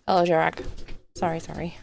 Hello, Jarak. Sorry.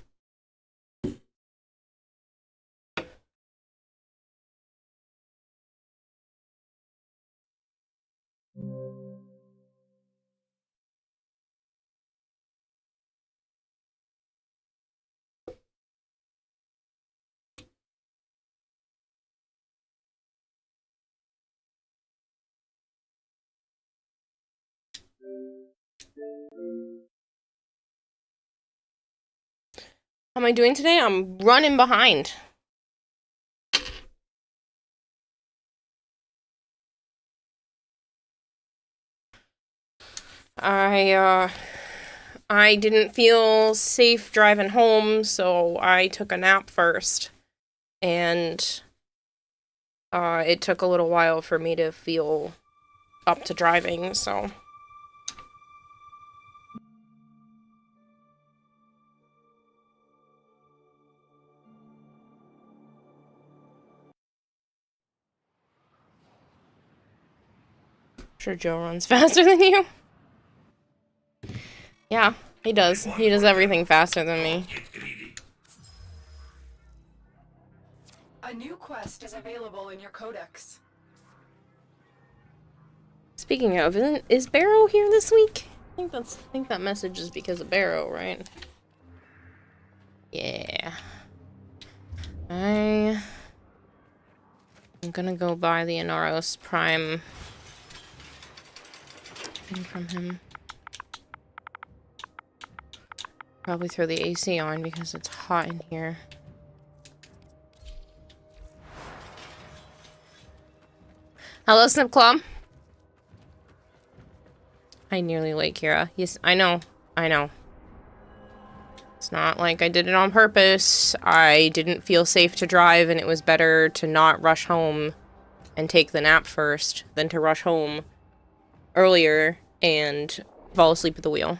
How am I doing today? I'm running behind. I didn't feel safe driving home, so I took a nap first. And it took a little while for me to feel up to driving, so. Sure, Joe runs faster than you. Yeah, he does. He does everything faster than me. A new quest is available in your codex. Speaking of, is Barrow here this week? I think that message is because of Barrow, right? Yeah. I'm gonna go buy the Inaros Prime thing from him. Probably throw the AC on because it's hot in here. Hello, Snipclaw. I nearly late, Kira. Yes, I know. It's not like I did it on purpose. I didn't feel safe to drive, and it was better to not rush home and take the nap first than to rush home earlier and fall asleep at the wheel.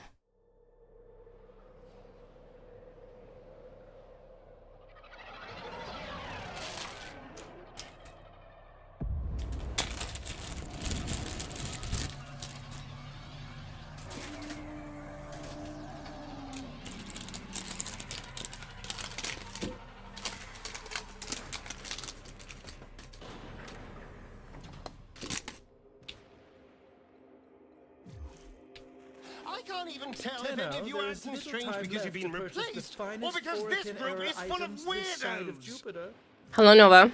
I can't even tell if any of you are acting strange because you've been replaced, or because this group is full of weirdos. Hello, Nova.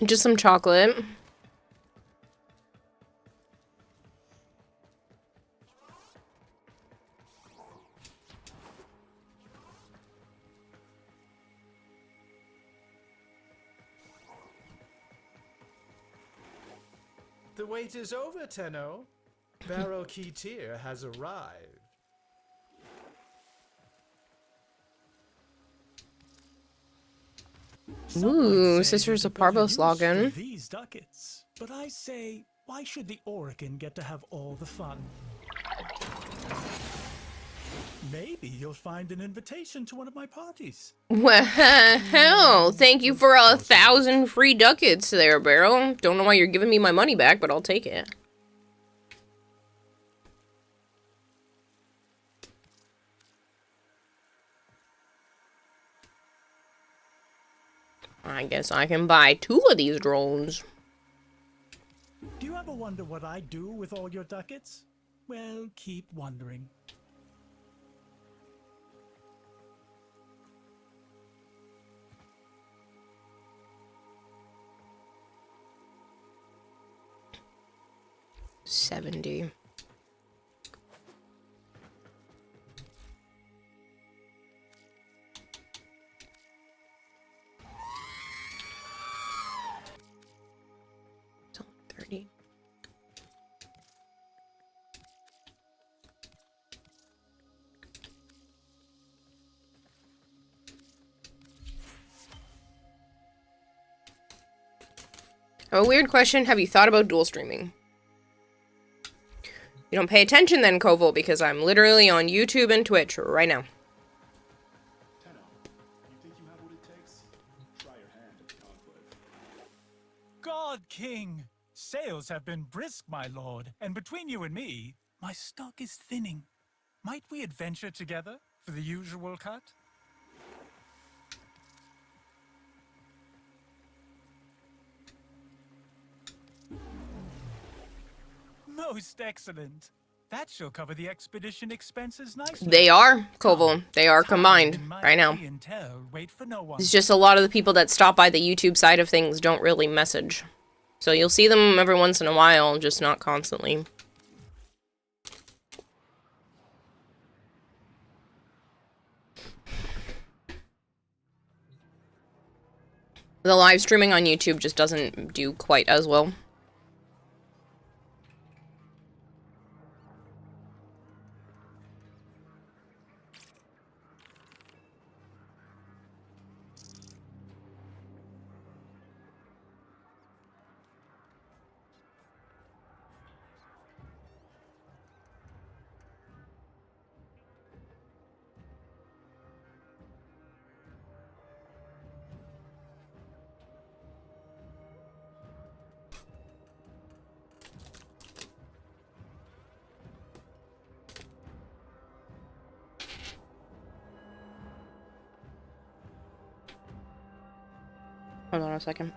Just some chocolate. The wait is over, Tenno. Barrow Keetir has arrived. Ooh, Sisters of Parvos login. These ducats, but I say, why should the Orokin get to have all the fun? Maybe you'll find an invitation to one of my parties. Well, thank you for 1,000 free ducats there, Barrel. Don't know why you're giving me my money back, but I'll take it. I guess I can buy 2 of these drones. Do you ever wonder what I'd do with all your ducats? Well, keep wondering. $70. It's only 30. I have a weird question. Have you thought about dual streaming? You don't pay attention then, Koval, because I'm literally on YouTube and Twitch right now. Tenno, you think you have what it takes? Try your hand at the Conclave. God King! Sales have been brisk, my lord, and between you and me, my stock is thinning. Might we adventure together for the usual cut? Most excellent. That shall cover the expedition expenses nicely. They are, Koval. They are combined right now. Wait for no one. It's just a lot of the people that stop by the YouTube side of things don't really message. So you'll see them every once in a while, just not constantly. The live streaming on YouTube just doesn't do quite as well. Hold on a second.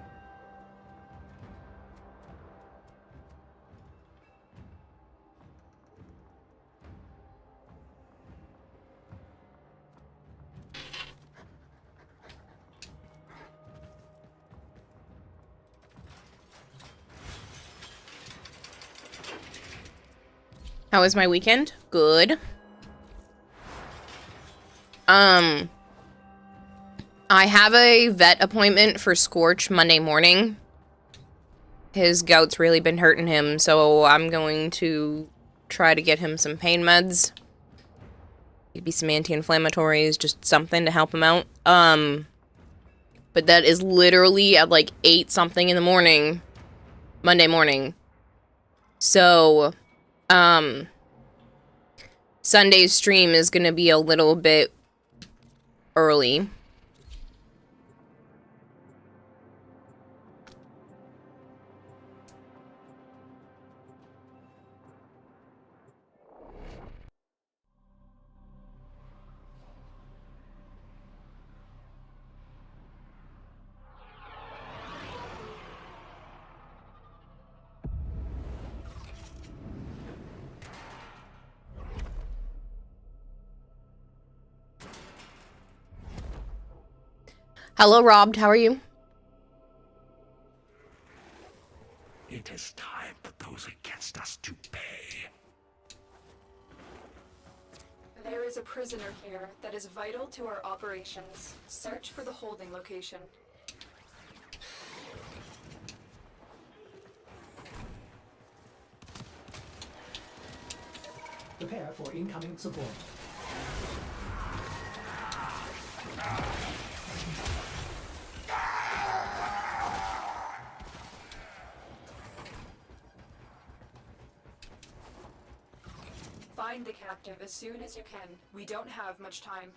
How was my weekend? Good. I have a vet appointment for Scorch Monday morning. His gout's really been hurting him, so I'm going to try to get him some pain meds. Maybe some anti-inflammatories, just something to help him out. But that is literally at like 8 something in the morning, Monday morning. So, Sunday's stream is gonna be a little bit early. Hello, Rob. How are you? It is time for those against us to pay. There is a prisoner here that is vital to our operations. Search for the holding location. Prepare for incoming support. Find the captive as soon as you can. We don't have much time.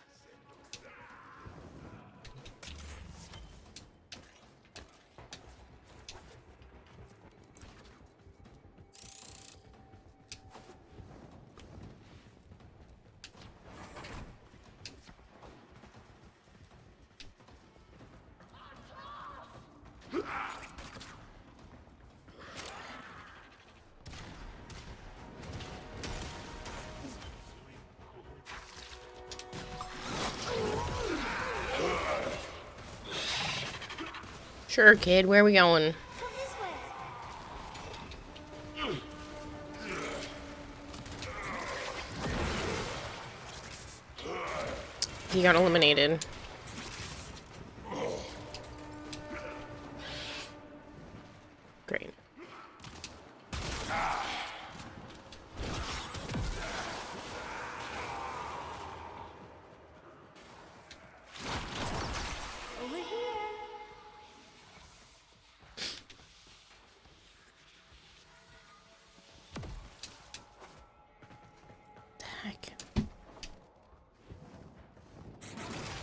Sure, kid. Where are we going? He got eliminated. Great.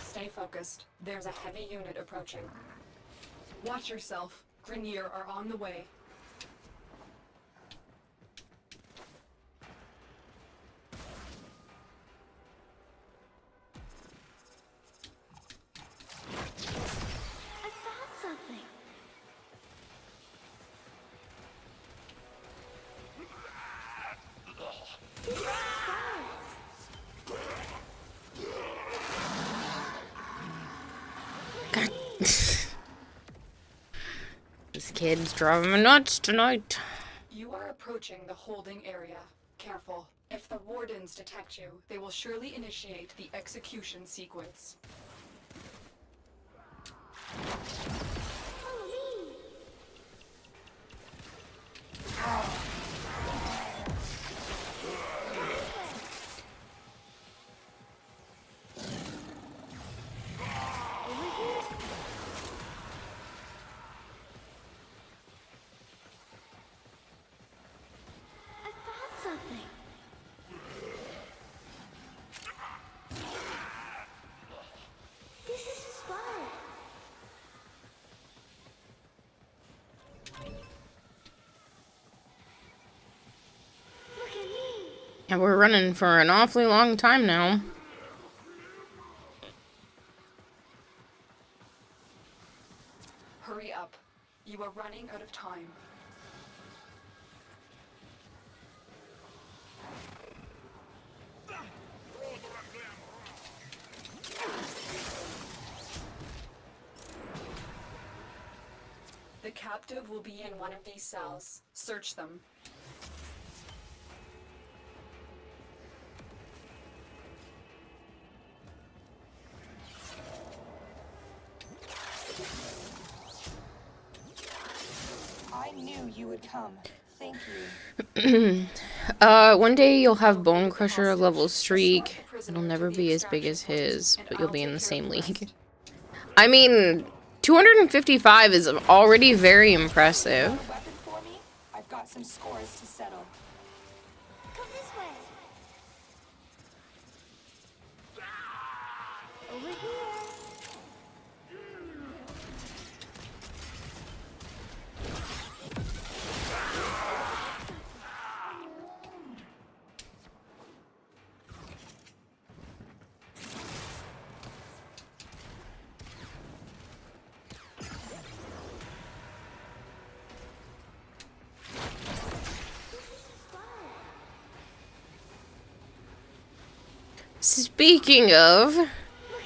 Stay focused. There's a heavy unit approaching. Watch yourself. Grineer are on the way. This kid's driving me nuts tonight. You are approaching the holding area. Careful. If the wardens detect you, they will surely initiate the execution sequence. Yeah, we're running for an awfully long time now. Hurry up. You are running out of time. The captive will be in one of these cells. Search them. I knew you would come. Thank you. One day you'll have Bone Crusher level streak. It'll never be as big as his, but you'll be in the same league. I mean, 255 is already very impressive. Weapon for me? I've got some scores to settle. Come this way. Over here. Speaking of,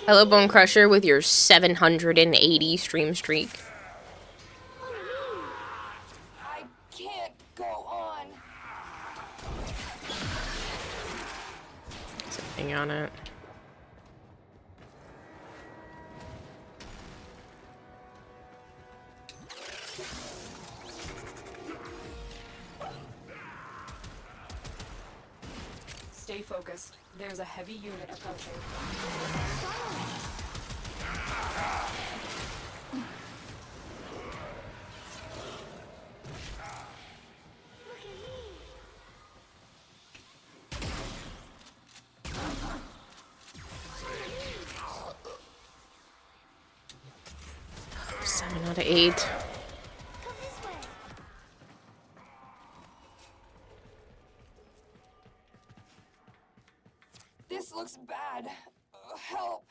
hello Bone Crusher with your 780 stream streak. I can't go on. Something on it. Stay focused. There's a heavy unit approaching. Oh, 7 out of 8. This looks bad. Help.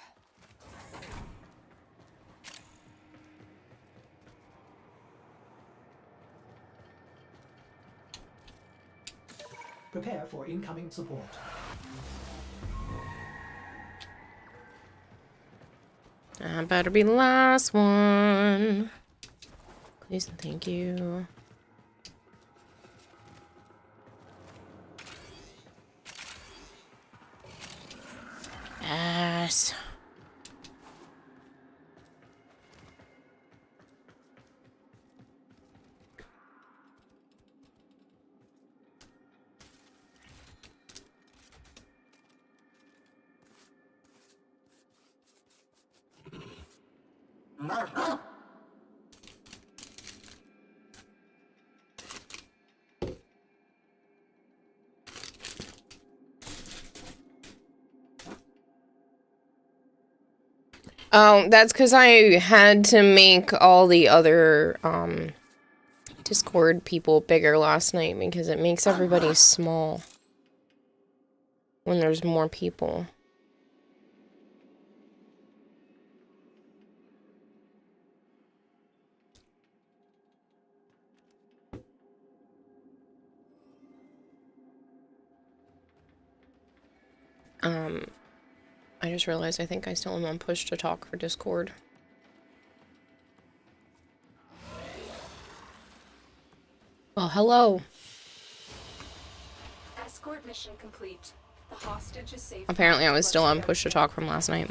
Prepare for incoming support. That better be the last one. Please and thank you. Yes. Oh, that's because I had to make all the other, Discord people bigger last night because it makes everybody small when there's more people. I just realized I think I still am on push to talk for Discord. Well, hello. Escort mission complete. The hostage is safe. Apparently I was still on push to talk from last night.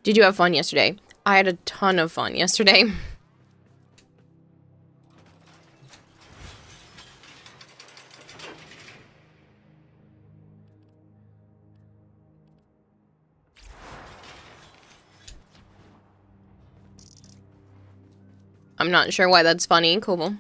Did you have fun yesterday? I had a ton of fun yesterday. I'm not sure why that's funny. Cool.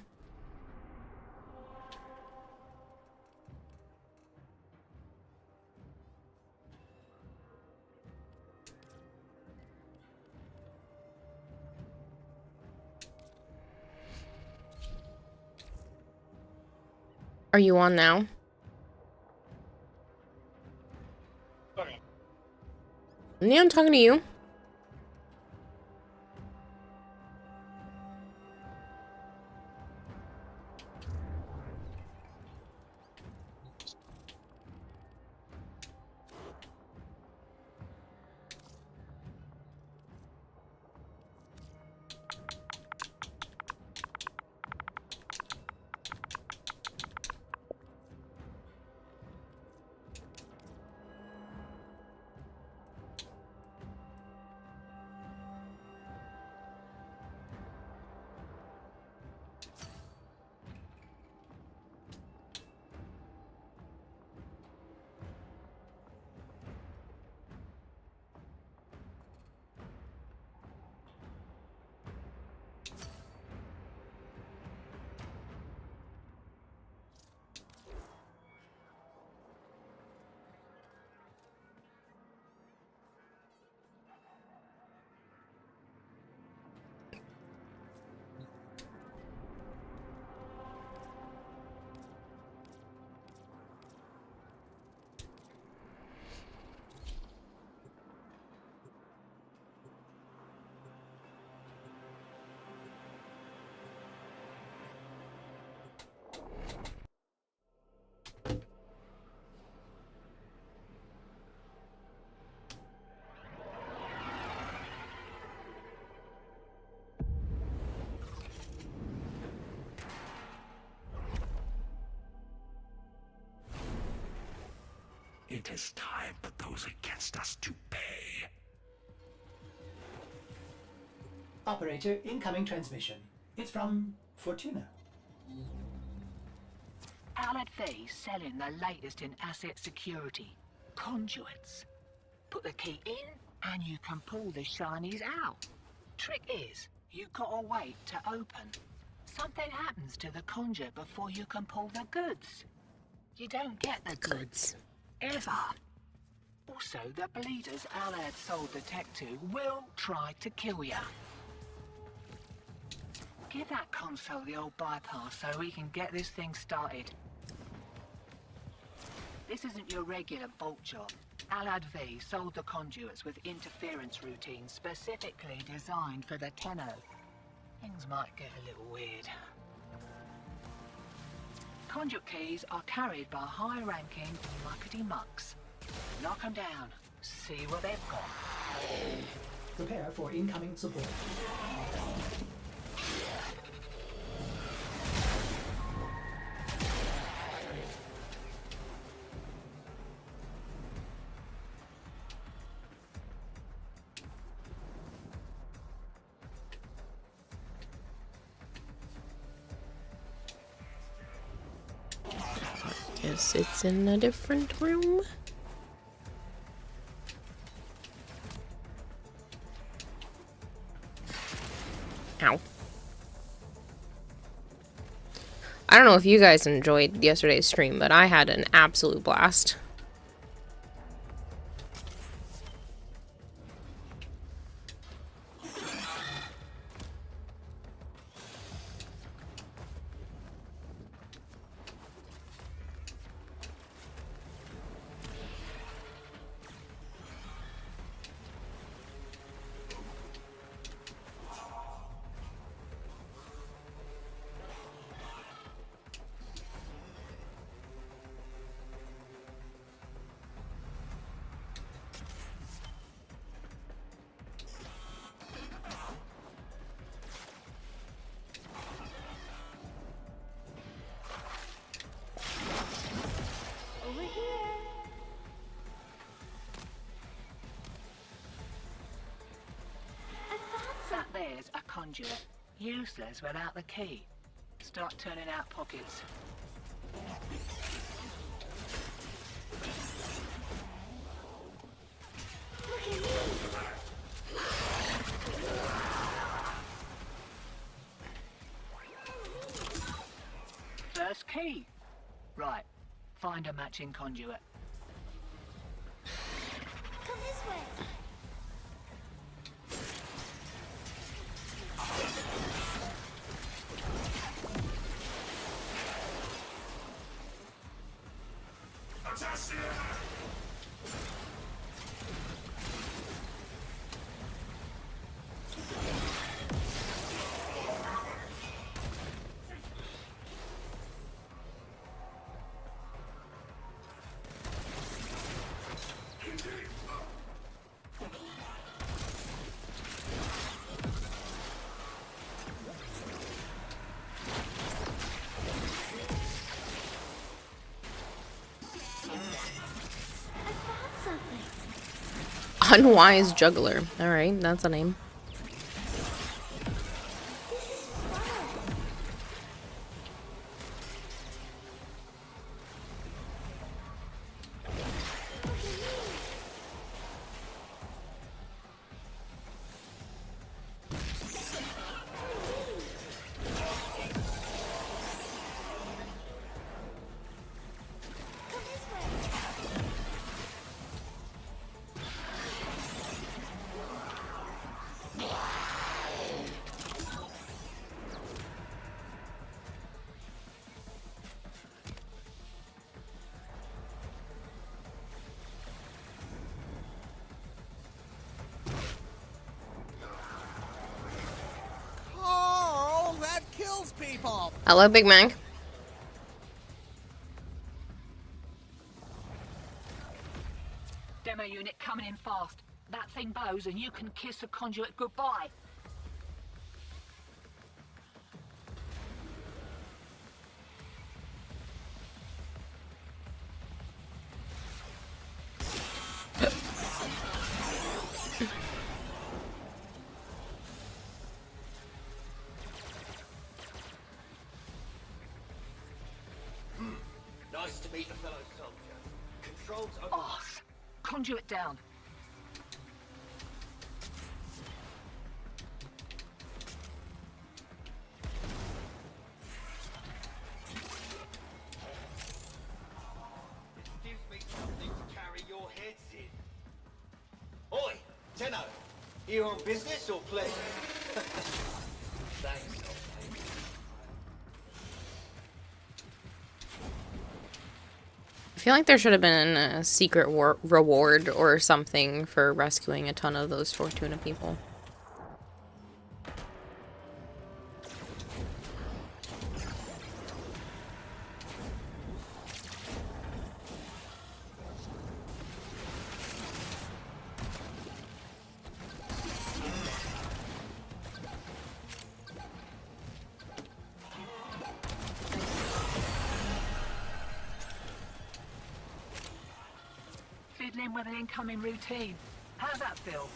Are you on now? Yeah, I'm talking to you. It is time for those against us to pay. Operator, incoming transmission. It's from Fortuna. Alad Vey selling the latest in asset security. Conduits. Put the key in and you can pull the shinies out. Trick is, you gotta wait to open. Something happens to the conduit before you can pull the goods. You don't get the goods. Ever. Also, the bleeders Alad sold the tech to will try to kill ya. Give that console the old bypass so we can get this thing started. This isn't your regular bolt job. Alad Vey sold the conduits with interference routines specifically designed for the Tenno. Things might get a little weird. Conduit keys are carried by high-ranking muckety-mucks. Knock them down. See what they've got. Prepare for incoming support. Guess it's in a different room. Ow. I don't know if you guys enjoyed yesterday's stream, but I had an absolute blast. conduit. Useless without the key. Start turning out pockets. First key. Right. Find a matching conduit. Come this way. Unwise juggler. Alright, that's a name. People. Hello, Big Mac. Demo unit coming in fast. That thing bows and you can kiss the conduit goodbye. Nice to meet a fellow soldier. Controls over. Oh, conduit down. It gives me something to carry your heads in. Oi, Tenno. You on business or pleasure? Thanks, old mate. I feel like there should have been a secret reward or something for rescuing a ton of those Fortuna people. Fiddling with an incoming routine. How's that feel?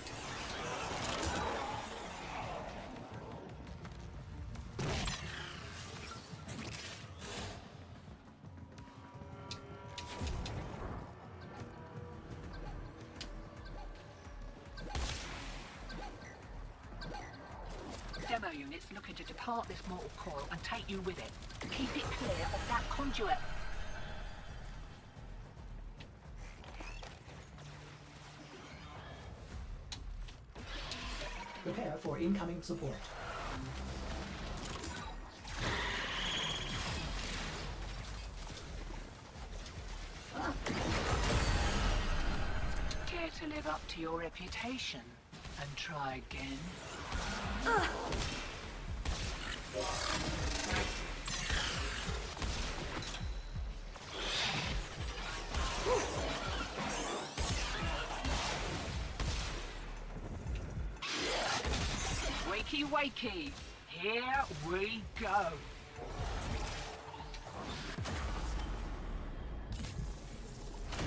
Demo units looking to depart this mortal coil and take you with it. Keep it clear of that conduit. Prepare for incoming support. Care to live up to your reputation and try again? Wakey, wakey, here we go.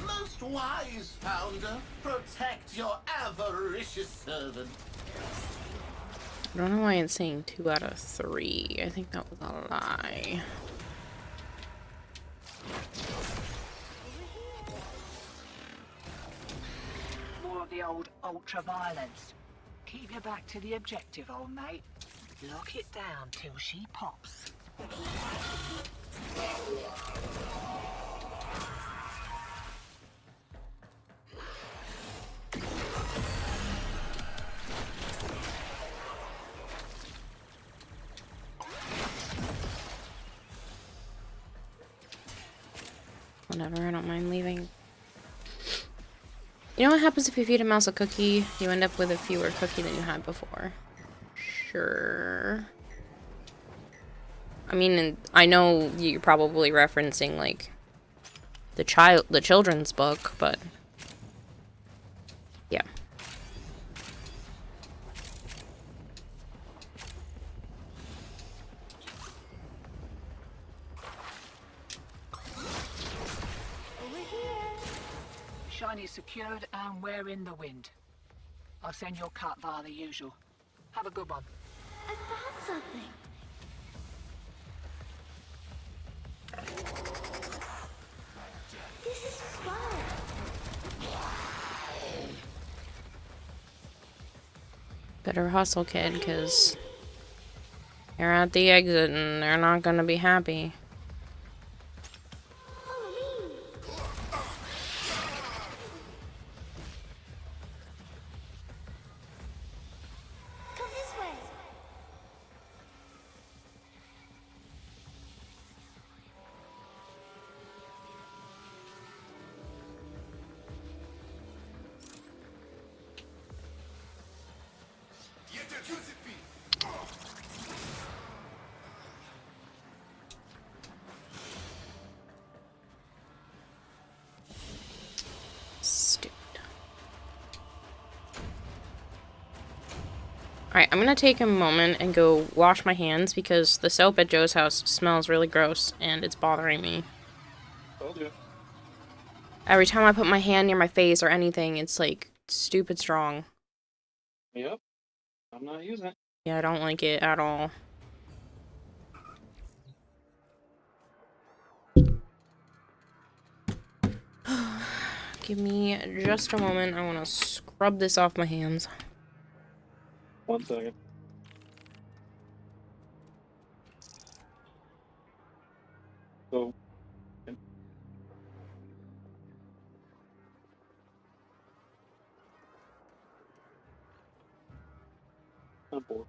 Most wise founder, protect your avaricious servant. I don't know why it's saying 2 out of 3. I think that was a lie. More of the old ultra-violence. Keep your back to the objective, old mate. Lock it down till she pops. Whatever, I don't mind leaving. You know what happens if you feed a mouse a cookie? You end up with a fewer cookie than you had before. Sure. I mean, I know you're probably referencing, like, the children's book, but... yeah. Shiny's secured and we're in the wind. I'll send your cut via the usual. Have a good one. I found something. This is fun. Better hustle, kid, because you're at the exit and they're not gonna be happy. Come this way. Stupid. Alright, I'm gonna take a moment and go wash my hands because the soap at Joe's house smells really gross and it's bothering me. Told you. Every time I put my hand near my face or anything, it's like stupid strong. Yep. I'm not using it. Yeah, I don't like it at all. Give me just a moment. I want to scrub this off my hands. 1 second. So. I'm bored.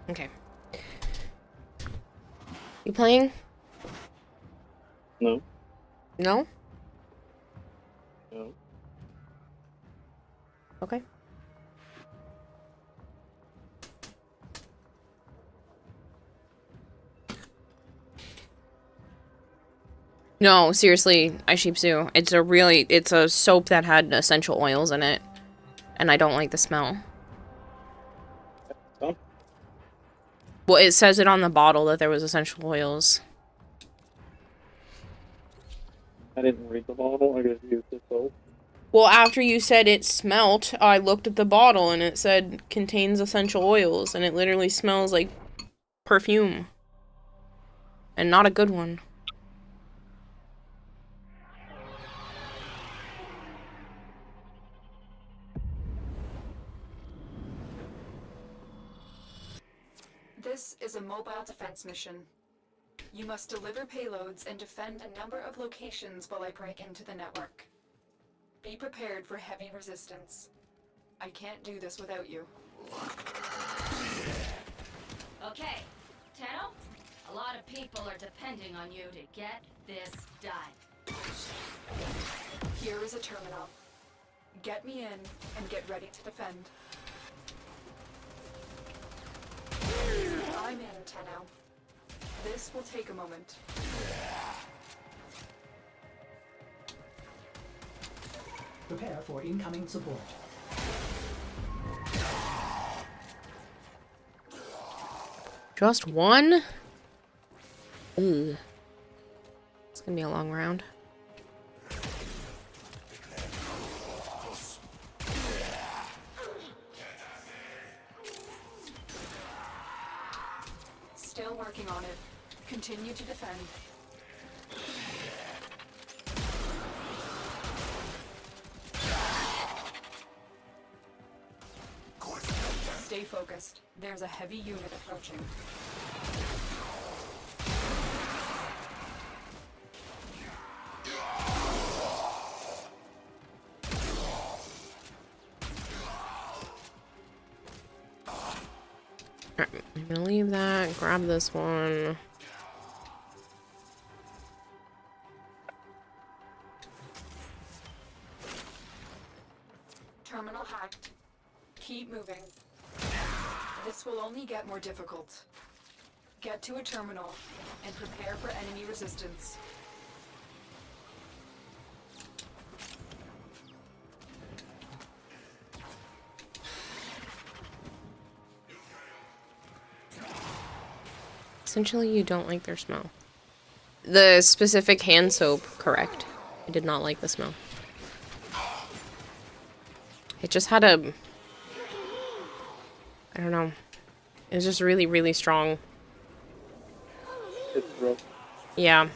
Okay. You playing? No. No? No. Okay. No, seriously, Aishipsu. It's a soap that had essential oils in it. And I don't like the smell. Oh. Well, it says it on the bottle that there was essential oils. I didn't read the bottle. I just used the soap. Well, after you said it smelt, I looked at the bottle and it said contains essential oils. And it literally smells like perfume. And not a good one. This is a mobile defense mission. You must deliver payloads and defend a number of locations while I break into the network. Be prepared for heavy resistance. I can't do this without you. Okay, Tenno, a lot of people are depending on you to get this done. Here is a terminal. Get me in and get ready to defend. I'm in, Tenno. This will take a moment. Prepare for incoming support. Just one? Ooh. It's gonna be a long round. Still working on it. Continue to defend. Stay focused. There's a heavy unit approaching. Alright, I'm gonna leave that, grab this one. Terminal hacked. Keep moving. This will only get more difficult. Get to a terminal and prepare for enemy resistance. Essentially, you don't like their smell. The specific hand soap, correct. I did not like the smell. It just had a... I don't know. It was just really, really strong. It's rough. Yeah.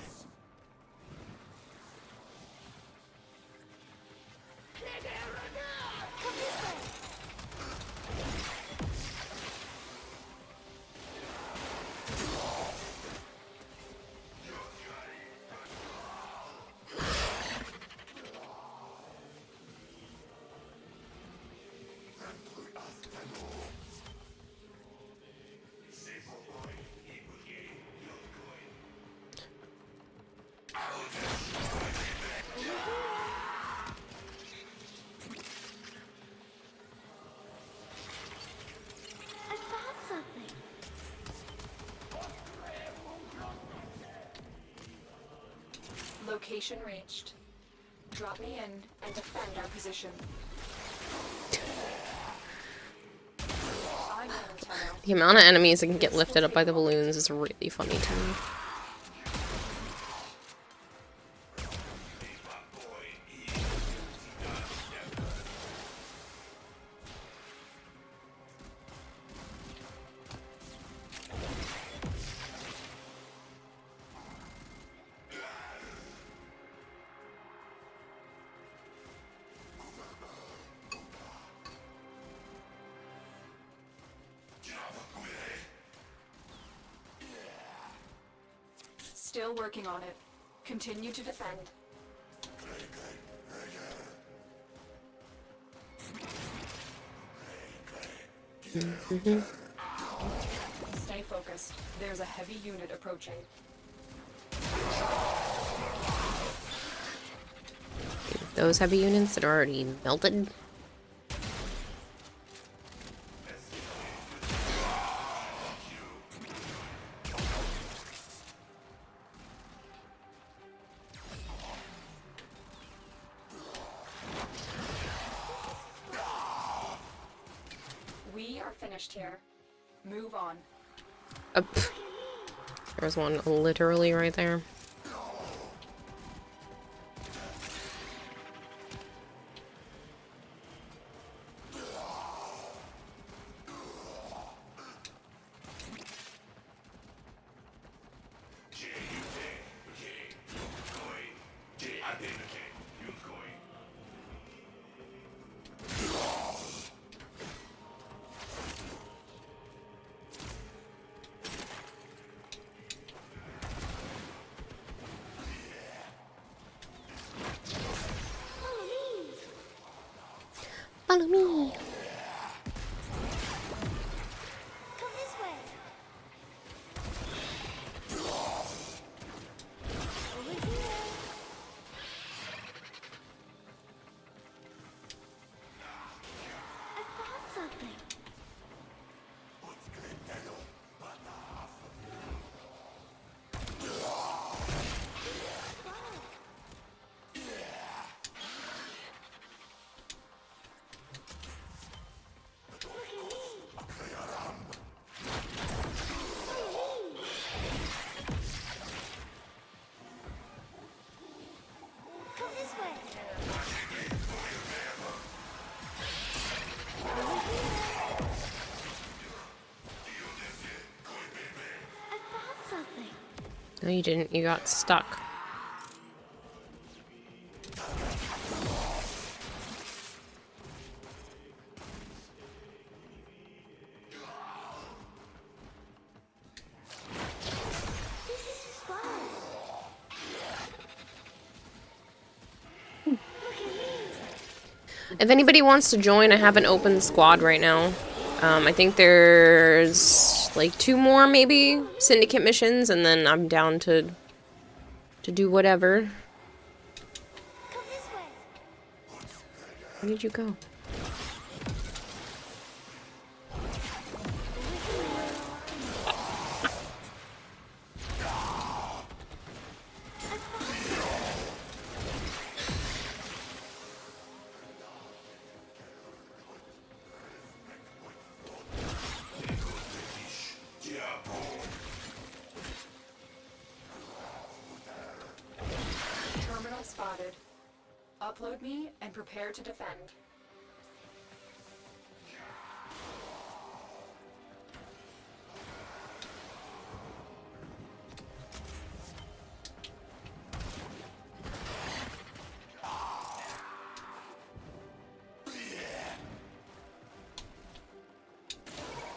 Location reached. Drop me in and defend our position. I'm in, Tenno. The amount of enemies that can get lifted up by the balloons is really funny to me. Still working on it. Continue to defend. west, there's a heavy unit approaching. Those heavy units that are already melted. We are finished here. Move on. There was one literally right there. Follow me. Come this way. Over here. I found something. Come this way. Over here. I found something. No, you didn't. You got stuck. This is fun. If anybody wants to join, I have an open squad right now. I think there's like 2 more maybe syndicate missions, and then I'm down to do whatever. Come this way. Where did you go? Terminal spotted. Upload me and prepare to defend.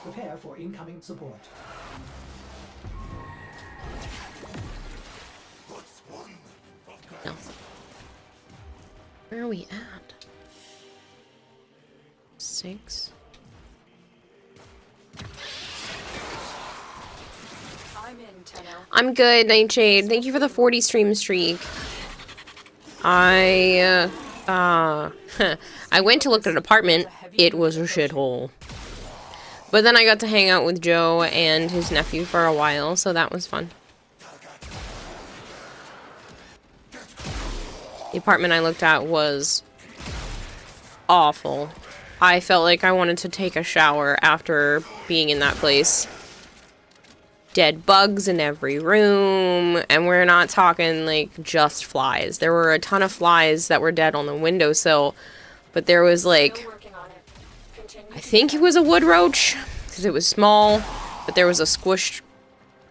Prepare for incoming support. No. Where are we at? 6. I'm in, Tenno. I'm good, Nightshade. Thank you for the 40 stream streak. I went to look at an apartment. It was a shithole. But then I got to hang out with Joe and his nephew for a while, so that was fun. The apartment I looked at was awful. I felt like I wanted to take a shower after being in that place. Dead bugs in every room, and we're not talking like just flies. There were a ton of flies that were dead on the windowsill, but there was like, I think it was a wood roach, because it was small, but there was a squished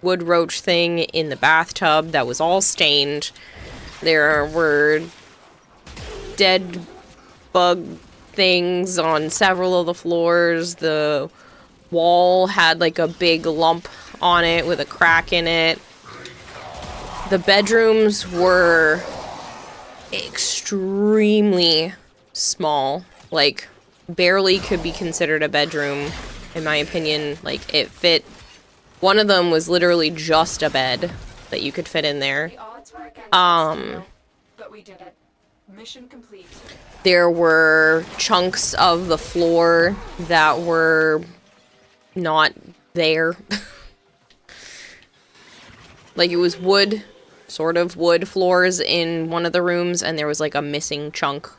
wood roach thing in the bathtub that was all stained. There were dead bug things on several of the floors. The wall had like a big lump on it with a crack in it. The bedrooms were extremely small, like barely could be considered a bedroom in my opinion. Like it fit One of them was literally just a bed that you could fit in there. The odds were against us, but we did it. Mission complete. There were chunks of the floor that were not there. Like, it was wood, sort of wood floors in one of the rooms, and there was like a missing chunk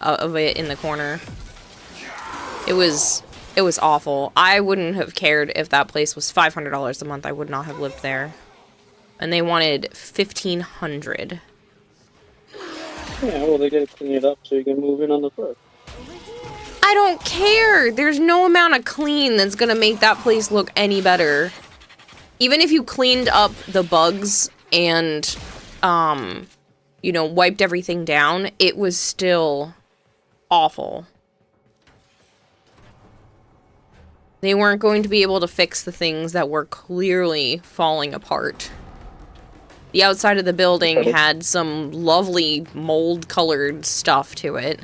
of it in the corner. It was awful. I wouldn't have cared if that place was $500 a month. I would not have lived there. And they wanted $1,500. Yeah, well, they gotta clean it up so you can move in on the first. I don't care. There's no amount of clean that's gonna make that place look any better. Even if you cleaned up the bugs and, you know, wiped everything down, it was still awful. They weren't going to be able to fix the things that were clearly falling apart. The outside of the building had some lovely mold-colored stuff to it.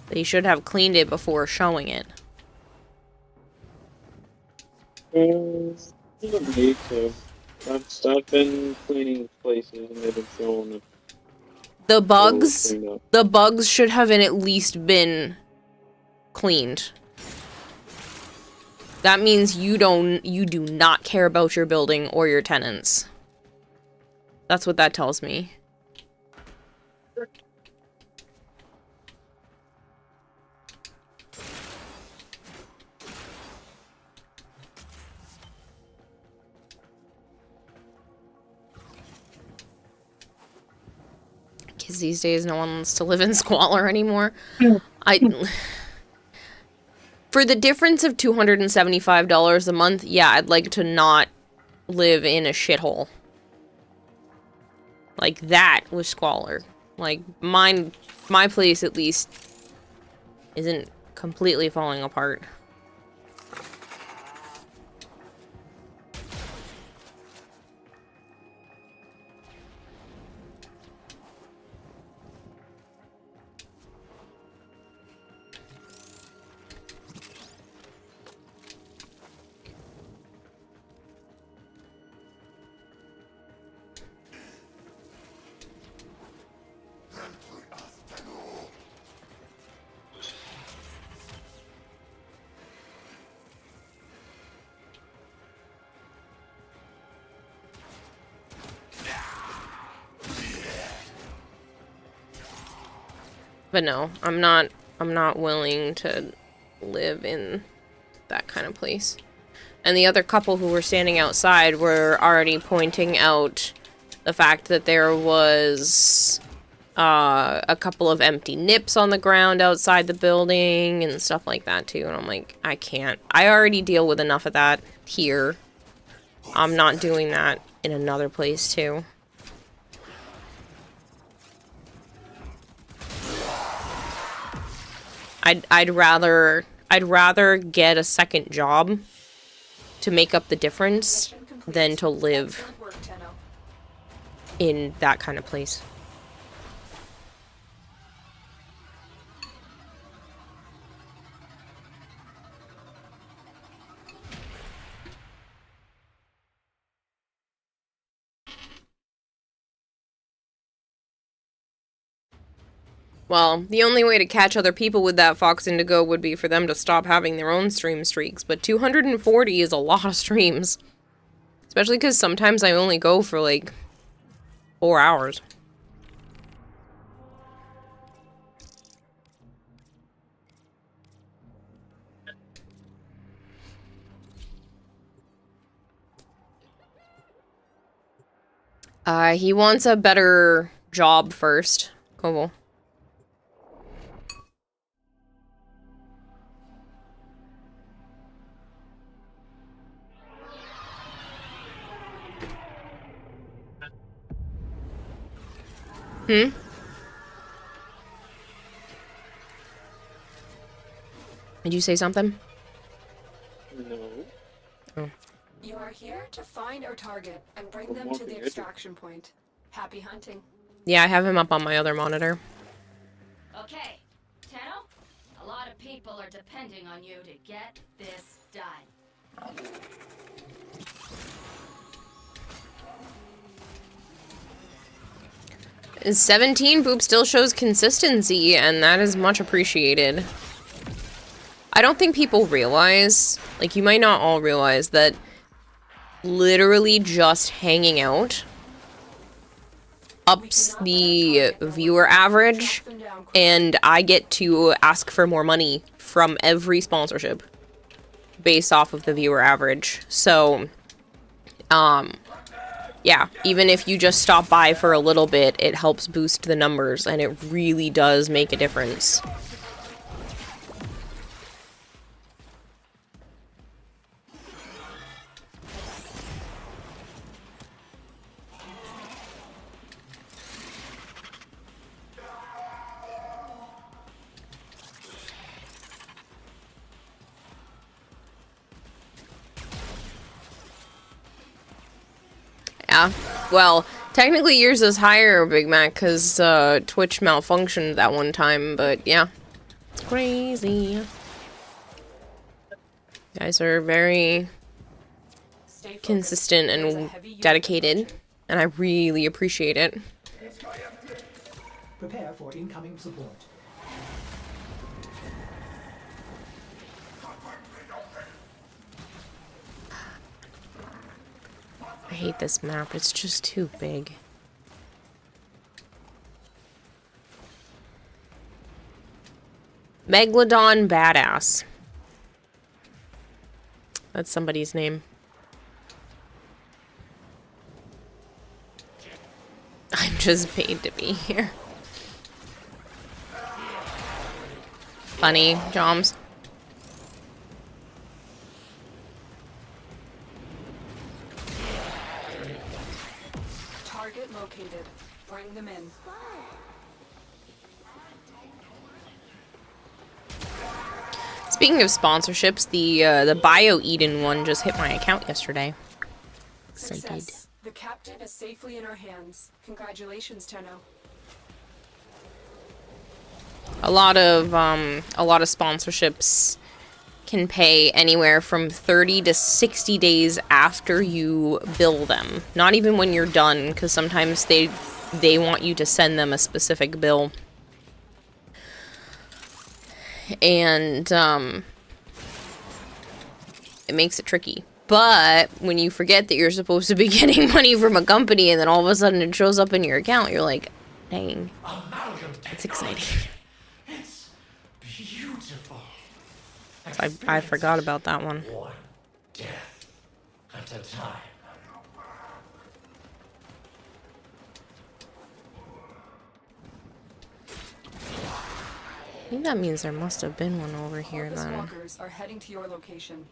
They should have cleaned it before showing it. You don't need to. I've been cleaning places and they've been showing it. The bugs should have at least been cleaned. That means you do not care about your building or your tenants. That's what that tells me. Because these days no one wants to live in squalor anymore. For the difference of $275 a month, yeah, I'd like to not live in a shithole. Like, that was squalor. Like, my place, at least, isn't completely falling apart. But no, I'm not willing to live in that kind of place. And the other couple who were standing outside were already pointing out the fact that there was a couple of empty nips on the ground outside the building and stuff like that too. And I'm like, I can't. I already deal with enough of that here. I'm not doing that in another place too. I'd rather get a second job to make up the difference than to live in that kind of place. Well, the only way to catch other people with that Fox Indigo would be for them to stop having their own stream streaks, but 240 is a lot of streams. Especially because sometimes I only go for, like, 4 hours. He wants a better job first. Cool. Hmm? Did you say something? No. Oh. You are here to find our target and bring them to the extraction point. Happy hunting. Yeah, I have him up on my other monitor. Okay, Tenno, a lot of people are depending on you to get this done. In 17, Boop still shows consistency, and that is much appreciated. I don't think people realize, like, you might not all realize that literally just hanging out ups the viewer average, and I get to ask for more money from every sponsorship based off of the viewer average. So, yeah, even if you just stop by for a little bit, it helps boost the numbers, and it really does make a difference. Yeah, well, technically yours is higher, Big Mac, because Twitch malfunctioned that one time, but yeah. It's crazy. You guys are very consistent and dedicated, and I really appreciate it. Prepare for incoming support. I hate this map, it's just too big. Megalodon Badass. That's somebody's name. I'm just paid to be here. Funny, Joms. Target located. Bring them in. Speaking of sponsorships, the Bio Eden one just hit my account yesterday. Success. The captive is safely in our hands. Congratulations, Tenno. A lot of sponsorships can pay anywhere from 30 to 60 days after you bill them. Not even when you're done, because sometimes they want you to send them a specific bill. And it makes it tricky. But when you forget that you're supposed to be getting money from a company and then all of a sudden it shows up in your account, you're like, dang, it's exciting. It's beautiful. So I forgot about that one. One death at a time. I think that means there must have been one over here Corvus then. walkers are heading to your location.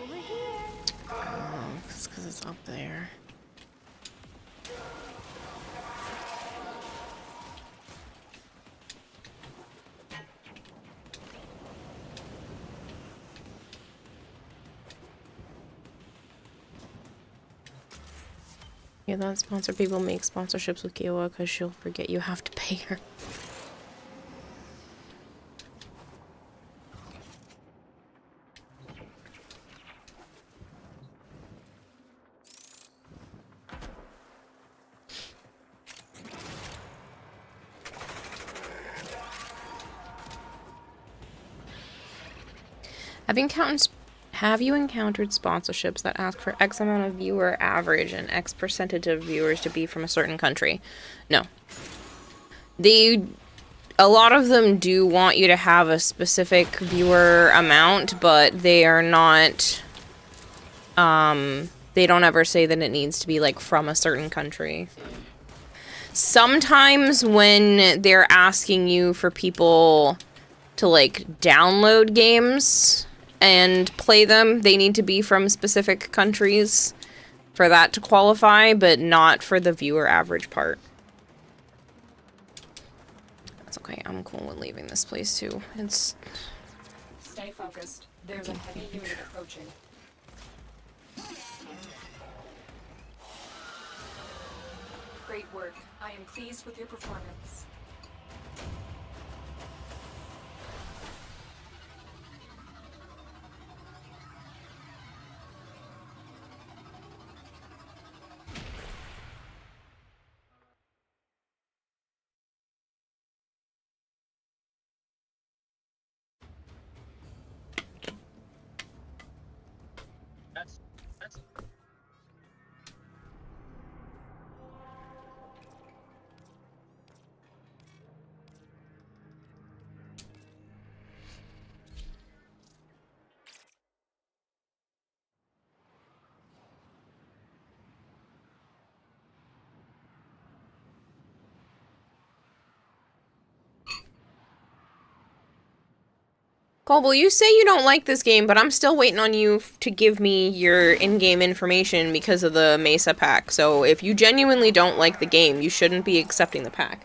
Over here. Oh, it's because it's up there. Yeah, that sponsor people make sponsorships with Kiowa because she'll forget you have to pay her. Have you encountered sponsorships that ask for X amount of viewer average and X percentage of viewers to be from a certain country? No. A lot of them do want you to have a specific viewer amount, but they are not, they don't ever say that it needs to be, like, from a certain country. Sometimes when they're asking you for people to, like, download games and play them, they need to be from specific countries. for that to qualify, but not for the viewer average part. That's okay. I'm cool with leaving this place too. It's... Stay focused. There's a heavy unit approaching. Great work. I am pleased with your performance. Colville, you say you don't like this game, but I'm still waiting on you to give me your in-game information because of the Mesa pack. So if you genuinely don't like the game, you shouldn't be accepting the pack.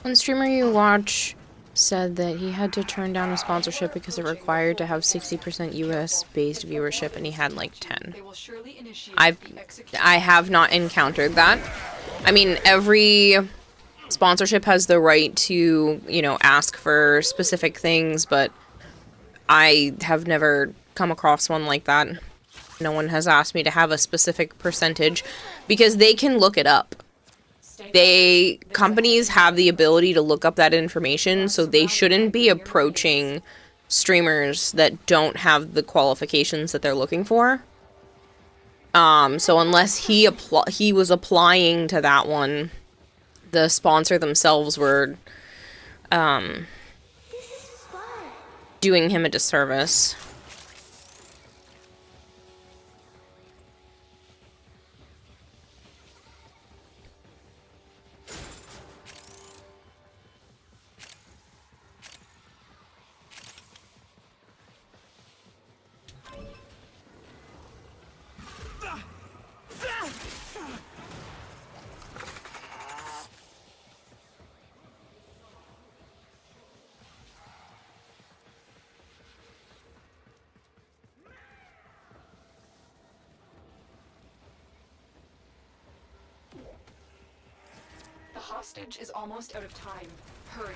One streamer you watch said that he had to turn down a sponsorship because it required to have 60% US-based viewership, and he had like 10. I have not encountered that. I mean, every sponsorship has the right to, you know, ask for specific things, but I have never come across one like that. No one has asked me to have a specific percentage because they can look it up. Companies have the ability to look up that information, so they shouldn't be approaching streamers that don't have the qualifications that they're looking for. So unless he was applying to that one, the sponsor themselves were doing him a disservice. The hostage is almost out of time. Hurry.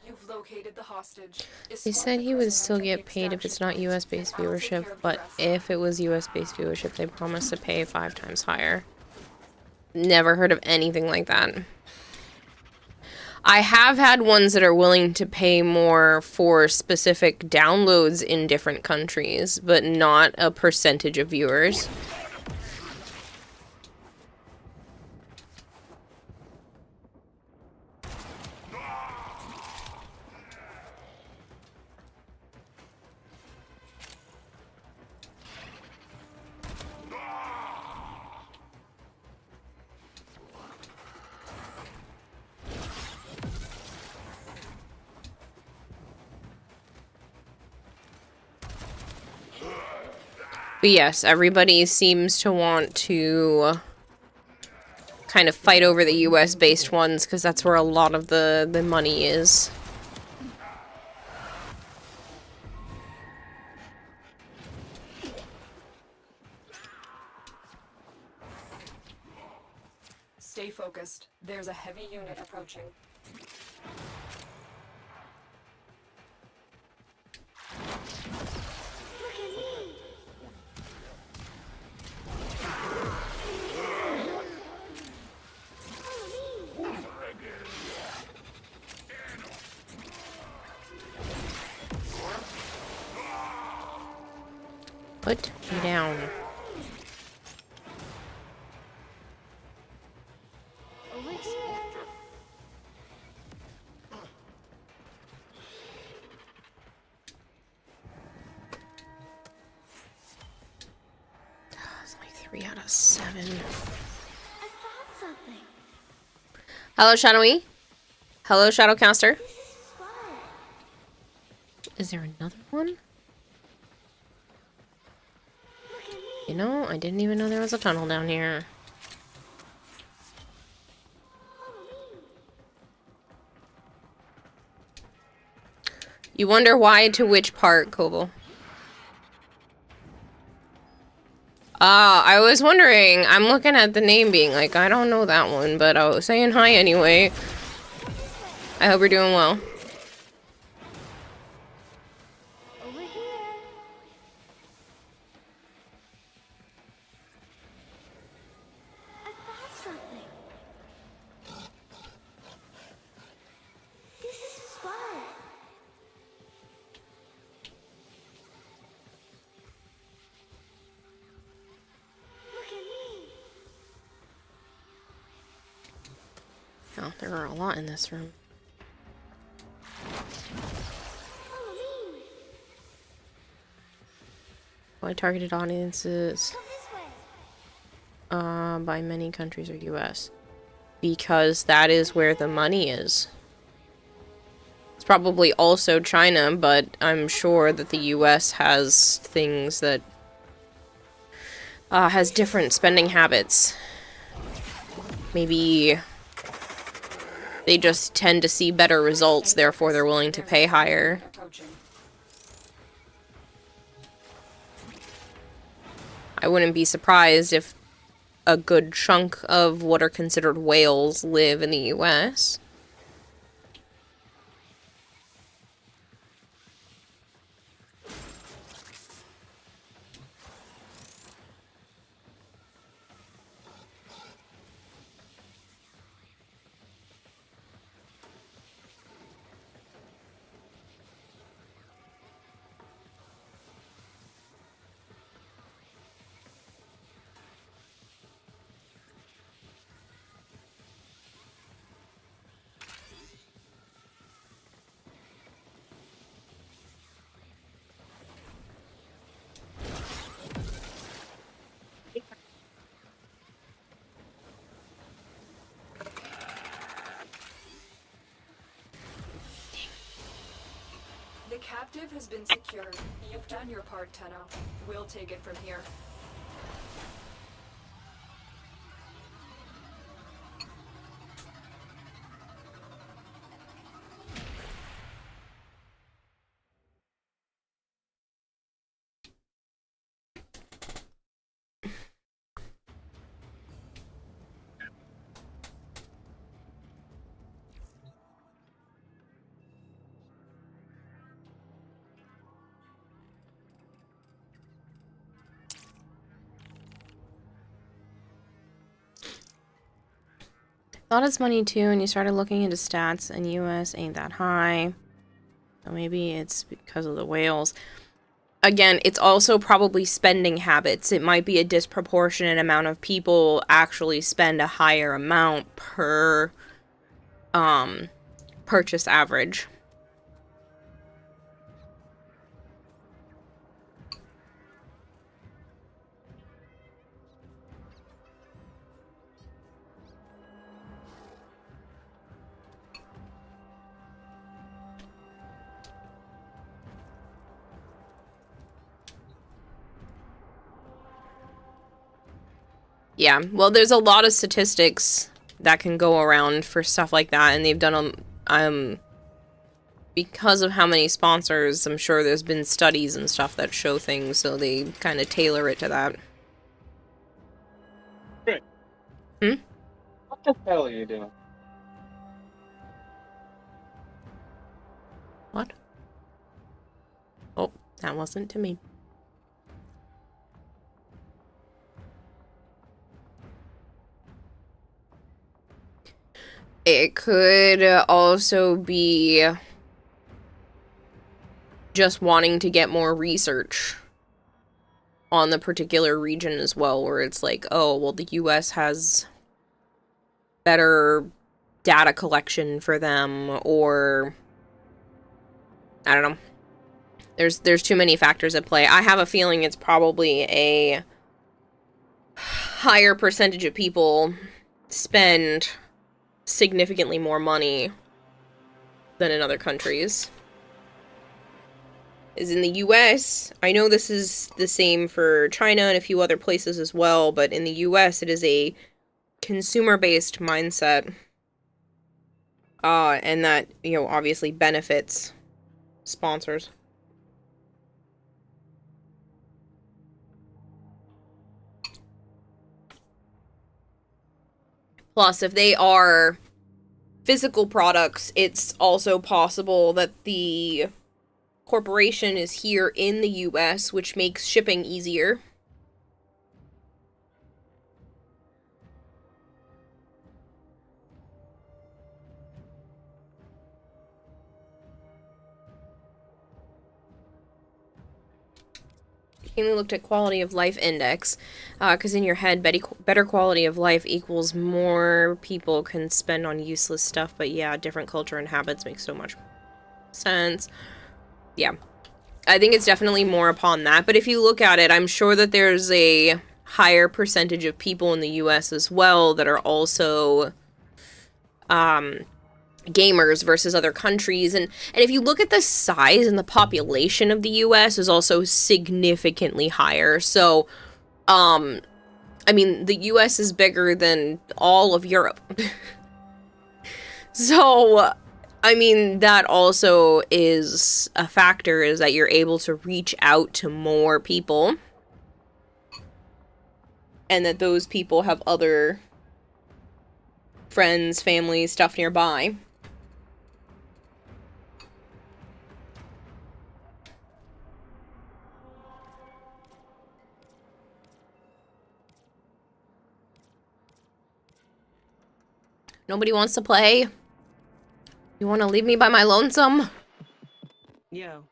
You've located the hostage. He said he would still get paid if it's not US-based viewership, but if it was US-based viewership, they promised to pay 5 times higher. Never heard of anything like that. I have had ones that are willing to pay more for specific downloads in different countries, but not a percentage of viewers. But yes, everybody seems to want to kind of fight over the US-based ones, because that's where a lot of the money is. Stay focused. There's a heavy unit approaching. Put me down. Over here. It's like 3 out of 7. I found something. Hello, Shadowy. Hello, Shadowcaster. This is fun. Is there another one? Look at me. You know, I didn't even know there was a tunnel down here. You wonder why to which part, Koval? I was wondering. I'm looking at the name being like, I don't know that one, but I was saying hi anyway. I hope you're doing well. Over here. I found something. This is fun. Look at me. Oh, there are a lot in this room. Follow me. Why targeted audiences Come this way. by many countries or US? Because that is where the money is. It's probably also China, but I'm sure that the US has things that has different spending habits. Maybe they just tend to see better results, therefore they're willing to pay higher. Approaching. I wouldn't be surprised if a good chunk of what are considered whales live in the US. The captive has been secured. You've done your part, Tenno. We'll take it from here. Thought it's money too, and you started looking into stats, and US ain't that high. So maybe it's because of the whales. Again, it's also probably spending habits. It might be a disproportionate amount of people actually spend a higher amount per purchase average. Yeah, well, there's a lot of statistics that can go around for stuff like that, and they've done because of how many sponsors, I'm sure there's been studies and stuff that show things, so they kind of tailor it to that. Right. What the hell are you doing? What? Oh, that wasn't to me. It could also be just wanting to get more research on the particular region as well, where it's like, oh, well, the US has better data collection for them, or I don't know. There's too many factors at play. I have a feeling it's probably a higher percentage of people spend significantly more money than in other countries. Is in the US, I know this is the same for China and a few other places as well, but in the US it is a consumer-based mindset. And that, you know, obviously benefits sponsors. Plus, if they are physical products, it's also possible that the corporation is here in the US, which makes shipping easier. Keenly looked at quality of life index, because in your head, better quality of life equals more people can spend on useless stuff, but yeah, different culture and habits makes so much sense. Yeah. I think it's definitely more upon that, but if you look at it, I'm sure that there's a higher percentage of people in the US as well that are also gamers versus other countries, and if you look at the size and the population of the US is also significantly higher. So I mean, the US is bigger than all of Europe. So I mean, that also is a factor, is that you're able to reach out to more people, and that those people have other friends, family, stuff nearby. Nobody wants to play? You want to leave me by my lonesome? Yo.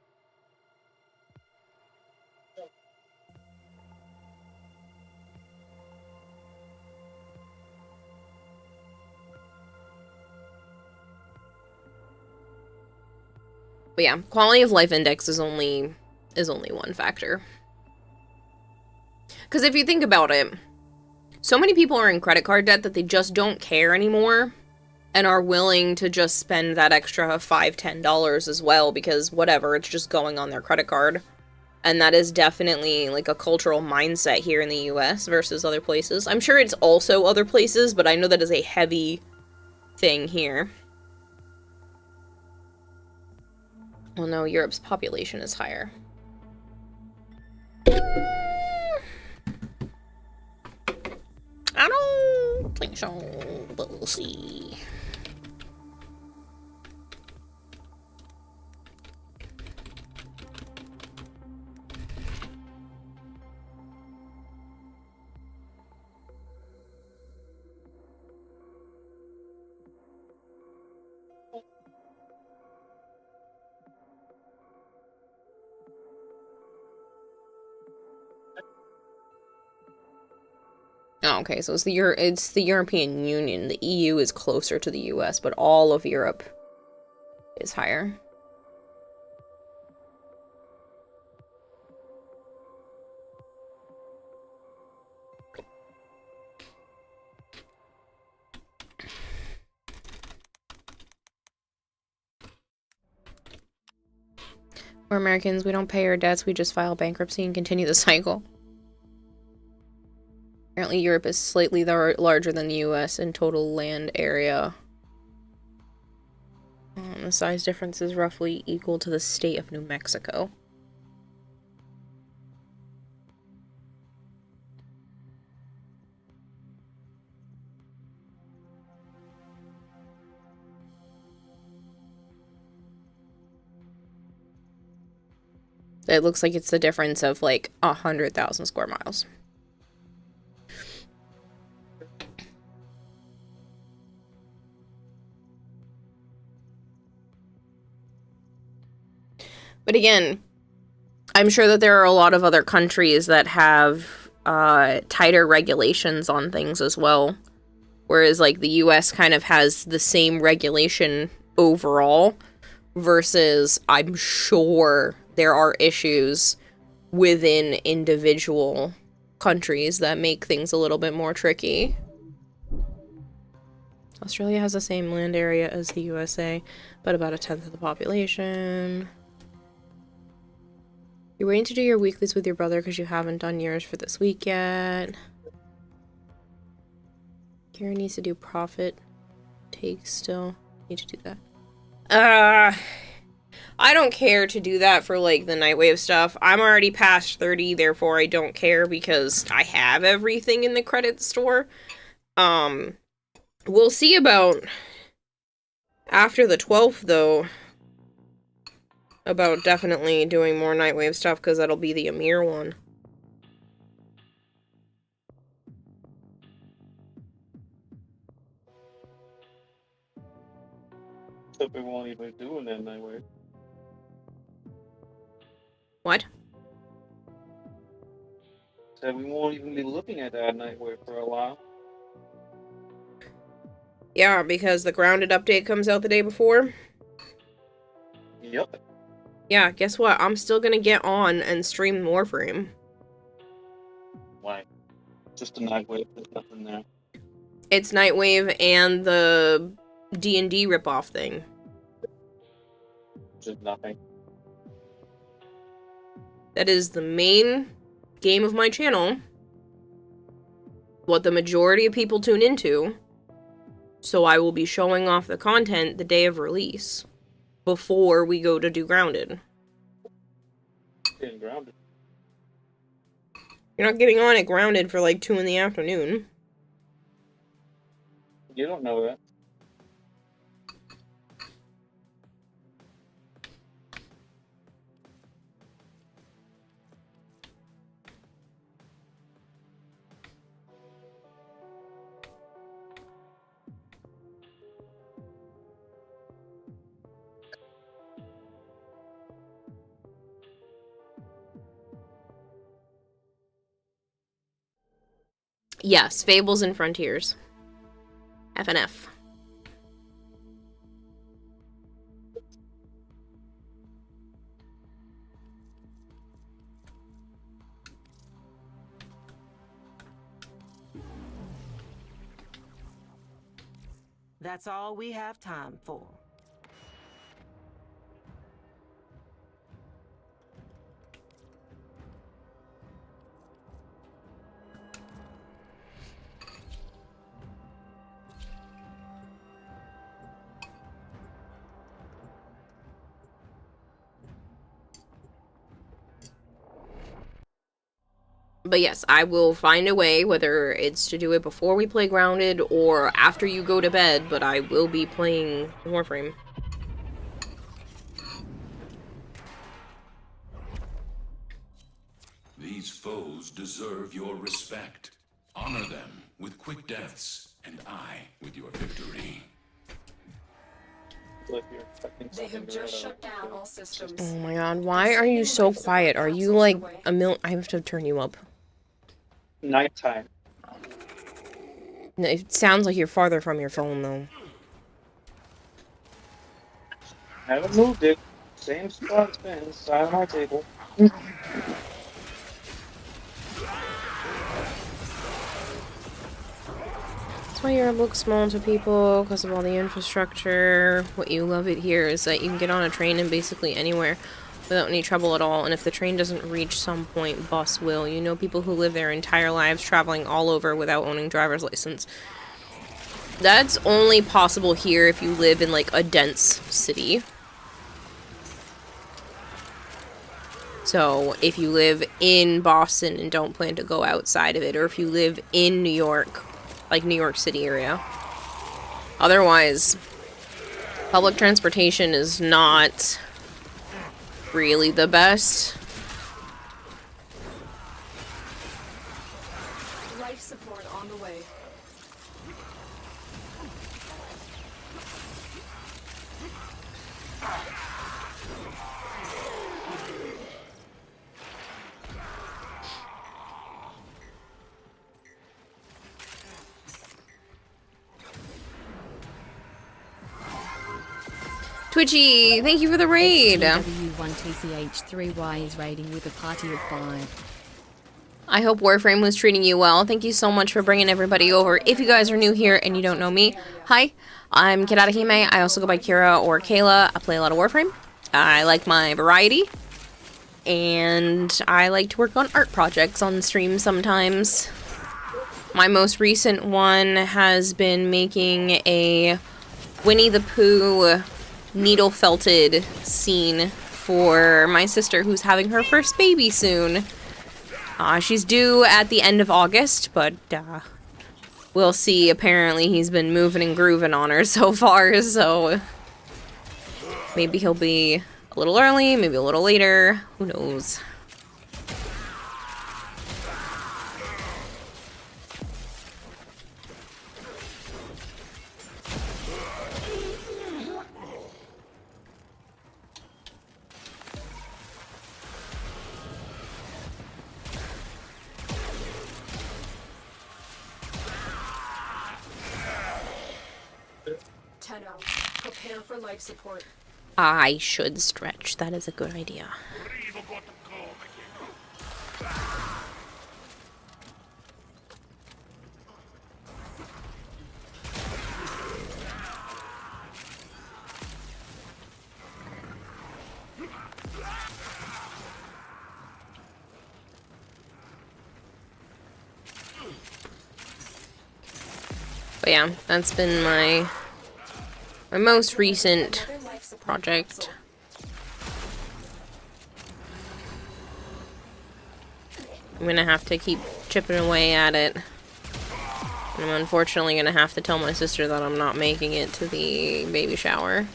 But yeah, quality of life index is only one factor. Because if you think about it, so many people are in credit card debt that they just don't care anymore, and are willing to just spend that extra $5, $10 as well, because whatever, it's just going on their credit card. And that is definitely like a cultural mindset here in the US versus other places. I'm sure it's also other places, but I know that is a heavy thing here. Well, no, Europe's population is higher. I don't think so, but we'll see. Oh, okay, so it's the European Union. The EU is closer to the US, but all of Europe is higher. We're Americans, we don't pay our debts, we just file bankruptcy and continue the cycle. Apparently Europe is slightly larger than the US in total land area. The size difference is roughly equal to the state of New Mexico. It looks like it's the difference of like 100,000 square miles. But again, I'm sure that there are a lot of other countries that have tighter regulations on things as well. Whereas, like, the US kind of has the same regulation overall, versus I'm sure there are issues within individual countries that make things a little bit more tricky. Australia has the same land area as the USA, but about 1/10 of the population. You're waiting to do your weeklies with your brother because you haven't done yours for this week yet. Kira needs to do profit takes still. Need to do that. I don't care to do that for, like, the Nightwave stuff. I'm already past 30, therefore I don't care because I have everything in the credit store. We'll see about after the 12th, though, about definitely doing more Nightwave stuff, because that'll be the Amir one. Except we won't even do it that Nightwave. What? Said we won't even be looking at that Nightwave for a while. Yeah, because the Grounded update comes out the day before. Yep. Yeah, guess what? I'm still gonna get on and stream Warframe. Why? Just a Nightwave, there's nothing there. It's Nightwave and the D&D ripoff thing. Just nothing. That is the main game of my channel. What the majority of people tune into. So I will be showing off the content the day of release. Before we go to do Grounded. Getting Grounded. You're not getting on at Grounded for like 2 in the afternoon. You don't know that. Yes, Fables and Frontiers. FNF. That's all we have time for. But yes, I will find a way, whether it's to do it before we play Grounded or after you go to bed, but I will be playing Warframe. These foes deserve your respect. Honor them with quick deaths, and I with your victory. They have just shut down all systems. Oh my god, why are you so quiet? Are you like a million? I have to turn you up. Nighttime. No, it sounds like you're farther from your phone, though. Haven't moved it. Same spot it's been, side of my table. That's why Europe looks small to people, because of all the infrastructure. What you love it here is that you can get on a train in basically anywhere without any trouble at all, and if the train doesn't reach some point, bus will. You know people who live their entire lives traveling all over without owning driver's license. That's only possible here if you live in, like, a dense city. So, if you live in Boston and don't plan to go outside of it, or if you live in New York, like New York City area. Otherwise, public transportation is not really the best. Life support on the way. Twitchy, thank you for the raid. W1TCH3Y is raiding with a party of 5. I hope Warframe was treating you well. Thank you so much for bringing everybody over. If you guys are new here and you don't know me, hi, I'm Kidada Hime. I also go by Kira or Kayla. I play a lot of Warframe. I like my variety. And I like to work on art projects on stream sometimes. My most recent one has been making a Winnie the Pooh needle felted scene for my sister who's having her first baby soon. She's due at the end of August, but we'll see. Apparently he's been moving and grooving on her so far, so maybe he'll be a little early, maybe a little later, who knows. Tenno, prepare for life support. I should stretch. That is a good idea. But yeah, that's been my most recent project. I'm gonna have to keep chipping away at it. And I'm unfortunately gonna have to tell my sister that I'm not making it to the baby shower.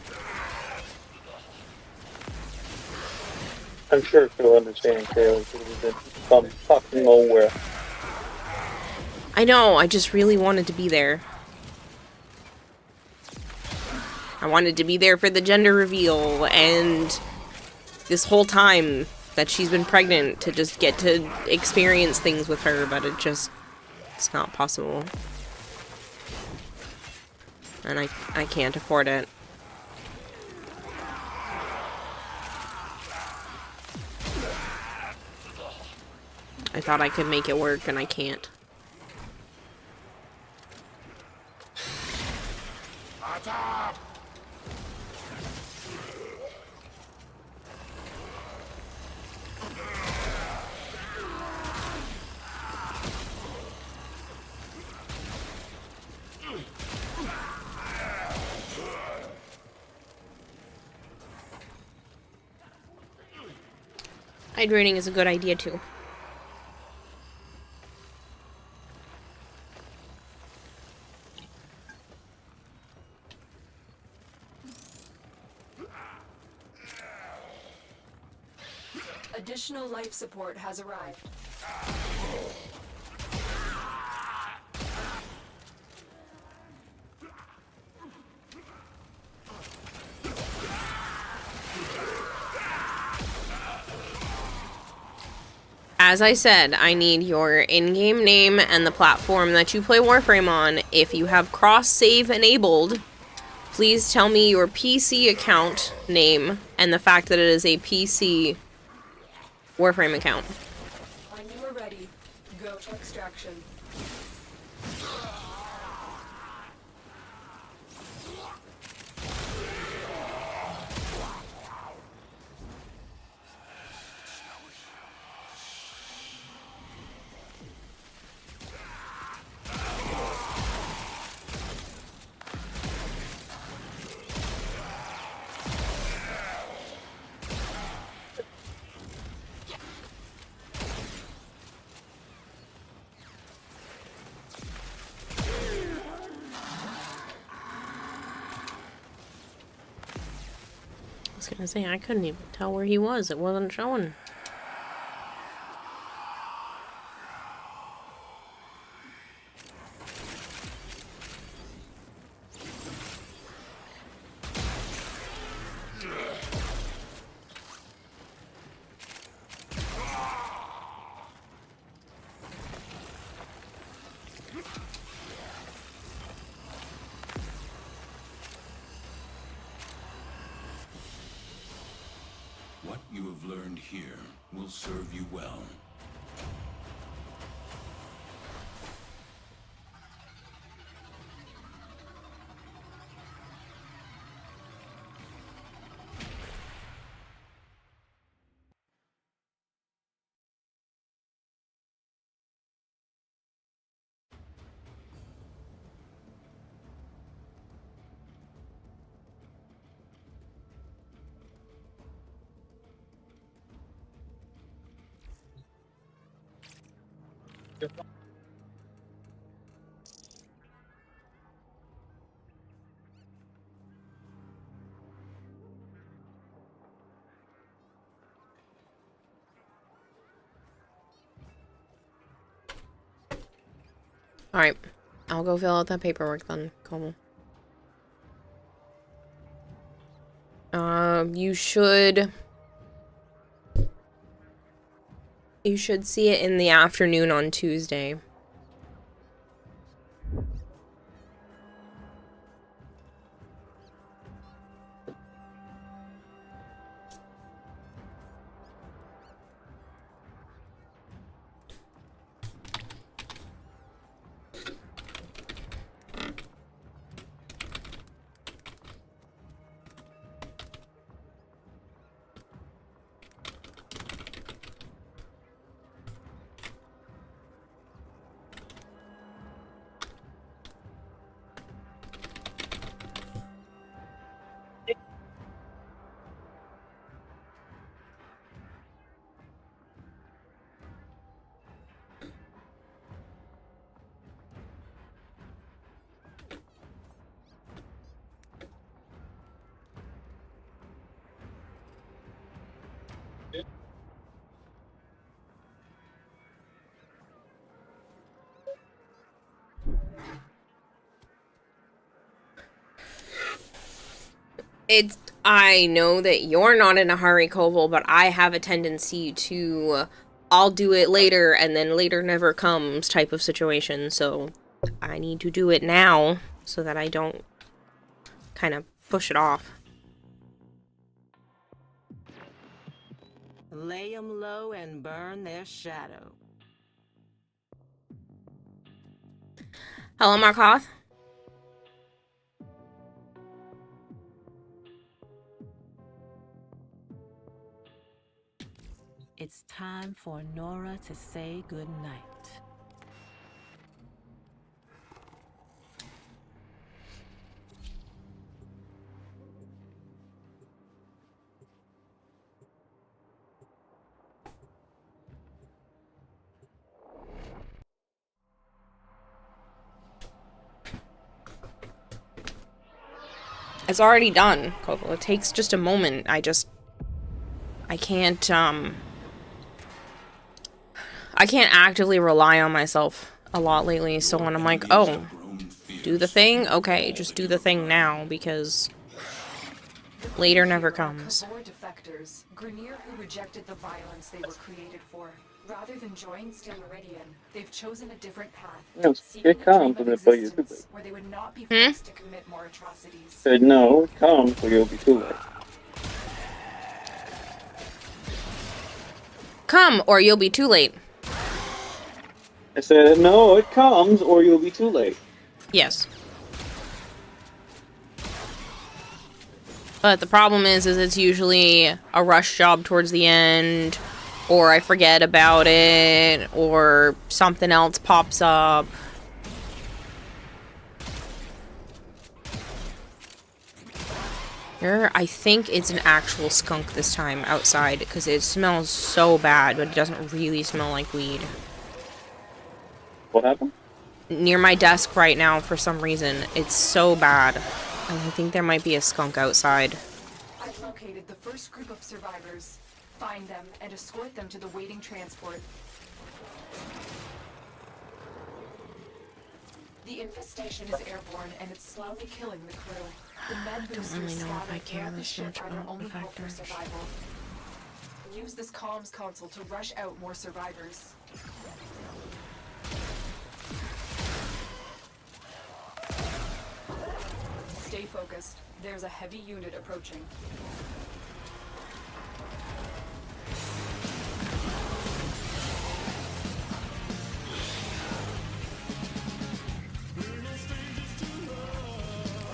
I'm sure she'll understand, Kayla, from fucking nowhere. I know, I just really wanted to be there. I wanted to be there for the gender reveal, and this whole time that she's been pregnant to just get to experience things with her, but it's not possible. And I can't afford it. I thought I could make it work, and I can't. Hydrating is a good idea too. Additional life support has arrived. As I said, I need your in-game name and the platform that you play Warframe on. If you have cross-save enabled, please tell me your PC account name and the fact that it is a PC Warframe account. When you are ready, go to extraction. I was gonna say, I couldn't even tell where he was. It wasn't showing. you have learned here will serve you well. Alright. I'll go fill out that paperwork then. Cool. You should see it in the afternoon on Tuesday. I know that you're not in a hurry, Koval, but I have a tendency to I'll do it later and then later never comes type of situation, so I need to do it now so that I don't kind of push it off. Lay 'em low and burn their shadow. Hello, Markoth. It's time for Nora to say goodnight. It's already done, Koval. It takes just a moment. I can't actively rely on myself a lot lately, so when I'm like, oh, do the thing? Okay, just do the thing now, because later never comes. More defectors, Grineer who rejected the violence they were created for. Rather than join Steel Meridian, they've chosen a different path. No, it comes and it you too late. Where they would not be forced to commit more atrocities. Said no, it comes, or you'll be too late. Come, or you'll be too late. I said no, it comes, or you'll be too late. Yes. But the problem is it's usually a rush job towards the end, or I forget about it, or something else pops up. Here, I think it's an actual skunk this time outside, because it smells so bad, but it doesn't really smell like weed. What happened? Near my desk right now, for some reason. It's so bad. And I think there might be a skunk outside. I've located the first group of survivors. Find them and escort them to the waiting transport. The infestation is airborne and it's slowly killing the crew. The med boosters really know if I scattered care throughout the this ship much are their about only hope for effectors. survival. Use this comms console to rush out more survivors. Stay focused. There's a heavy unit approaching.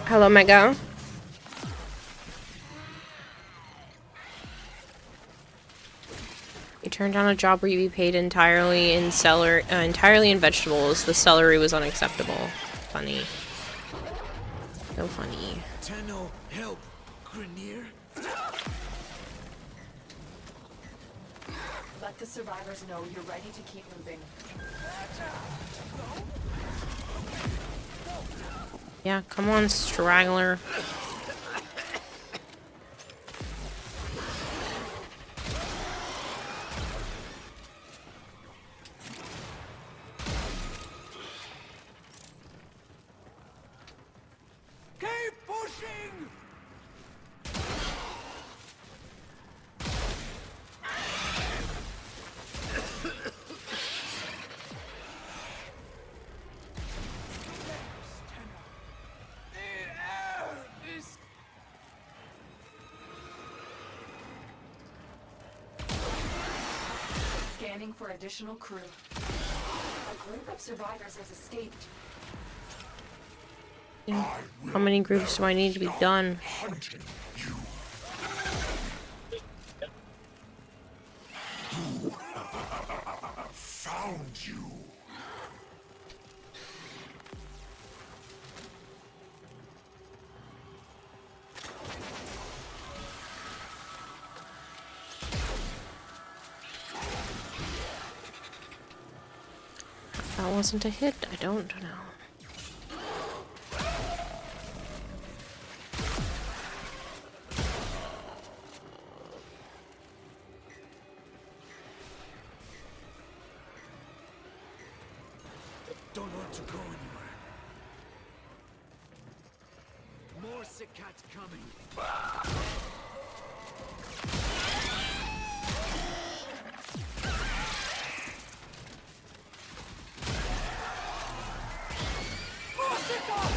Hello, Mega. You turned down a job where you'd be paid entirely in entirely in vegetables. The celery was unacceptable. Funny. So funny. Tenno, help! Grineer? Let the survivors know you're ready to keep moving. Yeah, come on, straggler. Keep pushing! Scanning for additional crew. A group of survivors has escaped. How many groups do I need to be done? Found you. That wasn't a hit. I don't know. Don't want to go anywhere. More Sikat coming. More Sikat!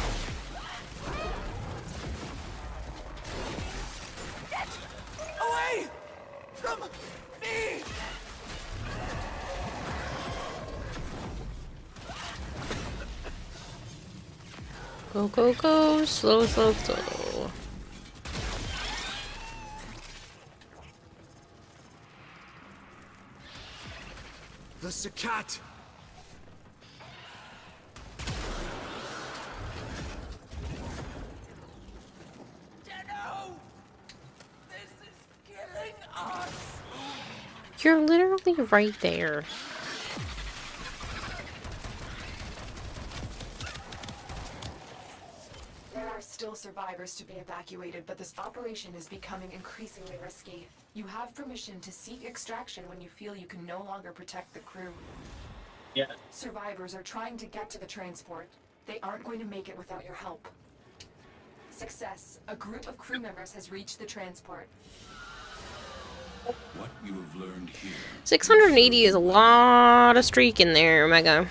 Get away from me! Go, go, go. Slow, slow, slow. The Sikat! Tenno! This is killing us! You're literally right there. There are still survivors to be evacuated, but this operation is becoming increasingly risky. You have permission to seek extraction when you feel you can no longer protect the crew. Yeah. Survivors are trying to get to the transport. They aren't going to make it without your help. Success. A group of crew members has reached the transport. What you have learned here. 680 is a lot of streak in there, Mega.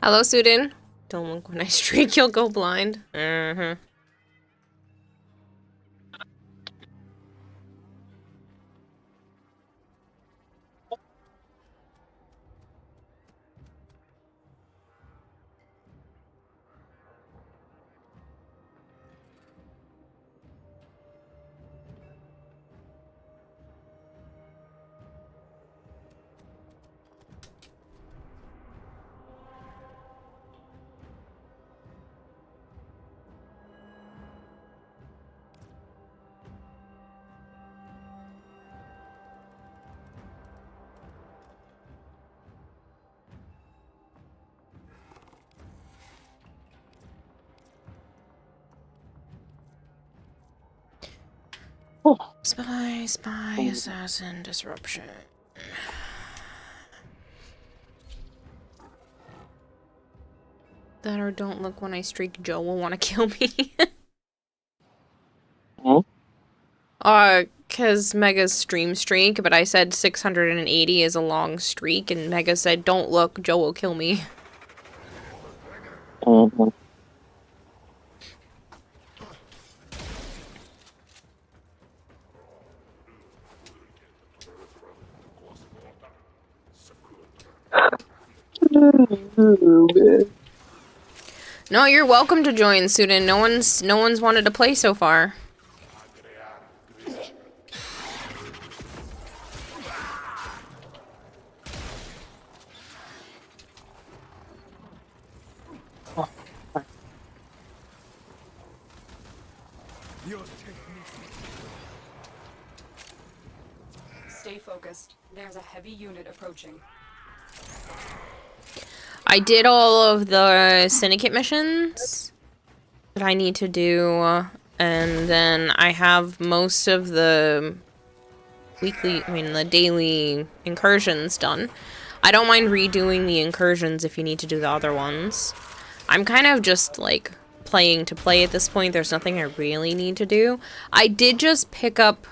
Hello, Sudin. Don't look when I streak, you'll go blind. Spy, assassin, disruption. That or don't look when I streak, Joe will want to kill me. Huh? Cause Mega's stream streak, but I said 680 is a long streak, and Mega said, don't look, Joe will kill me. No, you're welcome to join, Sudan. No one's wanted to play so far. Stay focused. There's a heavy unit approaching. I did all of the syndicate missions that I need to do, and then I have most of the the daily incursions done. I don't mind redoing the incursions if you need to do the other ones. I'm kind of just, like, playing to play at this point. There's nothing I really need to do. I did just pick up,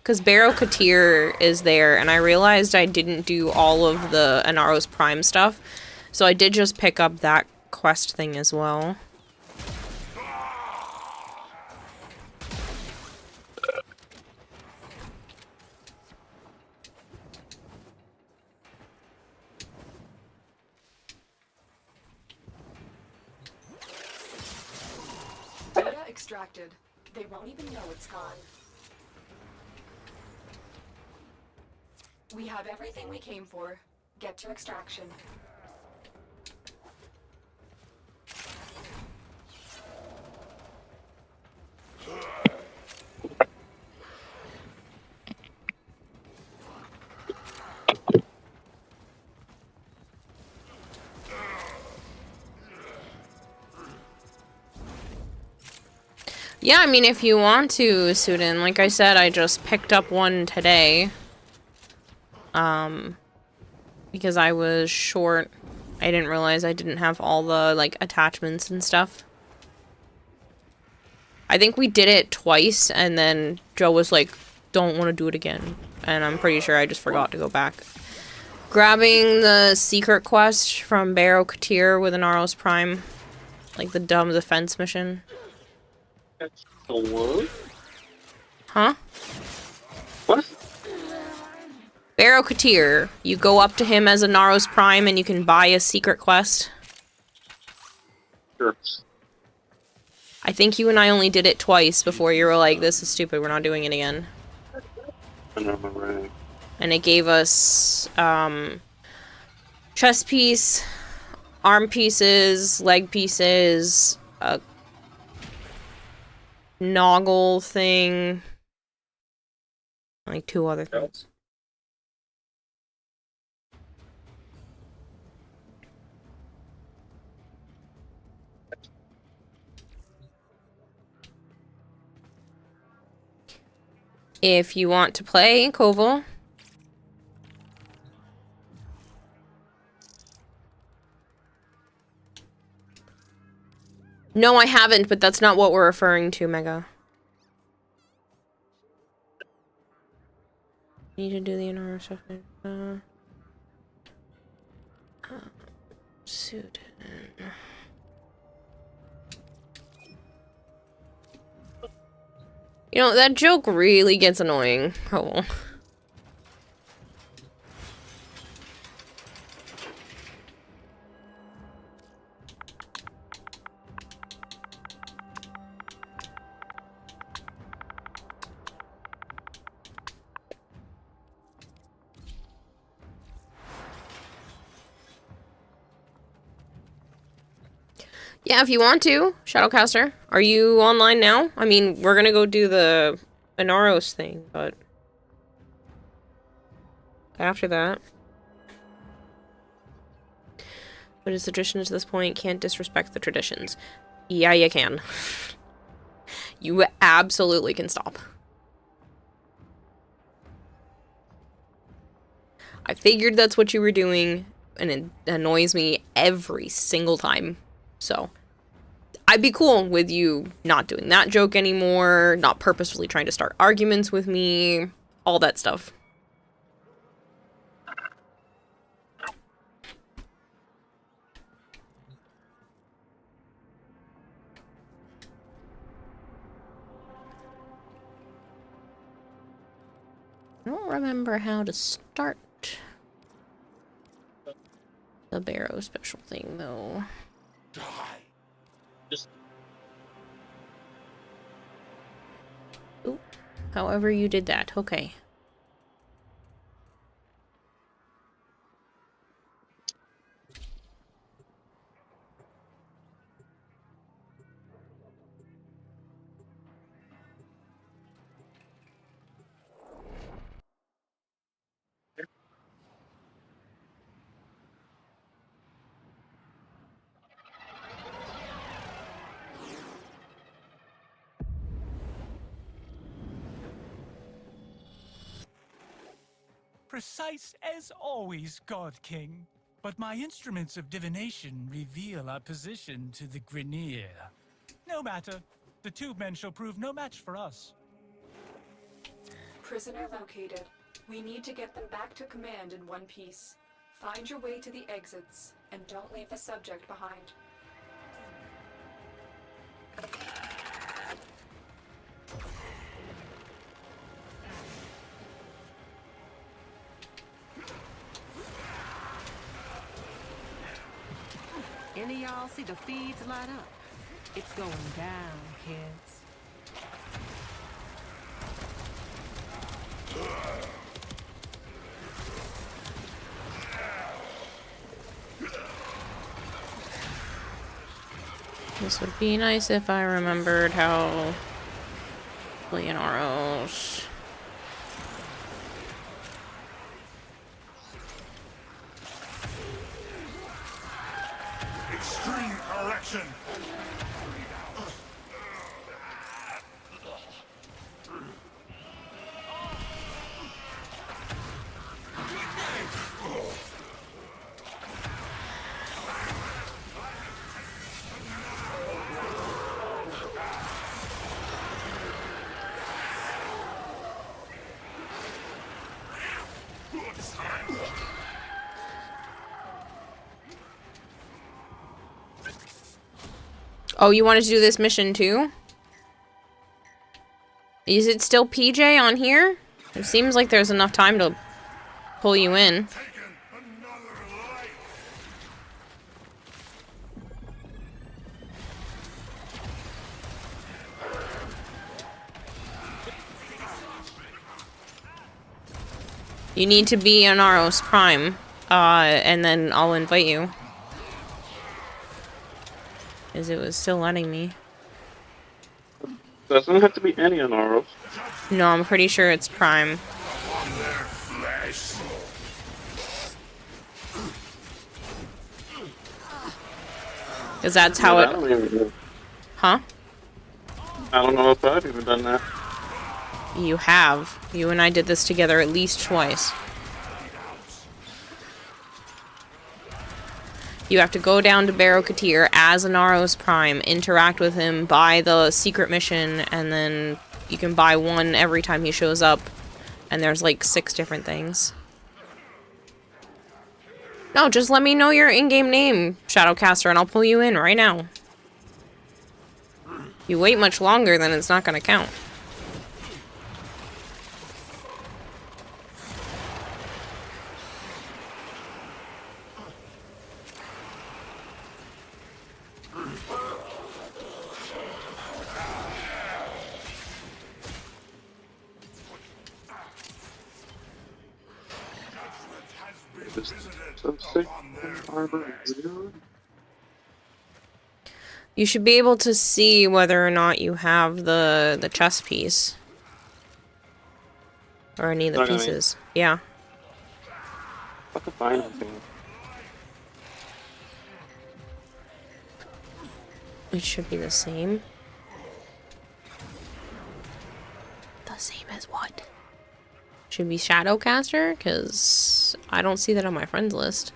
because Barrow Katir is there, and I realized I didn't do all of the Inaros Prime stuff. So I did just pick up that quest thing as well. Data extracted. They won't even know it's gone. We have everything we came for. Get to extraction. Yeah, I mean, if you want to, Sudan, like I said, I just picked up one today. Because I was short. I didn't realize I didn't have all the, like, attachments and stuff. I think we did it twice, and then Joe was like, don't want to do it again. And I'm pretty sure I just forgot to go back. Grabbing the secret quest from Barrow Katir with Inaros Prime. Like the dumb defense mission. That's the what? Huh? What? Barrow Katir. You go up to him as Inaros Prime and you can buy a secret quest. Sure. I think you and I only did it twice before you were like, this is stupid, we're not doing it again. I know, right. And it gave us, chest piece, arm pieces, leg pieces, a noggle thing, like 2 other things. If you want to play Koval, no, I haven't, but that's not what we're referring to, Mega. Need to do the Inaros stuff. Suit. You know, that joke really gets annoying. Oh. Yeah, if you want to, Shadowcaster. Are you online now? I mean, we're gonna go do the Inaros thing, but after that. But it's a tradition to this point, can't disrespect the traditions. Yeah, you can. You absolutely can stop. I figured that's what you were doing, and it annoys me every single time. So I'd be cool with you not doing that joke anymore, not purposefully trying to start arguments with me, all that stuff. I don't remember how to start the Barrow special thing, though. Ooh, however you did that, okay. Precise as always, God King. But my instruments of divination reveal our position to the Grineer. No matter. The tube men shall prove no match for us. Prisoner located. We need to get them back to command in one piece. Find your way to the exits, and don't leave the subject behind. Any of y'all see the feeds light up? It's going down, kids. This would be nice if I remembered how Leonaros. Extreme correction. Oh, you wanted to do this mission too? Is it still PJ on here? It seems like there's enough time to pull you in. You need to be an Aros Prime, and then I'll invite you. As it was still letting me. Doesn't have to be any Anaros. No, I'm pretty sure it's Prime. Because that's how I don't even know. Huh? I don't know if I've even done that. You have. You and I did this together at least twice. You have to go down to Barrow Katir as an Aros Prime, interact with him, buy the secret mission, and then you can buy one every time he shows up. And there's like 6 different things. No, just let me know your in-game name, Shadowcaster, and I'll pull you in right now. You wait much longer, then it's not gonna count. You should be able to see whether or not you have the chess piece. Or any of the pieces. Yeah. I can find anything. It should be the same. The same as what? Should be Shadowcaster? Because I don't see that on my friends list.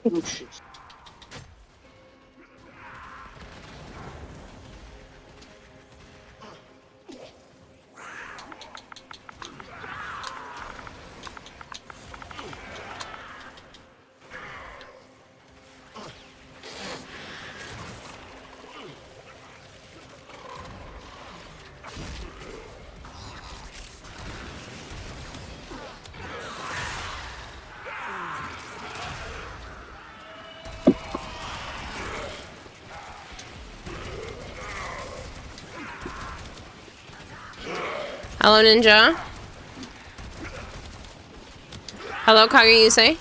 Oh shit. Hello, Ninja. Hello, Kageyuse.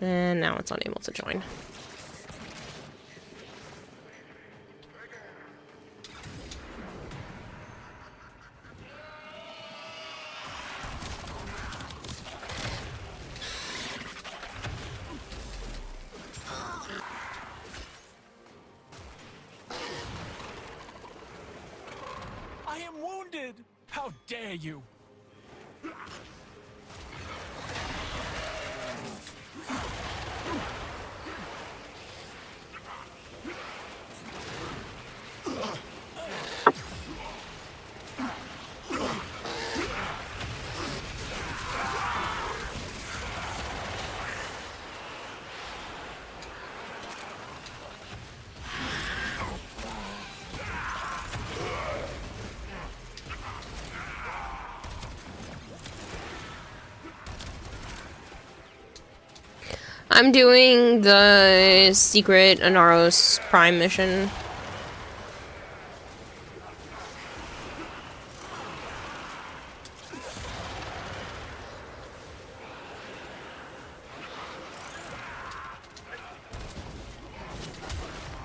And now it's unable to join. I am wounded! How dare you! I'm doing the secret Inaros Prime mission.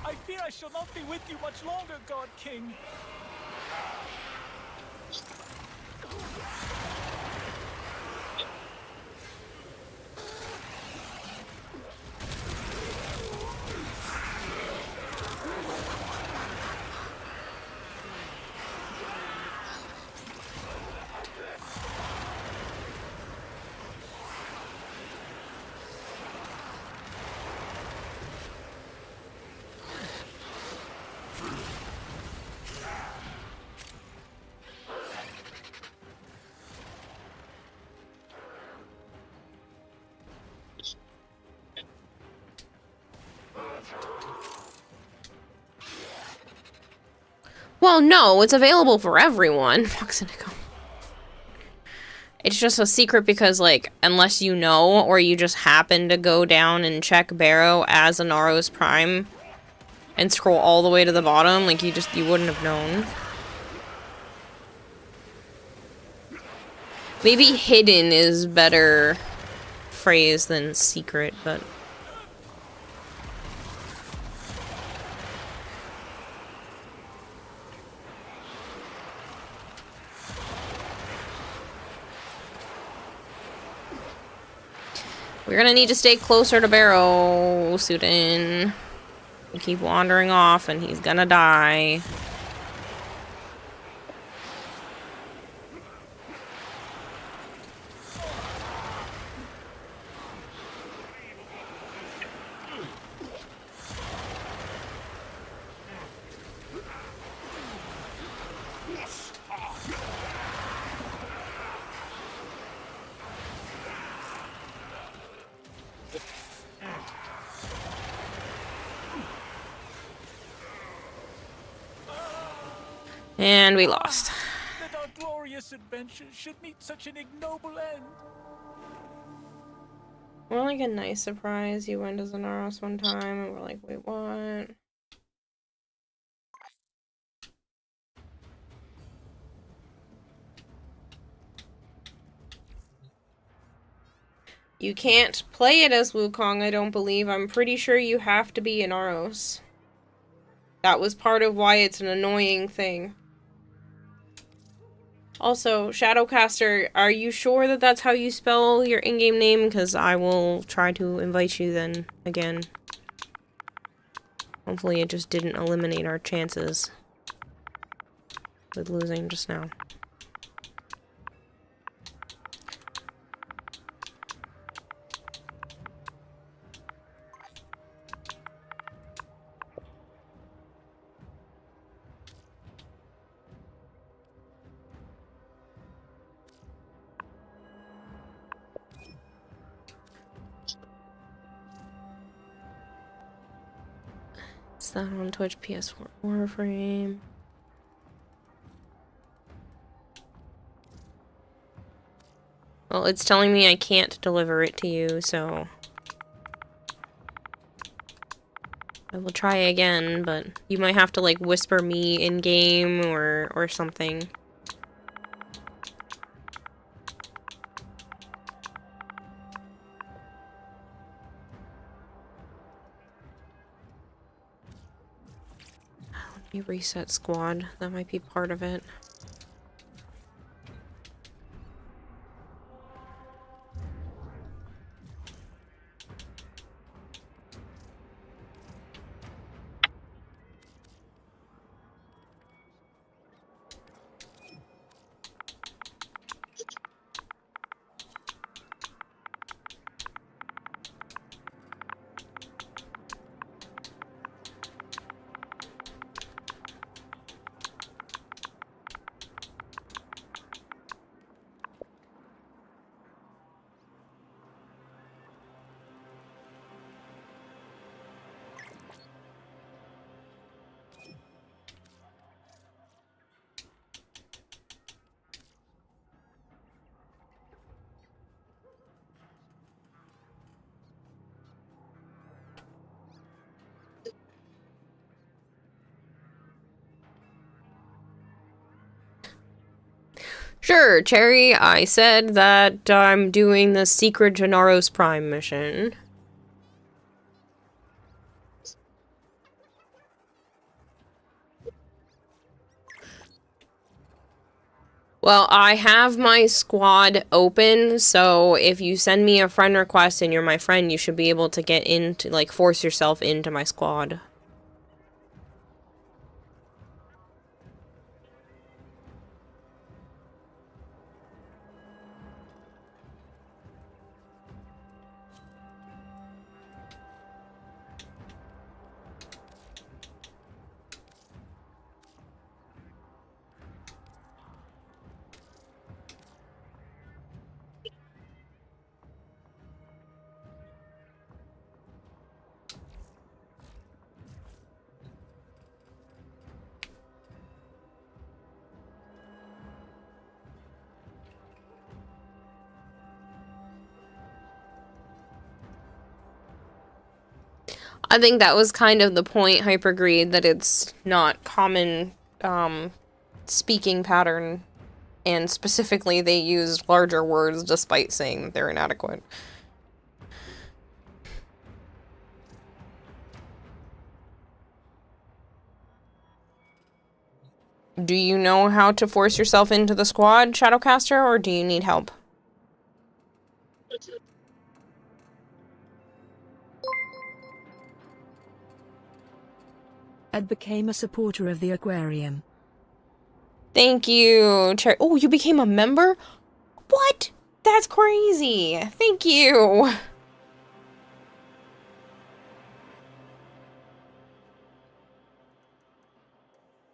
I fear I shall not be with you much longer, God King. Well, no, it's available for everyone. It's just a secret because, like, unless you know, or you just happen to go down and check Barrow as Inaros Prime and scroll all the way to the bottom, like, you wouldn't have known. Maybe hidden is better phrase than secret, but... we're gonna need to stay closer to Barrow, Sudin. We keep wandering off and he's gonna die. And we lost. Let our glorious misadventure should meet such an ignoble end. More like a nice surprise. You went to Zanaros one time and we're like, wait, what? You can't play it as Wukong, I don't believe. I'm pretty sure you have to be in Aros. That was part of why it's an annoying thing. Also, Shadowcaster, are you sure that that's how you spell your in-game name? Because I will try to invite you then again. Hopefully it just didn't eliminate our chances with losing just now. Is that on Twitch, PS4, Warframe? Well, it's telling me I can't deliver it to you, so I will try again, but you might have to like whisper me in game or something. Let me reset squad. That might be part of it. Sure, Cherry, I said that I'm doing the secret Gennaros Prime mission. Well, I have my squad open, so if you send me a friend request and you're my friend, you should be able to get into, like, force yourself into my squad. I think that was kind of the point, Hypergreed, that it's not common speaking pattern, and specifically they use larger words despite saying that they're inadequate. Do you know how to force yourself into the squad, Shadowcaster, or do you need help? Ed became a supporter of the aquarium. Thank you, Oh, you became a member? What? That's crazy. Thank you.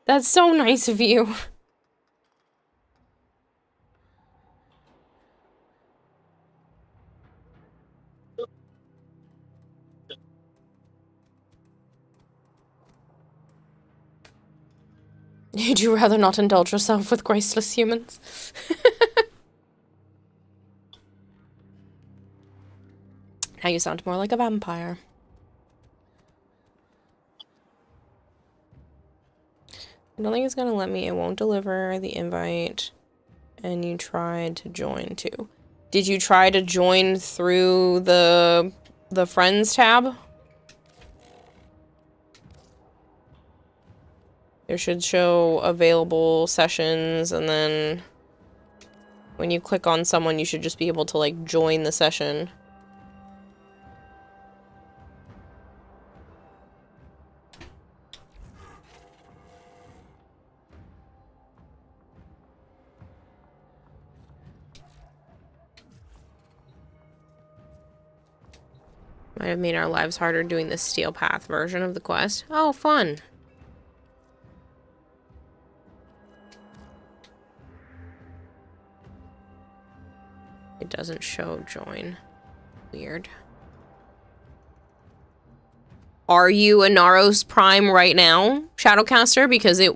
That's so nice of you. You'd you rather not indulge yourself with graceless humans? Now you sound more like a vampire. I don't think it's gonna let me. It won't deliver the invite. And you tried to join too. Did you try to join through the friends tab? There should show available sessions, and then when you click on someone, you should just be able to like join the session. Might have made our lives harder doing the Steel Path version of the quest. Oh, fun. It doesn't show join. Weird. Are you a Naros Prime right now, Shadowcaster? Because it...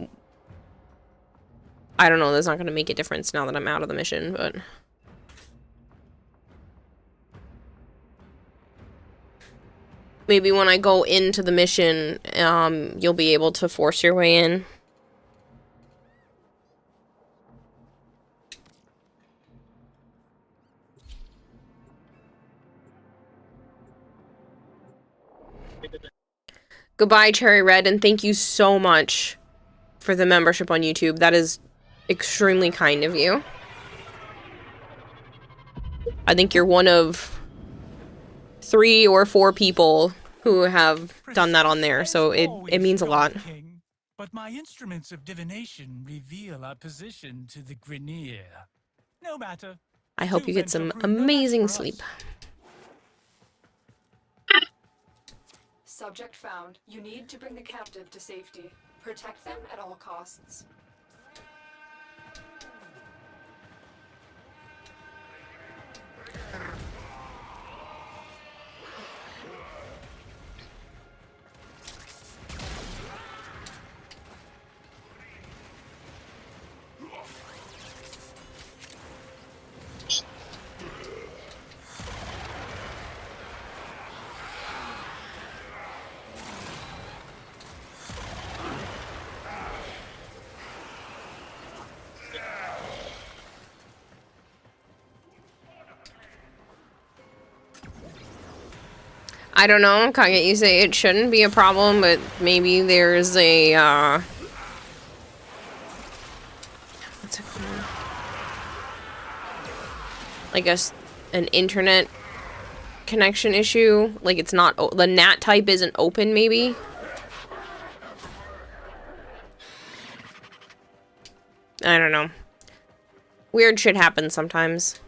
I don't know, that's not going to make a difference now that I'm out of the mission, but... Maybe when I go into the mission, you'll be able to force your way in. Goodbye, Cherry Red, and thank you so much for the membership on YouTube. That is extremely kind of you. I think you're one of 3 or 4 people who have done that on there, so it means a lot. King, but my instruments of divination reveal our position to the Grineer. No matter. I hope you get some amazing sleep. Subject found. You need to bring the captive to safety. Protect them at all costs. I don't know, Kage, you say it shouldn't be a problem, but maybe there's a, what's it called? Like an internet connection issue. Like it's not, the NAT type isn't open, maybe? I don't know. Weird shit happens sometimes.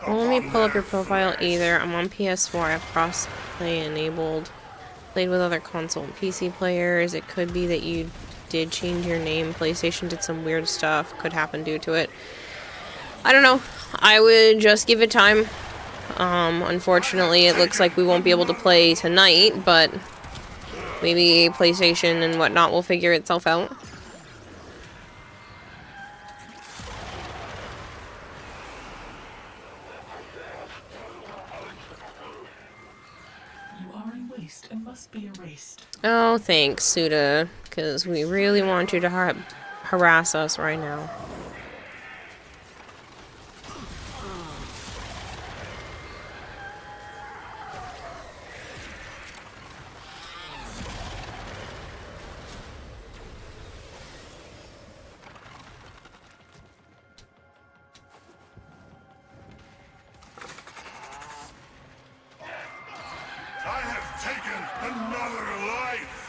Well, let me pull up your profile either. I'm on PS4. I have crossplay enabled. Played with other console and PC players. It could be that you did change your name. PlayStation did some weird stuff. Could happen due to it. I don't know. I would just give it time. Unfortunately, it looks like we won't be able to play tonight, but maybe PlayStation and whatnot will figure itself out. waste and must be erased. Oh, thanks, Suda, because we really want you to harass us right now. I have taken another life!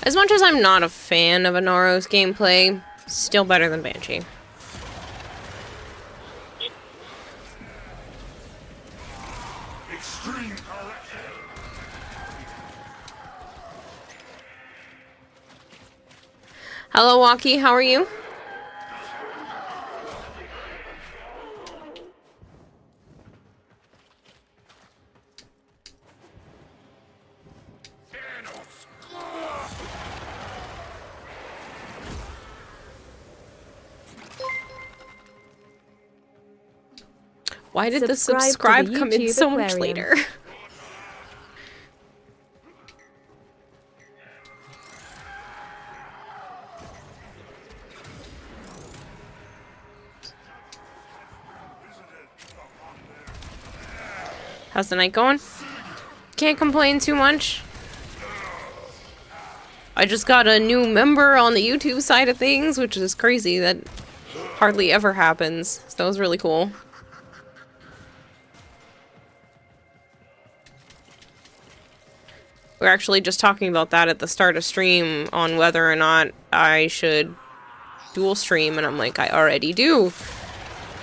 As much as I'm not a fan of Inaro's gameplay, still better than Banshee. Extreme correction. Hello, Walkie, how are you? Why did the subscribe come in so much later? How's the night going? Can't complain too much. I just got a new member on the YouTube side of things, which is crazy. That hardly ever happens. So that was really cool. We're actually just talking about that at the start of stream on whether or not I should dual stream, and I'm like, I already do.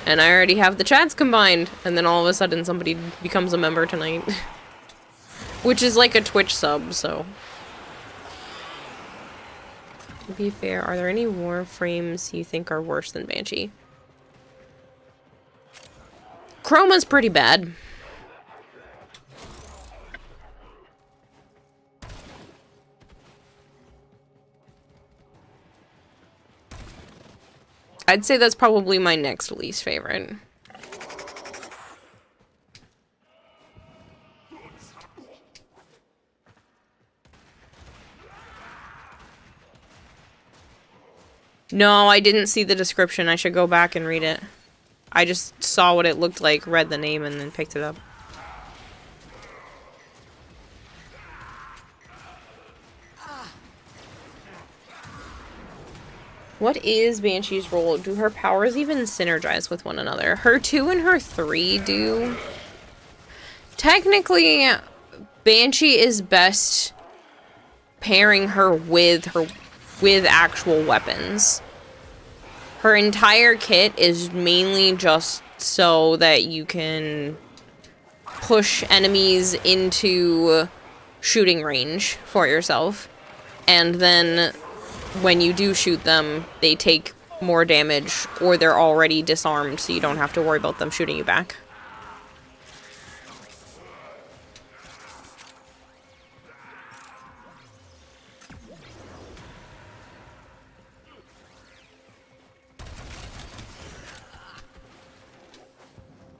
And I already have the chats combined. And then all of a sudden somebody becomes a member tonight. Which is like a Twitch sub, so. To be fair, are there any Warframes you think are worse than Banshee? Chroma's pretty bad. I'd say that's probably my next least favorite. No, I didn't see the description. I should go back and read it. I just saw what it looked like, read the name, and then picked it up. What is Banshee's role? Do her powers even synergize with one another? Her 2 and her 3 do. Technically, Banshee is best pairing her with actual weapons. Her entire kit is mainly just so that you can push enemies into shooting range for yourself. And then when you do shoot them, they take more damage, or they're already disarmed, so you don't have to worry about them shooting you back.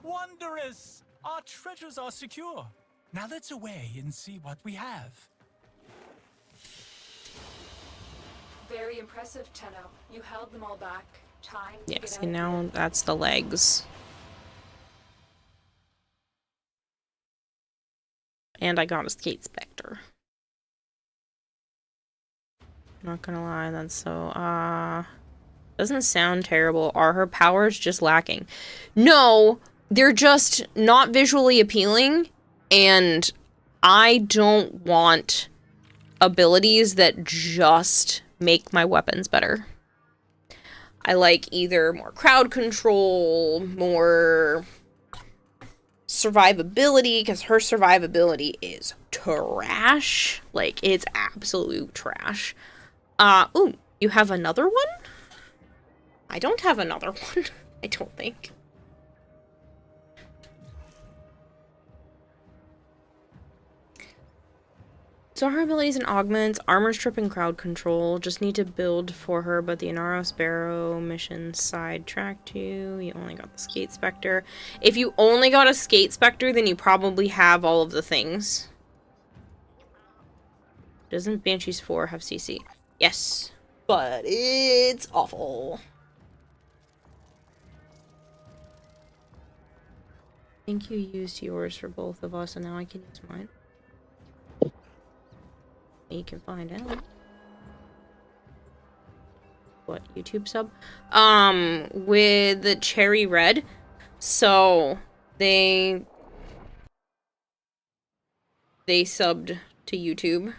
Wondrous! Our treasures are secure. Now let's away and see what we have. Very impressive, Tenno. You held them all back. Time to Yeah, get see, out. now that's the legs. And I got a Skate Spectre. Not gonna lie, that's so, doesn't sound terrible. Are her powers just lacking? No, they're just not visually appealing, and I don't want abilities that just make my weapons better. I like either more crowd control, more survivability, because her survivability is trash. Like, it's absolute trash. Ooh, you have another one? I don't have another one. I don't think. So her abilities and augments, armor strip and crowd control. Just need to build for her, but the Inaro Sparrow mission sidetracked you. You only got the Skate Spectre. If you only got a Skate Spectre, then you probably have all of the things. Doesn't Banshees 4 have CC? Yes, but it's awful. I think you used yours for both of us, and now I can use mine. You can find out. What, YouTube sub? With the Cherry Red. So, they subbed to YouTube.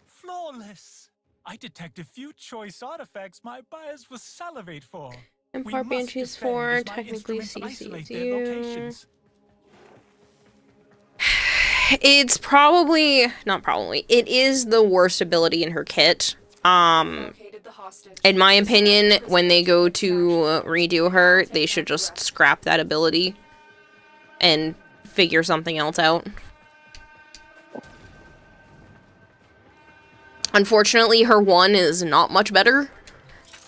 Flawless! I detect a few choice artifacts my buyers will salivate for. Empire Banshees 4, technically CC you. It's probably, not probably, it is the worst ability in her kit. In my opinion, when they go to redo her, they should just scrap that ability and figure something else out. Unfortunately, her 1 is not much better.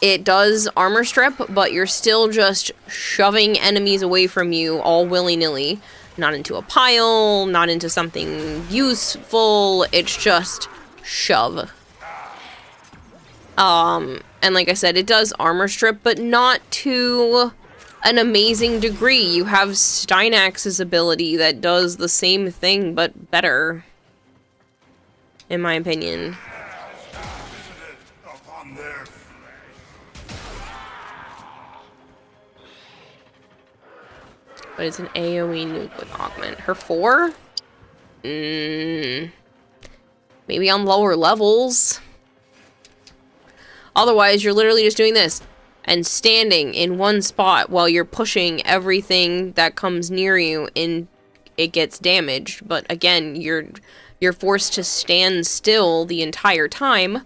It does armor strip, but you're still just shoving enemies away from you all willy-nilly. Not into a pile, not into something useful. It's just shove. And like I said, it does armor strip, but not to an amazing degree. You have Steinax's ability that does the same thing, but better. In my opinion. But it's an AoE nuke with augment. Her 4? Maybe on lower levels. Otherwise, you're literally just doing this and standing in one spot while you're pushing everything that comes near you and it gets damaged. But again, you're forced to stand still the entire time.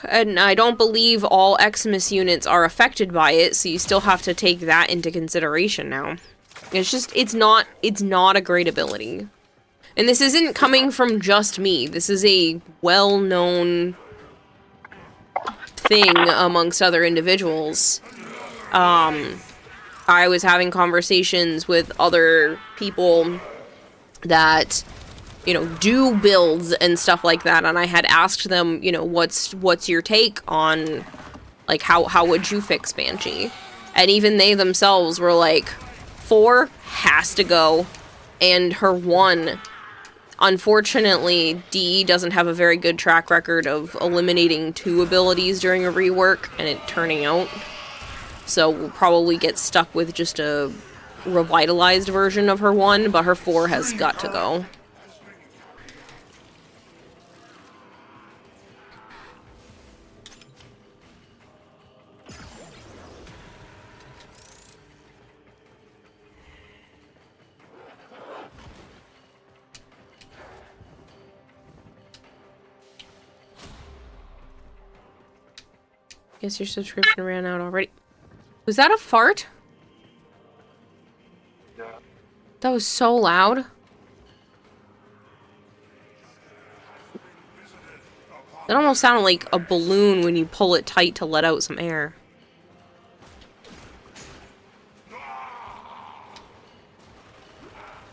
And I don't believe all Xmas units are affected by it, so you still have to take that into consideration now. It's just, it's not a great ability. And this isn't coming from just me. This is a well-known thing amongst other individuals. I was having conversations with other people that, you know, do builds and stuff like that, and I had asked them, you know, what's your take on, like, how would you fix Banshee? And even they themselves were like, 4 has to go, and her 1, unfortunately, DE doesn't have a very good track record of eliminating 2 abilities during a rework and it turning out. So we'll probably get stuck with just a revitalized version of her 1, but her 4 has got to go. Guess your subscription ran out already. Was that a fart? Yeah. That was so loud. That almost sounded like a balloon when you pull it tight to let out some air.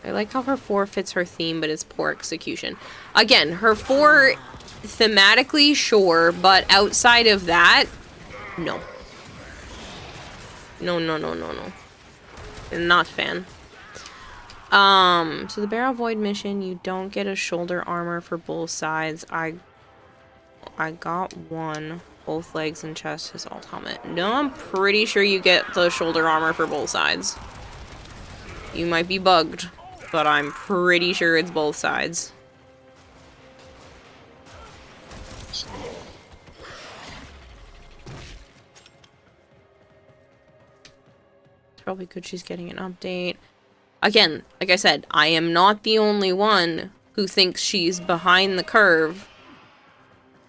I like how her 4 fits her theme, but it's poor execution. Again, her 4 thematically, sure, but outside of that, no. No. Not a fan. So the Barrow Void mission, you don't get a shoulder armor for both sides. I got 1. Both legs and chest, his alt helmet. No, I'm pretty sure you get the shoulder armor for both sides. You might be bugged, but I'm pretty sure it's both sides. It's probably good she's getting an update. Again, like I said, I am not the only one who thinks she's behind the curve.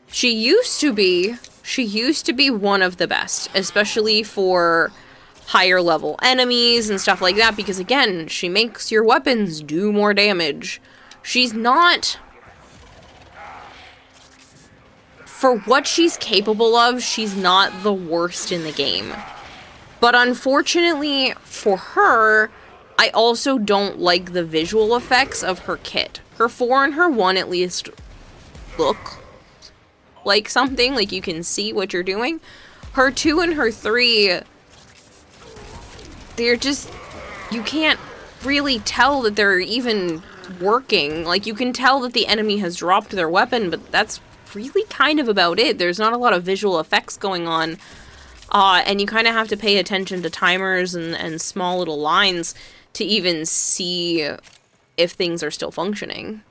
She used to be one of the best, especially for higher level enemies and stuff like that, because again, she makes your weapons do more damage. She's not... For what she's capable of, she's not the worst in the game. But unfortunately for her, I also don't like the visual effects of her kit. Her 4 and her 1 at least look like something, like you can see what you're doing. Her 2 and her 3, they're just, you can't really tell that they're even working. Like, you can tell that the enemy has dropped their weapon, but that's really kind of about it. There's not a lot of visual effects going on. And you kind of have to pay attention to timers and small little lines to even see if things are still functioning.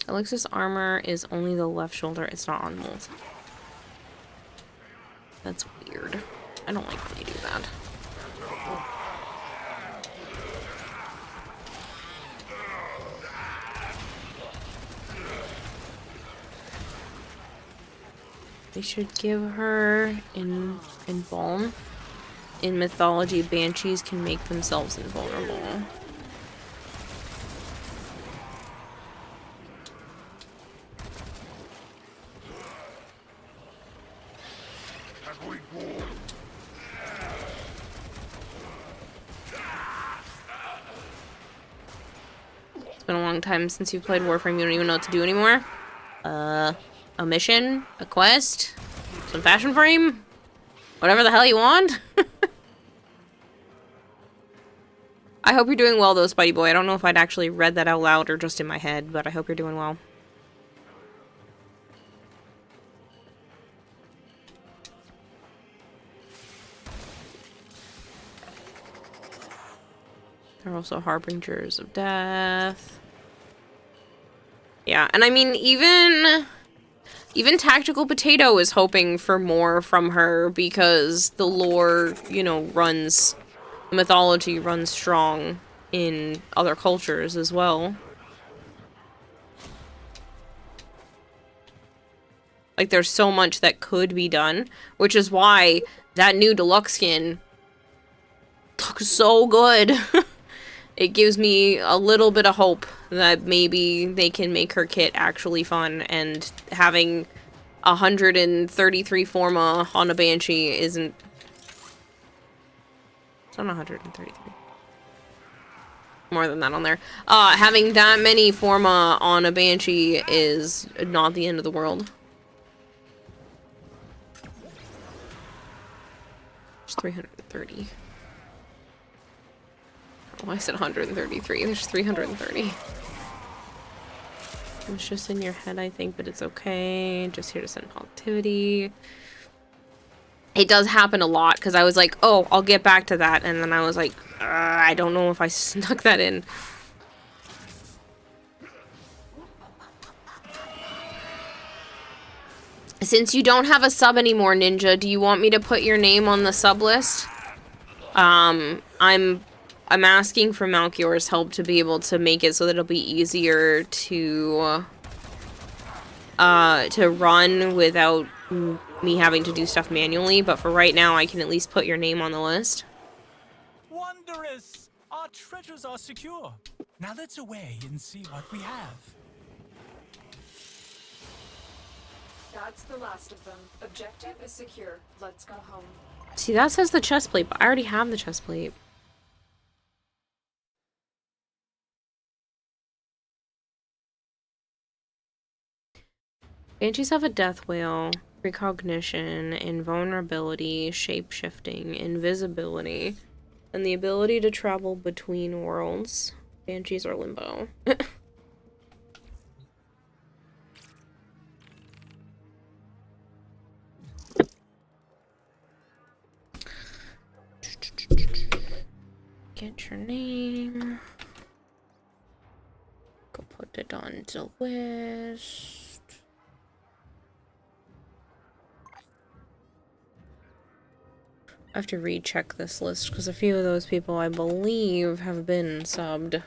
Alexis' armor is only the left shoulder. It's not on both. That's weird. I don't like when you do that. We should give her Embalm. In mythology, banshees can make themselves invulnerable. It's been a long time since you've played Warframe. You don't even know what to do anymore. A mission, a quest, some fashion frame, whatever the hell you want. I hope you're doing well though, Spidey Boy. I don't know if I'd actually read that out loud or just in my head, but I hope you're doing well. They're also harbingers of death. Yeah, and I mean, even Tactical Potato is hoping for more from her because the lore, you know, runs... The mythology runs strong in other cultures as well. Like, there's so much that could be done, which is why that new deluxe skin looks so good. It gives me a little bit of hope that maybe they can make her kit actually fun, and having 133 Forma on a Banshee isn't... It's not 133. More than that on there. Having that many Forma on a Banshee is not the end of the world. There's 330. Oh, I said 133. There's 330. It was just in your head, I think, but it's okay. Just here to send positivity. It does happen a lot, because I was like, oh, I'll get back to that, and then I was like, I don't know if I snuck that in. Since you don't have a sub anymore, Ninja, do you want me to put your name on the sub list? I'm asking for Malchior's help to be able to make it so that it'll be easier to run without me having to do stuff manually, but for right now I can at least put your name on the list. Wondrous! Our treasures are secure. Now let's away and see what we have. That's the last of them. Objective is secure. Let's go home. See, that says the chest plate, but I already have the chest plate. Banshees have a death whale, precognition, invulnerability, shape-shifting, invisibility, and the ability to travel between worlds. Banshees are limbo. Get your name. Go put it on the list. I have to recheck this list because a few of those people I believe have been subbed.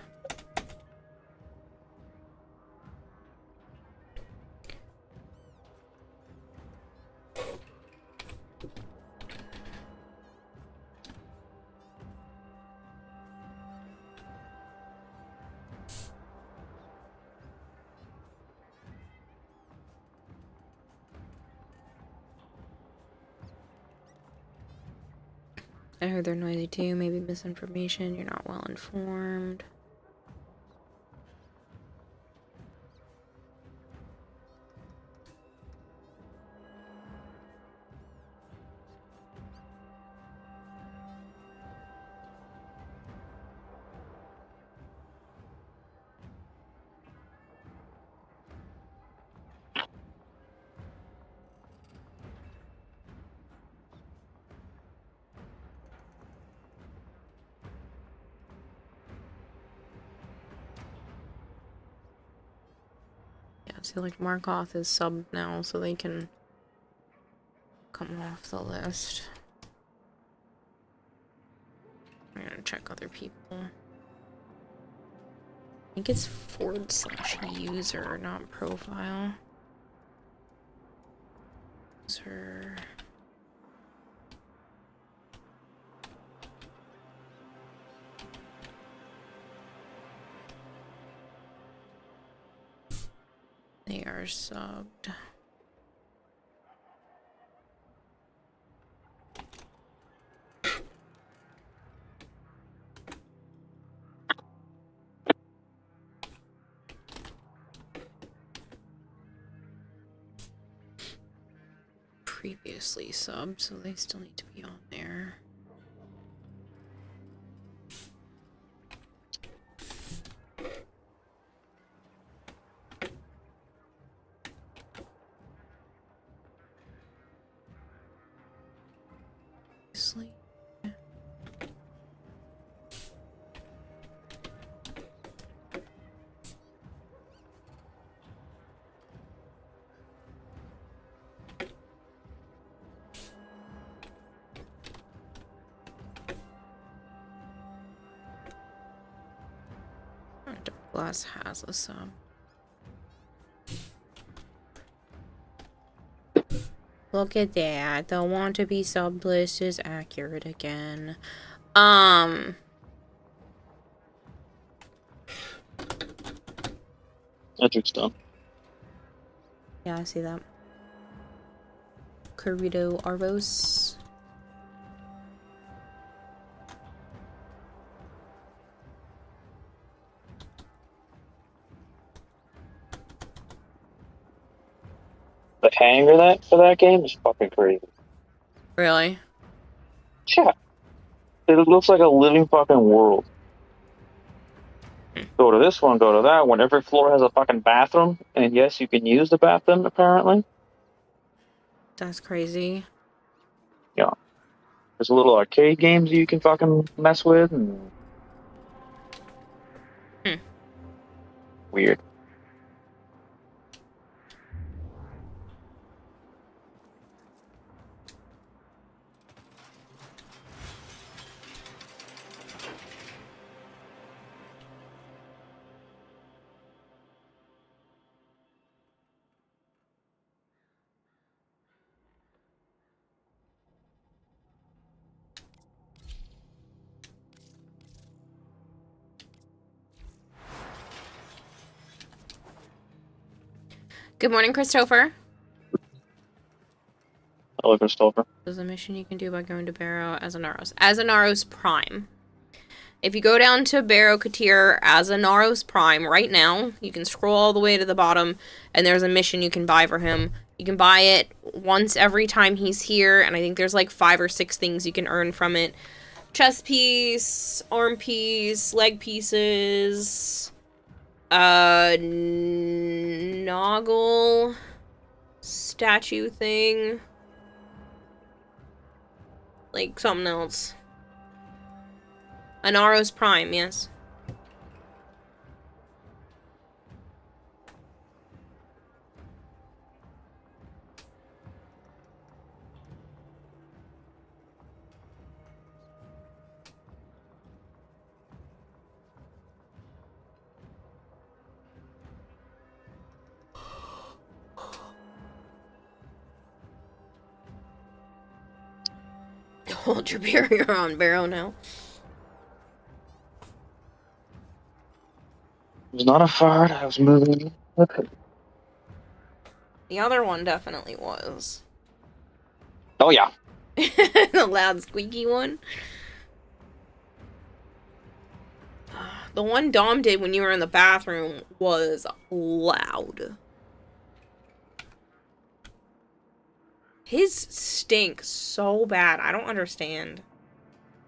I heard they're noisy too, maybe misinformation, you're not well informed. So like Markoth is subbed now, so they can come off the list. I'm gonna check other people. I think it's /user, not profile. User. They are subbed. Previously subbed, so they still need to be on there. Sleep. Douglas has a sub. Look at that. The want to be sub list is accurate again. Edric's done. Yeah, I see that. Corrido Arvos. The hanger that for that game is fucking crazy. Really? Yeah. It looks like a living fucking world. Go to this one, go to that one. Every floor has a fucking bathroom, and yes, you can use the bathroom apparently. That's crazy. Yeah. There's little arcade games you can fucking mess with, and weird. Good morning, Christopher. Hello, Christopher. There's a mission you can do by going to Barrow Azanaros. Azanaros Prime. If you go down to Barrow Katir Azanaros Prime right now, you can scroll all the way to the bottom, and there's a mission you can buy for him. You can buy it once every time he's here, and I think there's like 5 or 6 things you can earn from it. Chest piece, arm piece, leg pieces, Noggle statue thing, like something else. Anaros Prime, yes. Hold your beer, you're on Barrow now. It was not a fart, I was moving. Okay. The other one definitely was. Oh yeah. The loud squeaky one. The one Dom did when you were in the bathroom was loud. His stink so bad. I don't understand.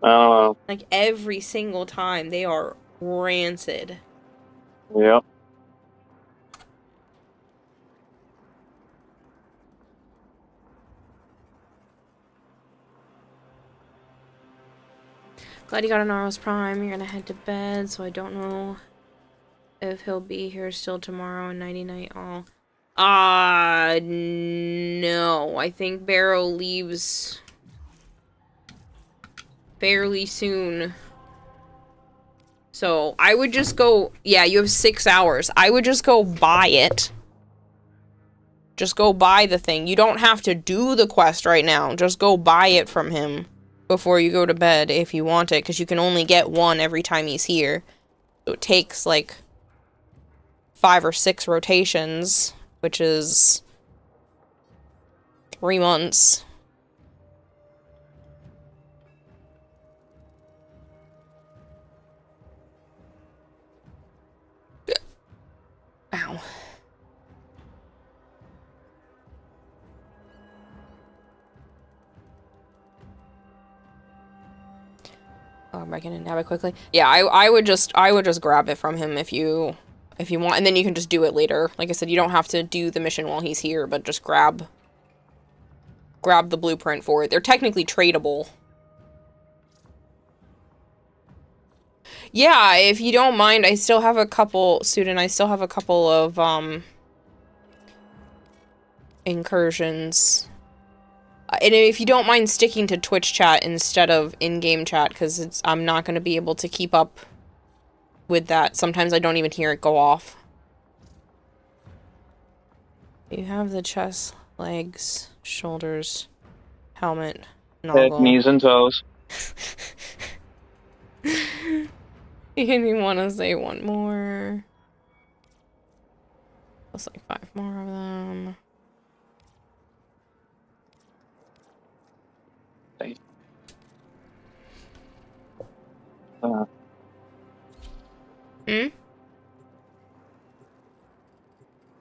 Like every single time they are rancid. Yep. Glad you got an Aros Prime. You're gonna head to bed, so I don't know if he'll be here still tomorrow and nighty night all. No. I think Barrow leaves fairly soon. So, I would just go... Yeah, you have 6 hours. I would just go buy it. Just go buy the thing. You don't have to do the quest right now. Just go buy it from him before you go to bed if you want it, because you can only get one every time he's here. So it takes, like, 5 or 6 rotations, which is 3 months. Ow. Oh, am I gonna nab it quickly? Yeah, I would just grab it from him if you want, and then you can just do it later. Like I said, you don't have to do the mission while he's here, but just grab the blueprint for it. They're technically tradable. Yeah, if you don't mind, I still have a couple, student, I still have a couple of, incursions. And if you don't mind sticking to Twitch chat instead of in-game chat, because I'm not going to be able to keep up with that. Sometimes I don't even hear it go off. You have the chest, legs, shoulders, helmet, Head, knees, and toes. You want to say one more? Looks like 5 more of them.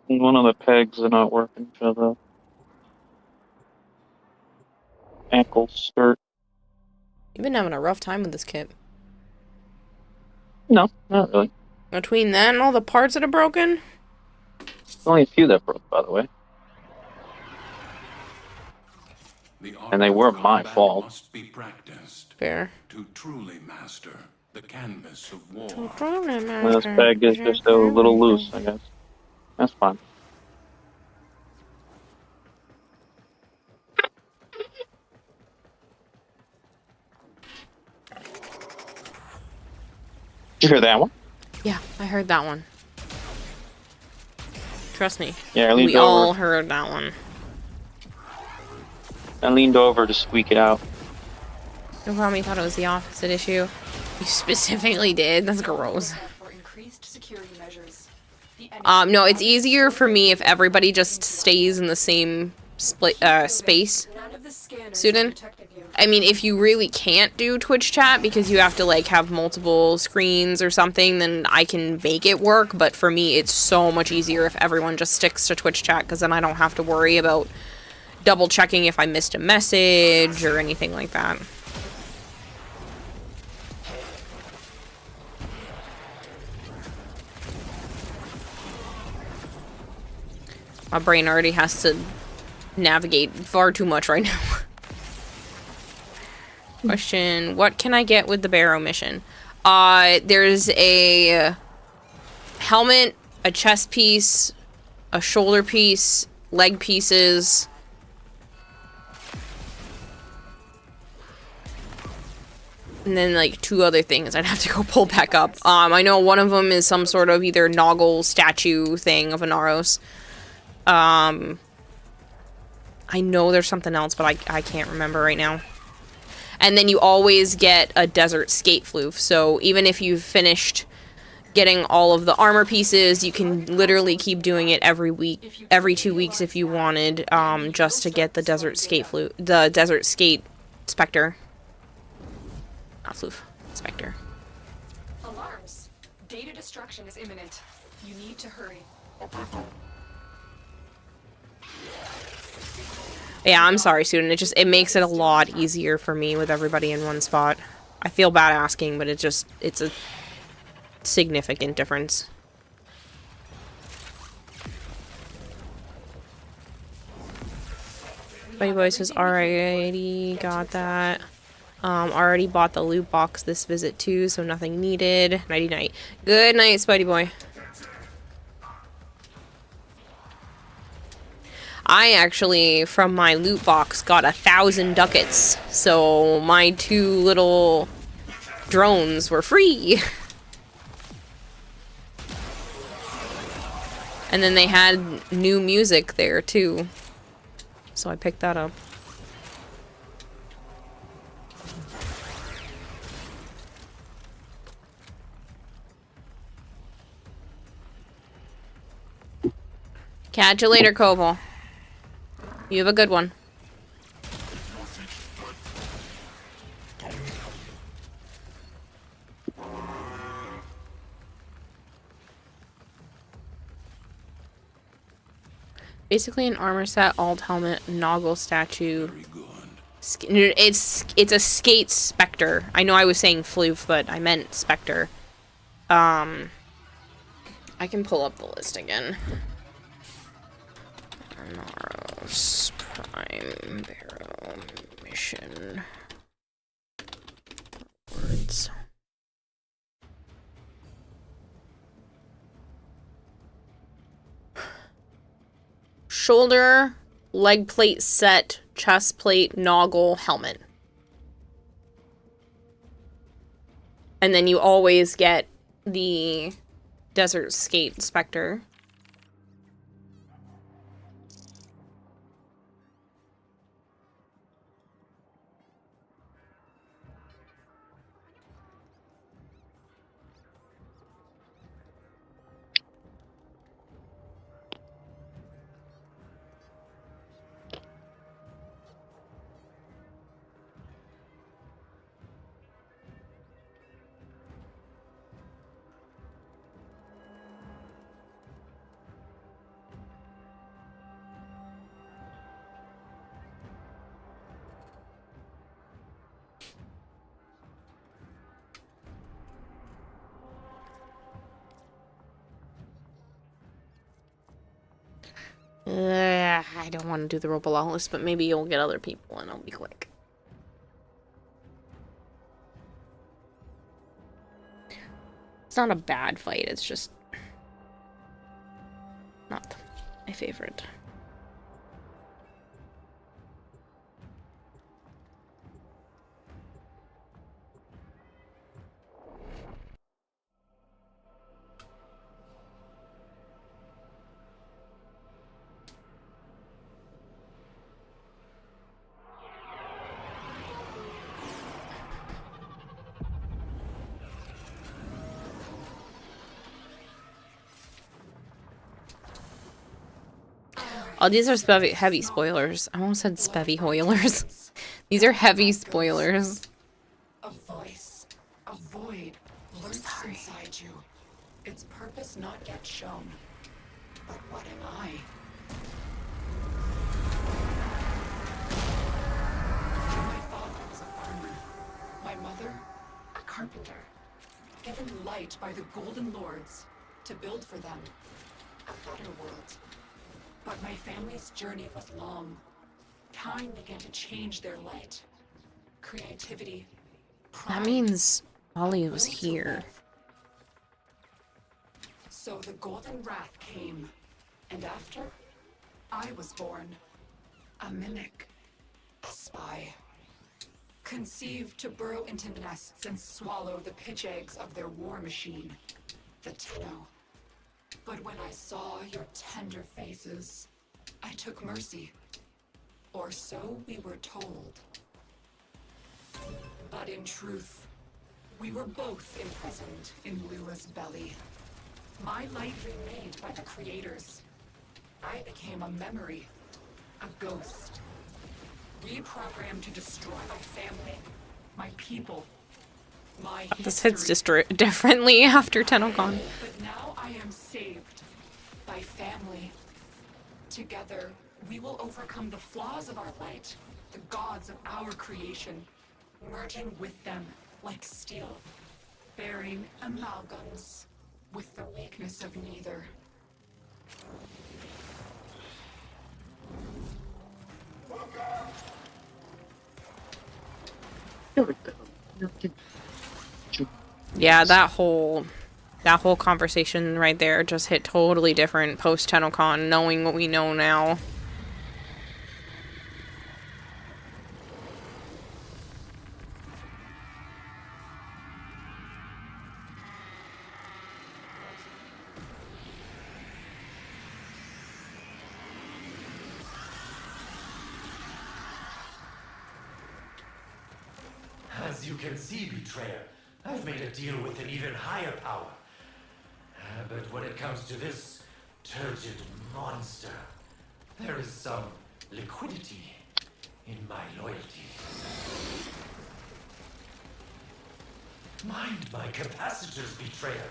One of the pegs are not working for the ankle skirt. You've been having a rough time with this kit. No, not really. Between that and all the parts that are broken? Only a few that broke, by the way. And they were my fault. Must be practiced Fair. to truly master the canvas of war. This peg is just a little loose, I guess. That's fine. Did you hear that one? Yeah, I heard that one. Trust me. Yeah, I leaned we over. all heard that one. I leaned over to squeak it out. No problem, you thought it was the opposite issue. You specifically did? That's gross. For increased security measures. No, it's easier for me if everybody just stays in the same space. Student? I mean, if you really can't do Twitch chat because you have to, like, have multiple screens or something, then I can make it work. But for me, it's so much easier if everyone just sticks to Twitch chat, because then I don't have to worry about double checking if I missed a message or anything like that. My brain already has to navigate far too much right now. Question, what can I get with the Barrow mission? There's a helmet, a chest piece, a shoulder piece, leg pieces. And then, like, 2 other things I'd have to go pull back up. I know one of them is some sort of either Noggle statue thing of Inaros. I know there's something else, but I can't remember right now. And then you always get a Desert Skate Floof. So even if you've finished getting all of the armor pieces, you can literally keep doing it every week, every 2 weeks if you wanted, just to get the Desert Skate Floof, the Desert Skate Spectre. Not Floof, Spectre. Alarms. Data destruction is imminent. You need to hurry. Yeah, I'm sorry, student. It makes it a lot easier for me with everybody in one spot. I feel bad asking, but it's a significant difference. Buddy Boy says, alrighty, got that. Already bought the loot box this visit too, so nothing needed. Nighty night. Good night, Spidey Boy. I actually, from my loot box, got 1,000 ducats, so my 2 little drones were free. And then they had new music there too, so I picked that up. Catch you later, Koval. You have a good one. Basically an armor set, alt helmet, Noggle statue. It's a skate specter. I know I was saying floof, but I meant specter. I can pull up the list again. Inaros Prime Barrow Mission Words. Shoulder, leg plate set, chest plate, Noggle, helmet. And then you always get the Desert Skate Spectre. I don't want to do the Robola list, but maybe you'll get other people and I'll be quick. It's not a bad fight, it's just not my favorite. Oh, these are heavy spoilers. I almost said spevy hoilers. These are heavy spoilers. A voice, a void lurks inside you. Its purpose not yet shown. But what am I? My father was a farmer. My mother, a carpenter. Given light by the Golden Lords to build for them a better world. But my family's journey was long. Time began to change their light. Creativity. That means Ollie was here. So the Golden Wrath came, and after, I was born. A mimic. A spy. Conceived to burrow into nests and swallow the pitch eggs of their war machine, the Tenno. But when I saw your tender faces, I took mercy. Or so we were told. But in truth, we were both imprisoned in Lua's belly. My light remade by the creators. I became a memory, a ghost. Reprogrammed to destroy my family, my people, my This hits differently after TennoCon. But now I am saved by family. Together, we will overcome the flaws of our light, the gods of our creation, merging with them like steel, bearing amalgams with the weakness of neither. Yeah, that whole conversation right there just hit totally different post TennoCon, knowing what we know now. As you can see, Betrayer, I've made a deal with an even higher power. But when it comes to this turgid monster, there is some liquidity in my loyalty. Mind my capacitors, Betrayer.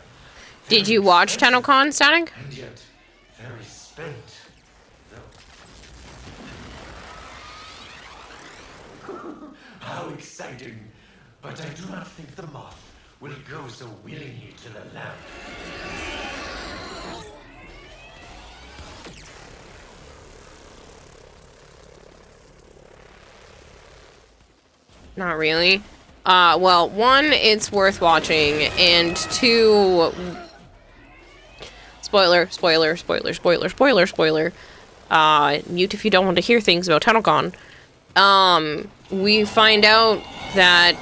Did you watch TennoCon, Static? And yet, very spent, though. How exciting! But I do not think the moth will go so willingly to the lamp. Not really. Well, one, it's worth watching, and two, spoiler, mute if you don't want to hear things about TennoCon. We find out that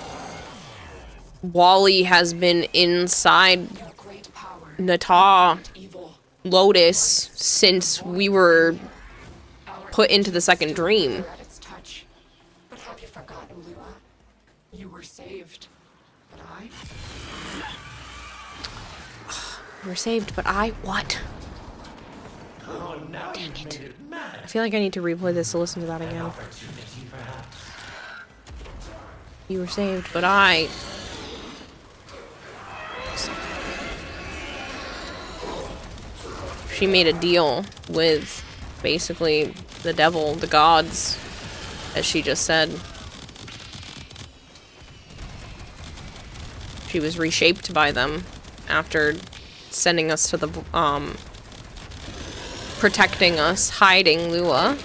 Wally has been inside Nata Lotus since we were put into the second dream. But have you forgotten, Lua? You were saved, but I... We were saved, but I... What? Oh, now you've made it mad. I feel like I need to replay this to listen to that again. You were saved, but I... She made a deal with, basically, the devil, the gods, as she just said. She was reshaped by them after sending us to the, protecting us, hiding Lua.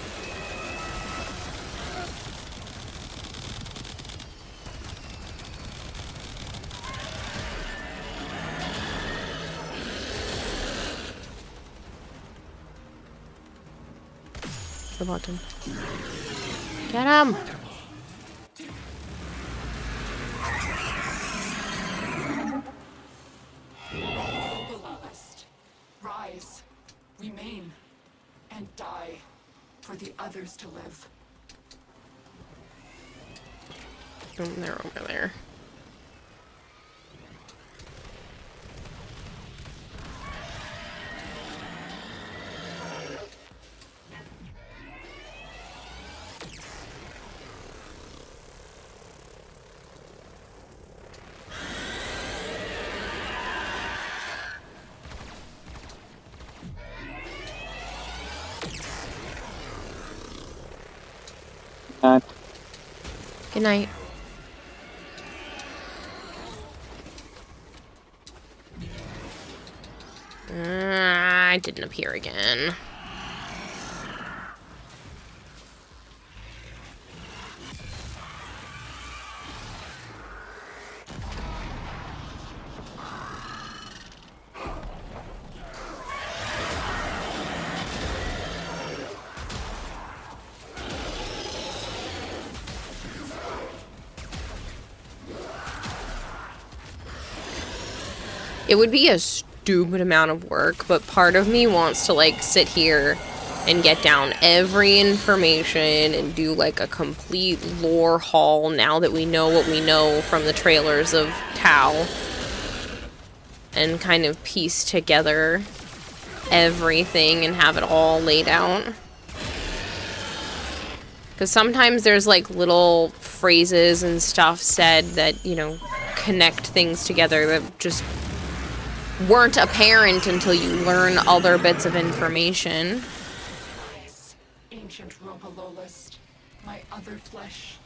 The button. Get him! Beloved, rise, remain, and die for the others to live. Oh, they're over there. Good night. I didn't appear again. It would be a stupid amount of work, but part of me wants to like sit here and get down every information and do like a complete lore haul now that we know what we know from the trailers of Tau, and kind of piece together everything and have it all laid out. Because sometimes there's like little phrases and stuff said that, you know, connect things together that just weren't apparent until you learn other bits of information. Ancient Ropalolist, my other flesh.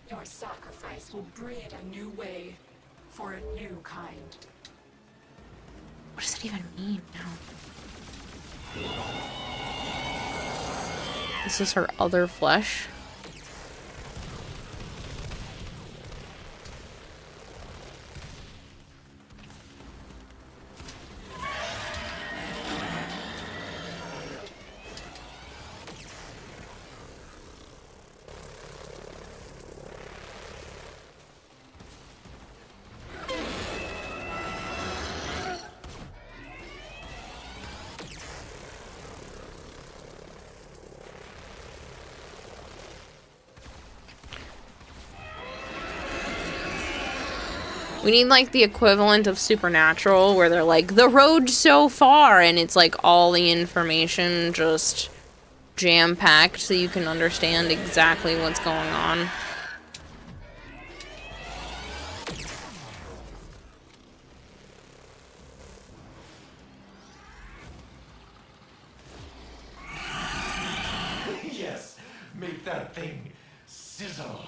Your sacrifice will breed a new way for a new kind. What does it even mean now? This is her other flesh. We need like the equivalent of Supernatural where they're like, the road so far, and it's like all the information just jam-packed so you can understand exactly what's going on. Yes, make that thing sizzle.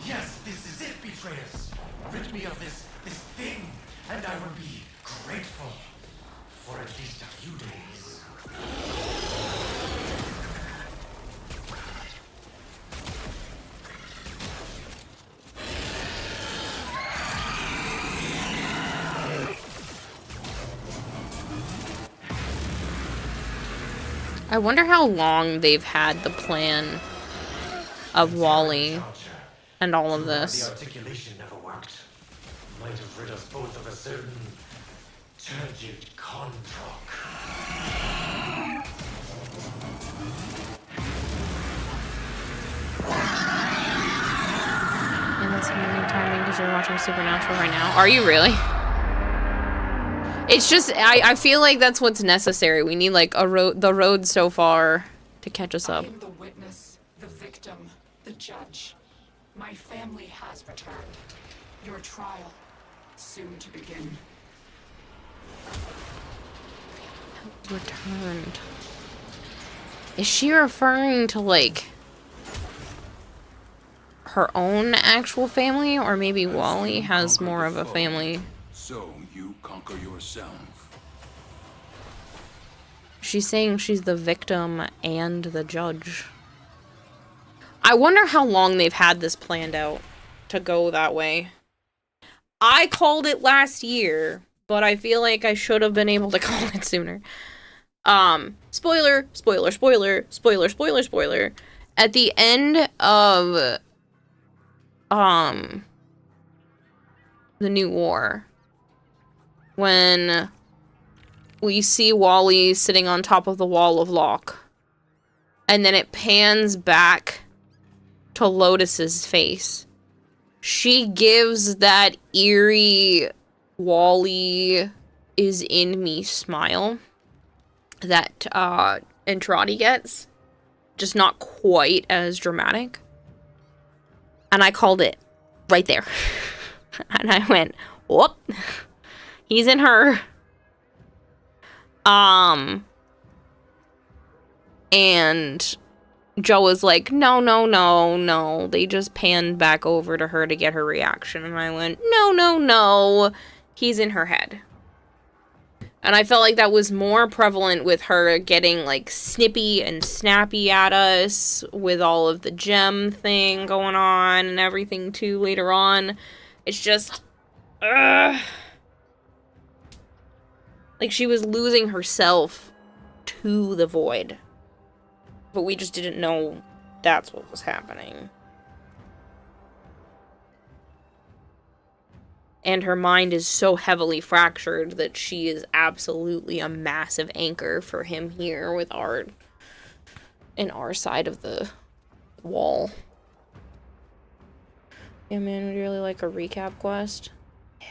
Yes, this is it, betrayers. Rid me of this thing, and I will be grateful for at least a few days. I wonder how long they've had the plan of Wally and all of this. The articulation never worked. Might have rid us both of a certain turgid Kondrok. And that's amazing timing because you're watching Supernatural right now. Are you really? It's just, I feel like that's what's necessary. We need like the road so far to catch us up. I am the witness, the victim, the judge. My family has returned. Your trial, soon to begin. Returned. Is she referring to like her own actual family, or maybe Wally has more of a family? So you conquer yourself. She's saying she's the victim and the judge. I wonder how long they've had this planned out to go that way. I called it last year, but I feel like I should have been able to call it sooner. Spoiler. At the end of the New War, when we see Wally sitting on top of the wall of Locke, and then it pans back to Lotus's face, she gives that eerie Wally is in me smile that Entrati gets, just not quite as dramatic. And I called it right there. And I went, whoop, he's in her. And Joe was like, no. They just panned back over to her to get her reaction. And I went, no. He's in her head. And I felt like that was more prevalent with her getting, like, snippy and snappy at us with all of the gem thing going on and everything, too, later on. It's just, like, she was losing herself to the void. But we just didn't know that's what was happening. And her mind is so heavily fractured that she is absolutely a massive anchor for him here with Art in our side of the wall. Yeah, man, would you really like a recap quest? Yeah.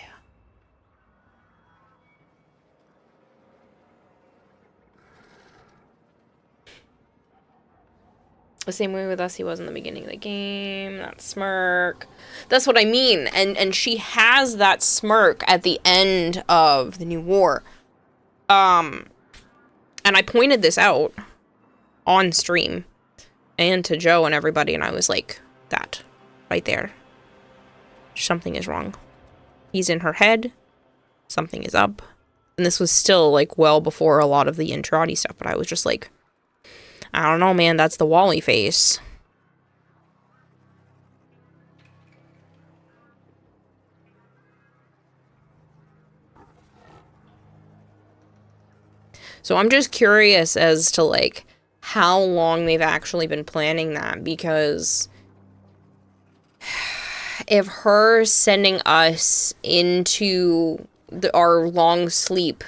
The same way with us, he was in the beginning of the game. That smirk. That's what I mean. And she has that smirk at the end of the new war. And I pointed this out on stream and to Joe and everybody, and I was like, that right there. Something is wrong. He's in her head. Something is up. And this was still like well before a lot of the Intrati stuff, but I was just like, I don't know, man, that's the Wally face. So I'm just curious as to, like, how long they've actually been planning that, because if her sending us into our long sleep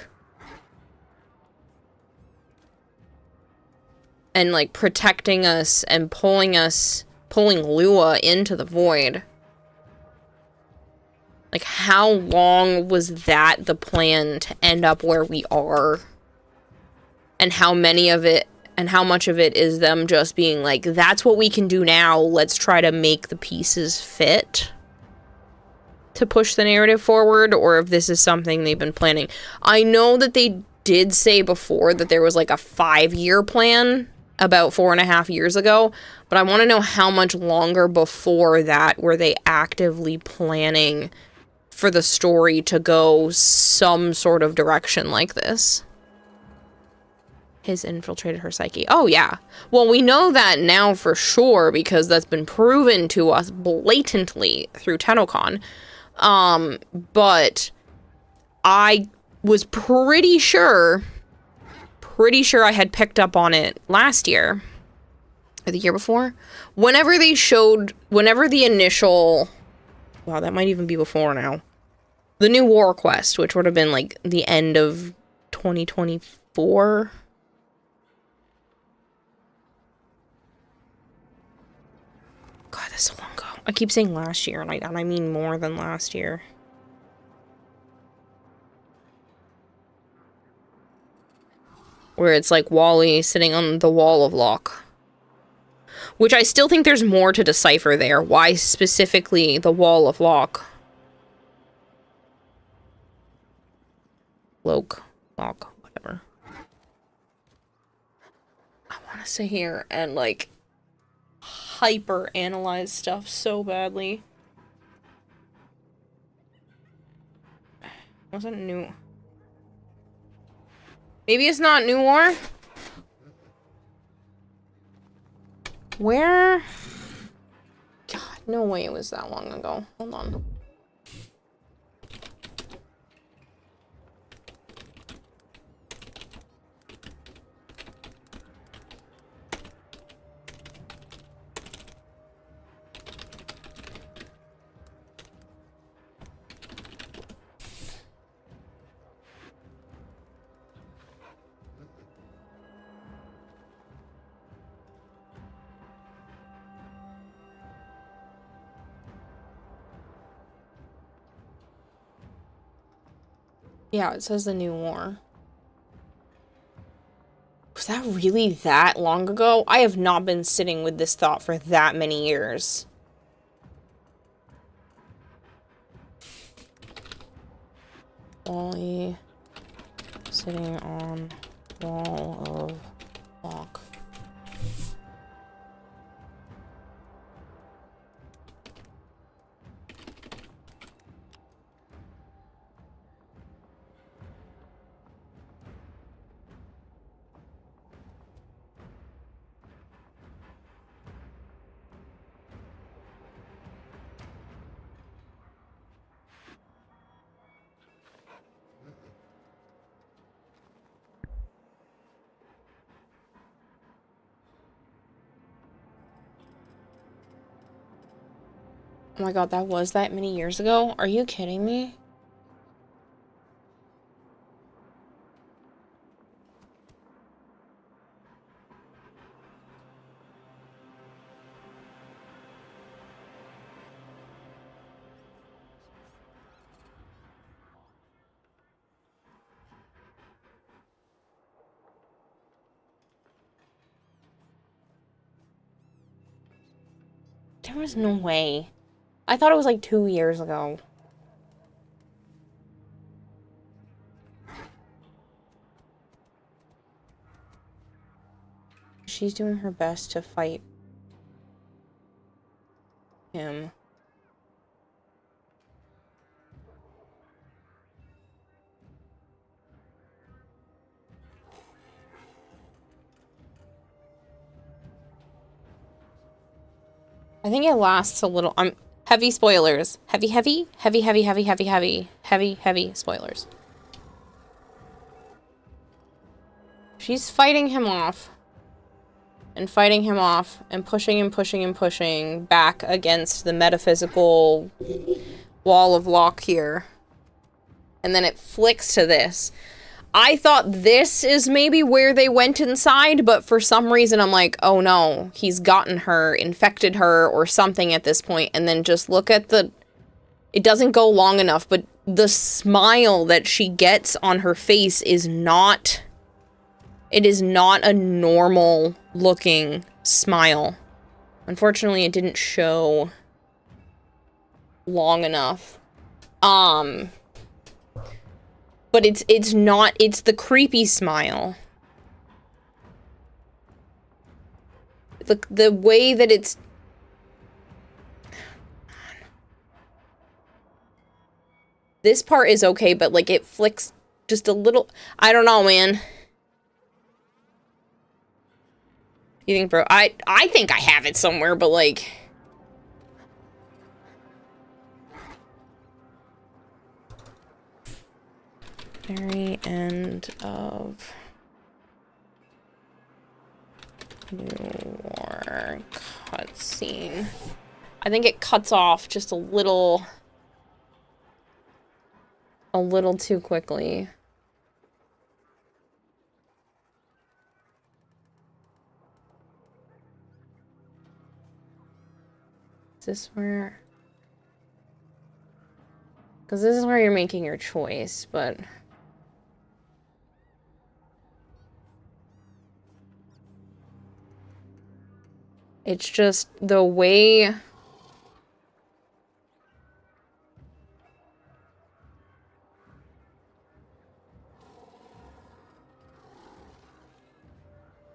and, like, protecting us and pulling Lua into the void, like, how long was that the plan to end up where we are? And how many of it, and how much of it is them just being like, that's what we can do now, let's try to make the pieces fit to push the narrative forward, or if this is something they've been planning. I know that they did say before that there was like a 5-year plan about 4.5 years ago, but I want to know how much longer before that were they actively planning for the story to go some sort of direction like this. Has infiltrated her psyche. Oh, yeah. Well, we know that now for sure because that's been proven to us blatantly through TennoCon. But I was pretty sure I had picked up on it last year or the year before. Whenever the initial, wow, that might even be before now. The new war quest, which would have been like the end of 2024. God, that's so long ago. I keep saying last year, and I mean more than last year. Where it's like Wally sitting on the wall of Locke. Which I still think there's more to decipher there. Why specifically the wall of Locke? Locke, whatever. I want to sit here and, like, hyper analyze stuff so badly. Wasn't new. Maybe it's not New War? Where? God, no way it was that long ago. Hold on. Yeah, it says the New War. Was that really that long ago? I have not been sitting with this thought for that many years. Wally sitting on wall of Locke. Oh my god, that was that many years ago? Are you kidding me? There was no way. I thought it was like 2 years ago. She's doing her best to fight him. I think it lasts a little. Heavy spoilers. Heavy spoilers. She's fighting him off. And fighting him off. And pushing and pushing and pushing back against the metaphysical wall of Locke here. And then it flicks to this. I thought this is maybe where they went inside, but for some reason I'm like, oh no, he's gotten her, infected her, or something at this point. And then just look at the... It doesn't go long enough, but the smile that she gets on her face is not... It is not a normal looking smile. Unfortunately, it didn't show long enough. But it's not, it's the creepy smile. The way that it's... This part is okay, but like it flicks just a little... I don't know, man. You think, bro? I think I have it somewhere, but like... Very end of New War cutscene. I think it cuts off just a little too quickly. Is this where? Because this is where you're making your choice, but... It's just the way...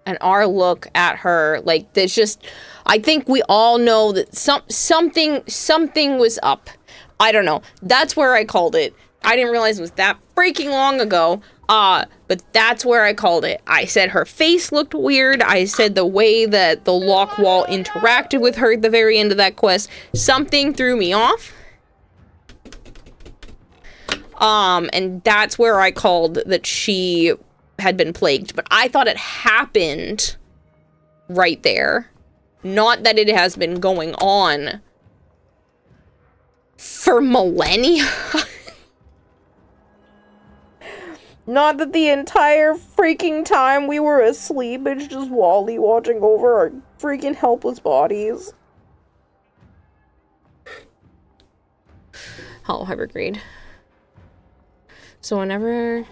And our look at her, like, there's just... I think we all know that something was up. I don't know. That's where I called it. I didn't realize it was that freaking long ago. But that's where I called it. I said her face looked weird. I said the way that the Locke wall interacted with her at the very end of that quest. Something threw me off. And that's where I called that she had been plagued. But I thought it happened right there. Not that it has been going on for millennia. Not that the entire freaking time we were asleep, it's just Wally watching over our freaking helpless bodies. Hollow Hypergrade. So whenever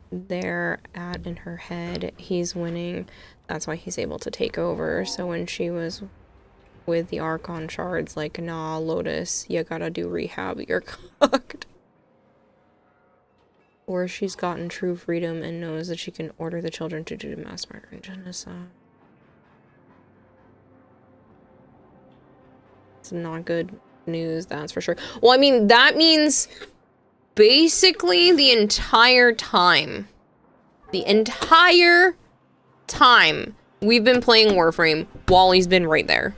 they're in her head, he's winning. That's why he's able to take over. So when she was with the Archon shards, like, nah, Lotus, you gotta do rehab, you're cooked. Or she's gotten true freedom and knows that she can order the children to do mass murder and genocide. It's not good news, that's for sure. Well, I mean, that means basically the entire time we've been playing Warframe, Wally's been right there.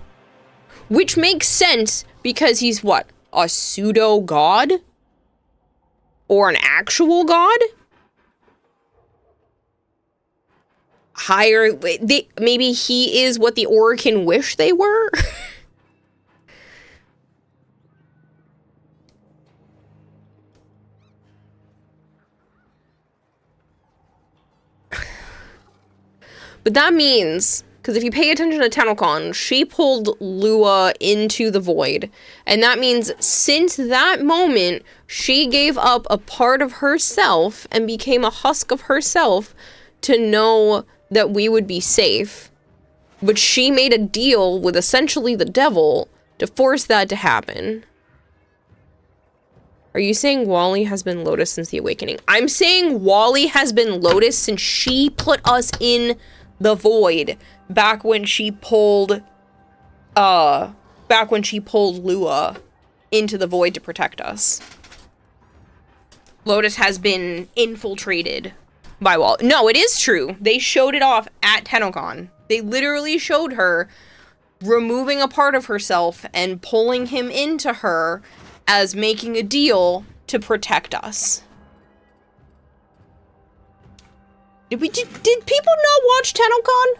Which makes sense because he's what? A pseudo god? Or an actual god? Higher... maybe he is what the Orokin wish they were? But that means, because if you pay attention to TennoCon, she pulled Lua into the void. And that means since that moment, she gave up a part of herself and became a husk of herself to know that we would be safe. But she made a deal with essentially the devil to force that to happen. Are you saying Wally has been Lotus since the awakening? I'm saying Wally has been Lotus since she put us in the void back when she pulled Lua into the void to protect us. Lotus has been infiltrated by Wally. No, it is true. They showed it off at TennoCon. They literally showed her removing a part of herself and pulling him into her as making a deal to protect us. Did people not watch TennoCon?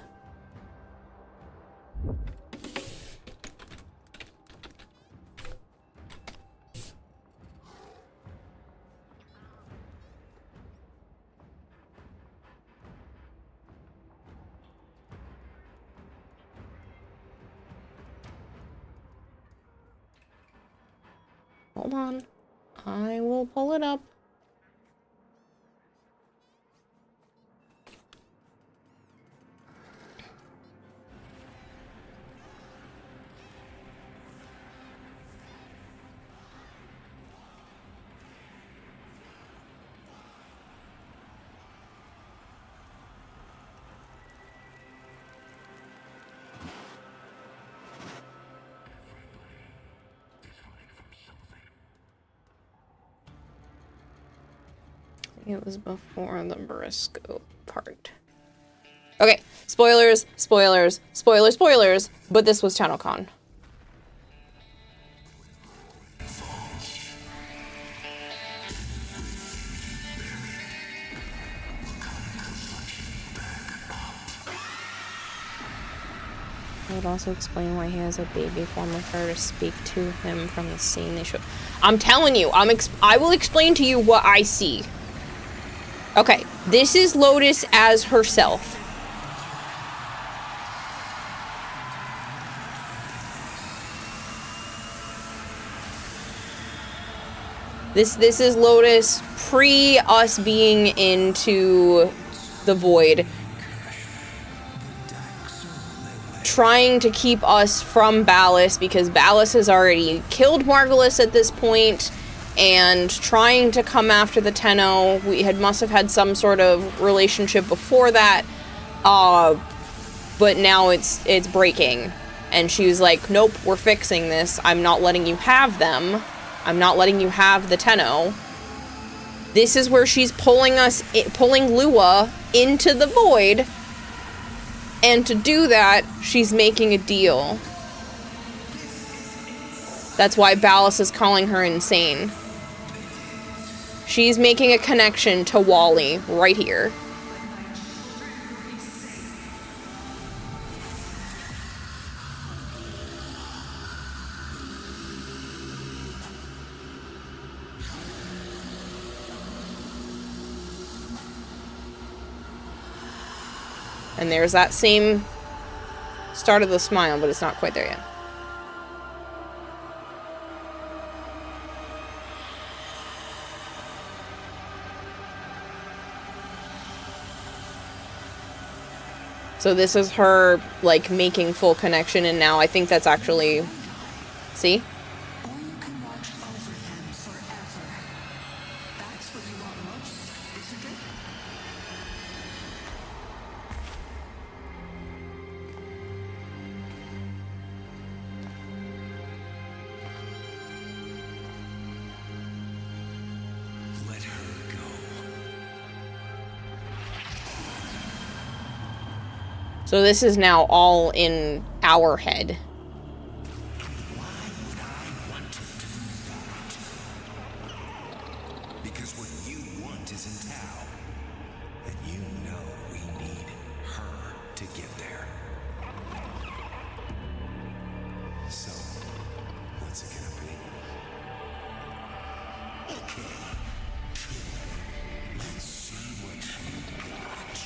Hold on. I will pull it up. It was before the Berisco part. Okay, spoilers, spoilers, spoilers, spoilers, but this was TennoCon. I would also explain why he has a baby form of her to speak to him from the scene they showed. I'm telling you, I will explain to you what I see. Okay, this is Lotus as herself. This is Lotus pre us being into the void. Trying to keep us from Ballas because Ballas has already killed Margulis at this point. And trying to come after the Tenno. We must have had some sort of relationship before that, but now it's breaking. And she was like, "Nope, we're fixing this. I'm not letting you have them. I'm not letting you have the Tenno." This is where she's pulling Lua into the void, and to do that, she's making a deal. That's why Ballas is calling her insane. She's making a connection to Wally right here. And there's that same start of the smile, but it's not quite there yet. So this is her, like, making full connection, and now I think that's actually... See? So this is now all in our head. Because what you want is in Tau. And you know we need her to get there. So, what's it gonna be? Okay. Let's see what you got.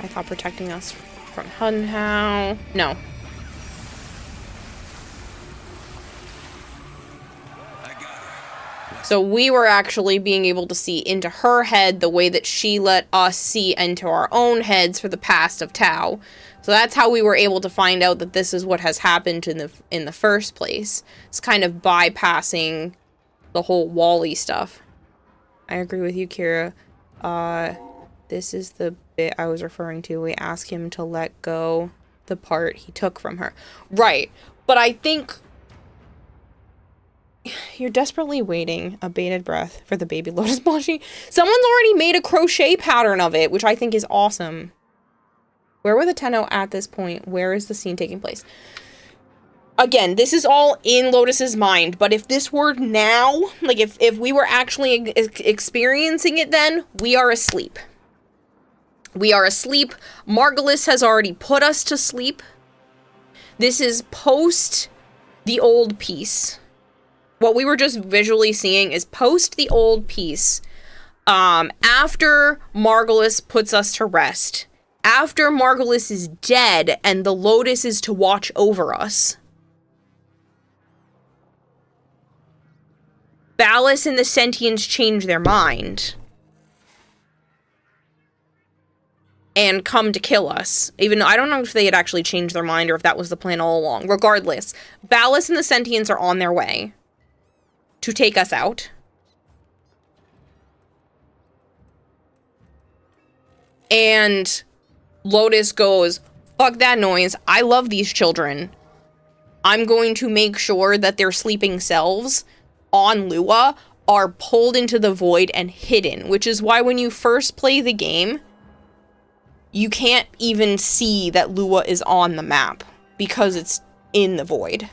I thought protecting us from Hun Hao. No. So we were actually being able to see into her head the way that she let us see into our own heads for the past of Tao. So that's how we were able to find out that this is what has happened in the first place. It's kind of bypassing the whole Wally stuff. I agree with you, Kira. This is the bit I was referring to. We ask him to let go the part he took from her. Right. But I think you're desperately waiting, a bated breath, for the baby lotus plushie. Someone's already made a crochet pattern of it, which I think is awesome. Where were the Tenno at this point? Where is the scene taking place? Again, this is all in Lotus's mind, but if this were now, like if we were actually experiencing it then, we are asleep. We are asleep. Margulis has already put us to sleep. This is post the old piece. What we were just visually seeing is post the old piece, after Margulis puts us to rest, after Margulis is dead and the Lotus is to watch over us. Ballas and the Sentients change their mind and come to kill us. Even though I don't know if they had actually changed their mind or if that was the plan all along. Regardless, Ballas and the Sentients are on their way to take us out. And Lotus goes, fuck that noise. I love these children. I'm going to make sure that their sleeping selves on Lua are pulled into the void and hidden, which is why when you first play the game, you can't even see that Lua is on the map because it's in the void.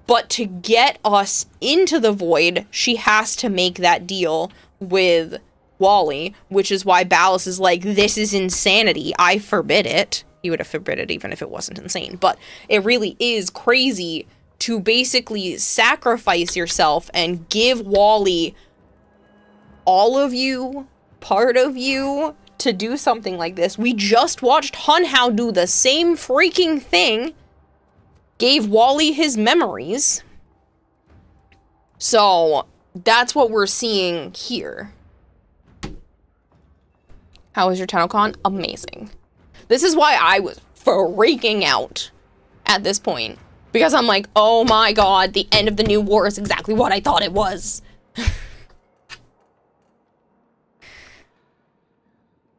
But to get us into the void, she has to make that deal with Wally, which is why Ballas is like, this is insanity. I forbid it. He would have forbid it even if it wasn't insane. But it really is crazy to basically sacrifice yourself and give Wally all of you, part of you, to do something like this. We just watched Hun Hao do the same freaking thing. Gave Wally his memories. So that's what we're seeing here. How was your TennoCon? Amazing. This is why I was freaking out at this point. Because I'm like, oh my god, the end of the new war is exactly what I thought it was.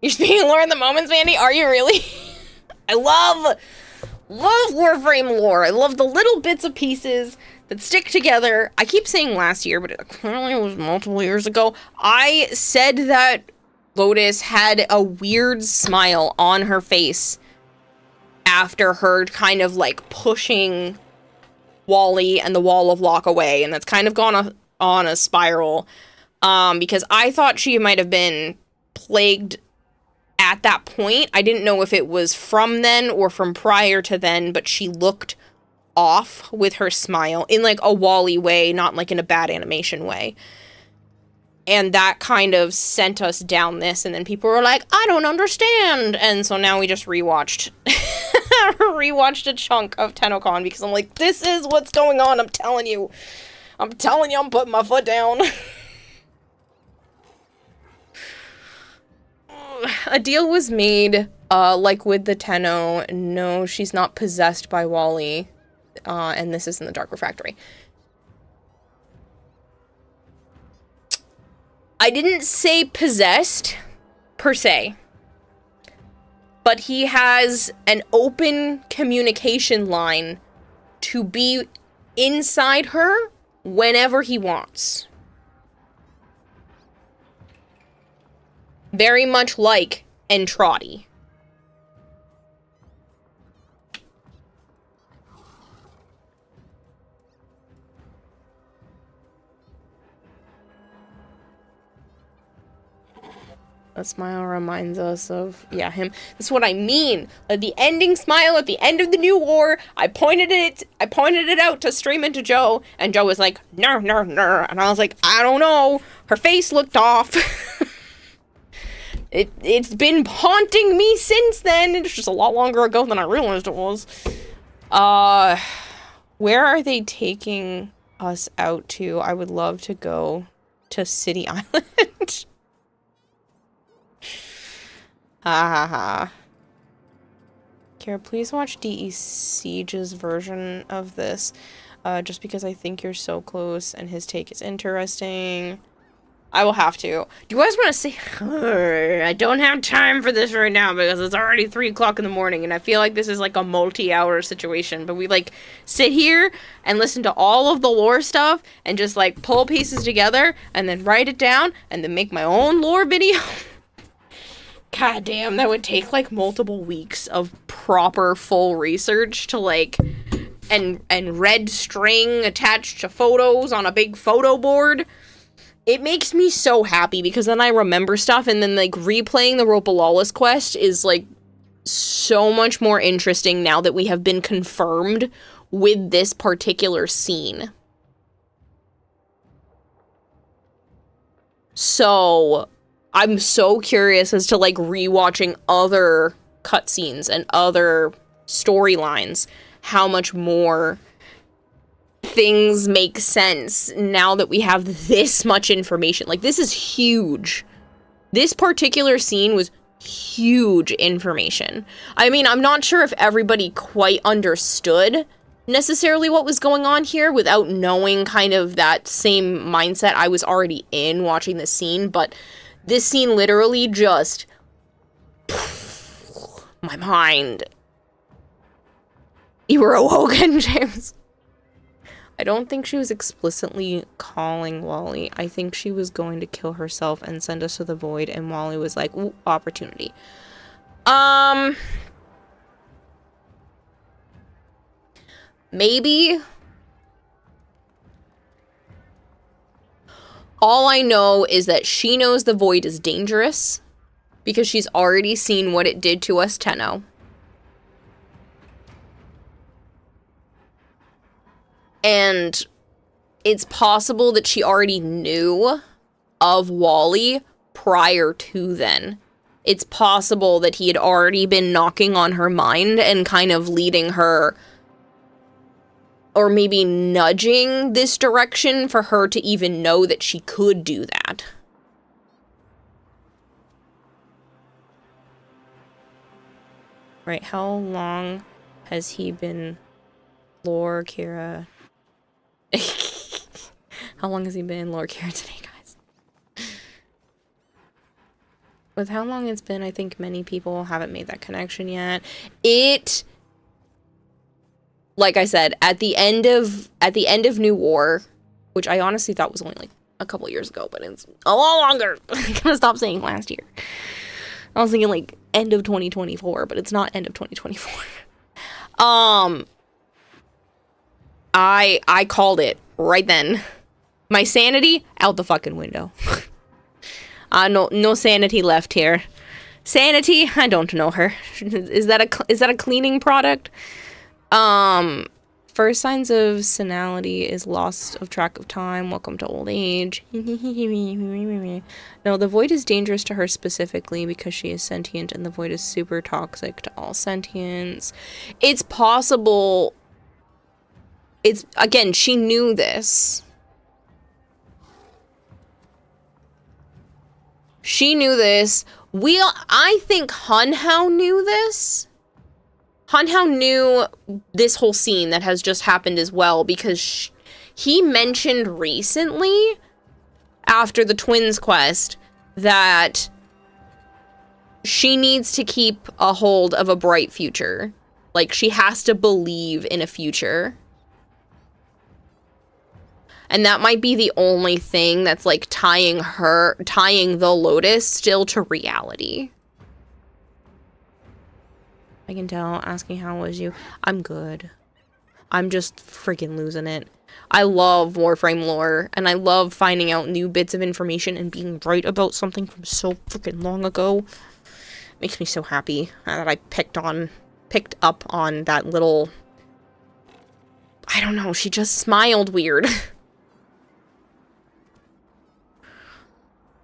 You're speaking lore in the moments, Mandy? Are you really? I love Warframe lore. I love the little bits of pieces that stick together. I keep saying last year, but it clearly was multiple years ago. I said that Lotus had a weird smile on her face after her kind of like pushing Wally and the Wall of Lock away, and that's kind of gone on a spiral, because I thought she might have been plagued at that point. I didn't know if it was from then or from prior to then, but she looked off with her smile in like a Wally way, not like in a bad animation way. And that kind of sent us down this, and then people were like, I don't understand. And so now we just rewatched a chunk of TennoCon because I'm like, this is what's going on. I'm telling you, I'm putting my foot down. A deal was made, like with the Tenno. No, she's not possessed by Wally, and this is in the Dark Refractory. I didn't say possessed, per se, but he has an open communication line to be inside her whenever he wants. Very much like Entrati. A smile reminds us of, yeah, him. That's what I mean. The ending smile at the end of the new war. I pointed it out to Stream and to Joe, and Joe was like, no, no, no. And I was like, I don't know. Her face looked off. It's been haunting me since then. It's just a lot longer ago than I realized it was. Where are they taking us out to? I would love to go to City Island. Ha ha ha. Kara, please watch DE Siege's version of this. Just because I think you're so close and his take is interesting. I will have to. Do you guys want to say, I don't have time for this right now because it's already 3 o'clock in the morning and I feel like this is like a multi-hour situation, but we like sit here and listen to all of the lore stuff and just like pull pieces together and then write it down and then make my own lore video. God damn, that would take like multiple weeks of proper full research to like, and red string attached to photos on a big photo board. It makes me so happy because then I remember stuff and then like replaying the Rope of Lawless quest is like so much more interesting now that we have been confirmed with this particular scene. So I'm so curious as to like rewatching other cutscenes and other storylines, how much more things make sense now that we have this much information. Like, this is huge. This particular scene was huge information. I mean, I'm not sure if everybody quite understood necessarily what was going on here without knowing kind of that same mindset I was already in watching this scene, but this scene literally just my mind. You were awoken, James. I don't think she was explicitly calling Wally. I think she was going to kill herself and send us to the void, and Wally was like, ooh, opportunity. Maybe. All I know is that she knows the void is dangerous because she's already seen what it did to us, Tenno. And it's possible that she already knew of Wally prior to then. It's possible that he had already been knocking on her mind and kind of leading her, or maybe nudging this direction for her to even know that she could do that. Right, how long has he been Lore Kira? How long has he been in Lore Kira today, guys? With how long it's been, I think many people haven't made that connection yet. Like I said, at the end of New War, which I honestly thought was only like a couple years ago, but it's a lot longer. I'm gonna stop saying last year. I was thinking like end of 2024, but it's not end of 2024. I called it right then. My sanity out the fucking window. No sanity left here. Sanity, I don't know her. Is that a cleaning product? First signs of senility is loss of track of time. Welcome to old age. No, the void is dangerous to her specifically because she is sentient, and the void is super toxic to all sentients. It's possible. Again, she knew this. She knew this. I think Hun Hao knew this. Hun Hao knew this whole scene that has just happened as well, because he mentioned recently, after the twins quest, that she needs to keep a hold of a bright future. Like, she has to believe in a future. And that might be the only thing that's like tying the Lotus still to reality. I can tell. Asking how was you? I'm good. I'm just freaking losing it. I love Warframe lore, and I love finding out new bits of information and being right about something from so freaking long ago. Makes me so happy that I picked up on that little, I don't know, she just smiled weird.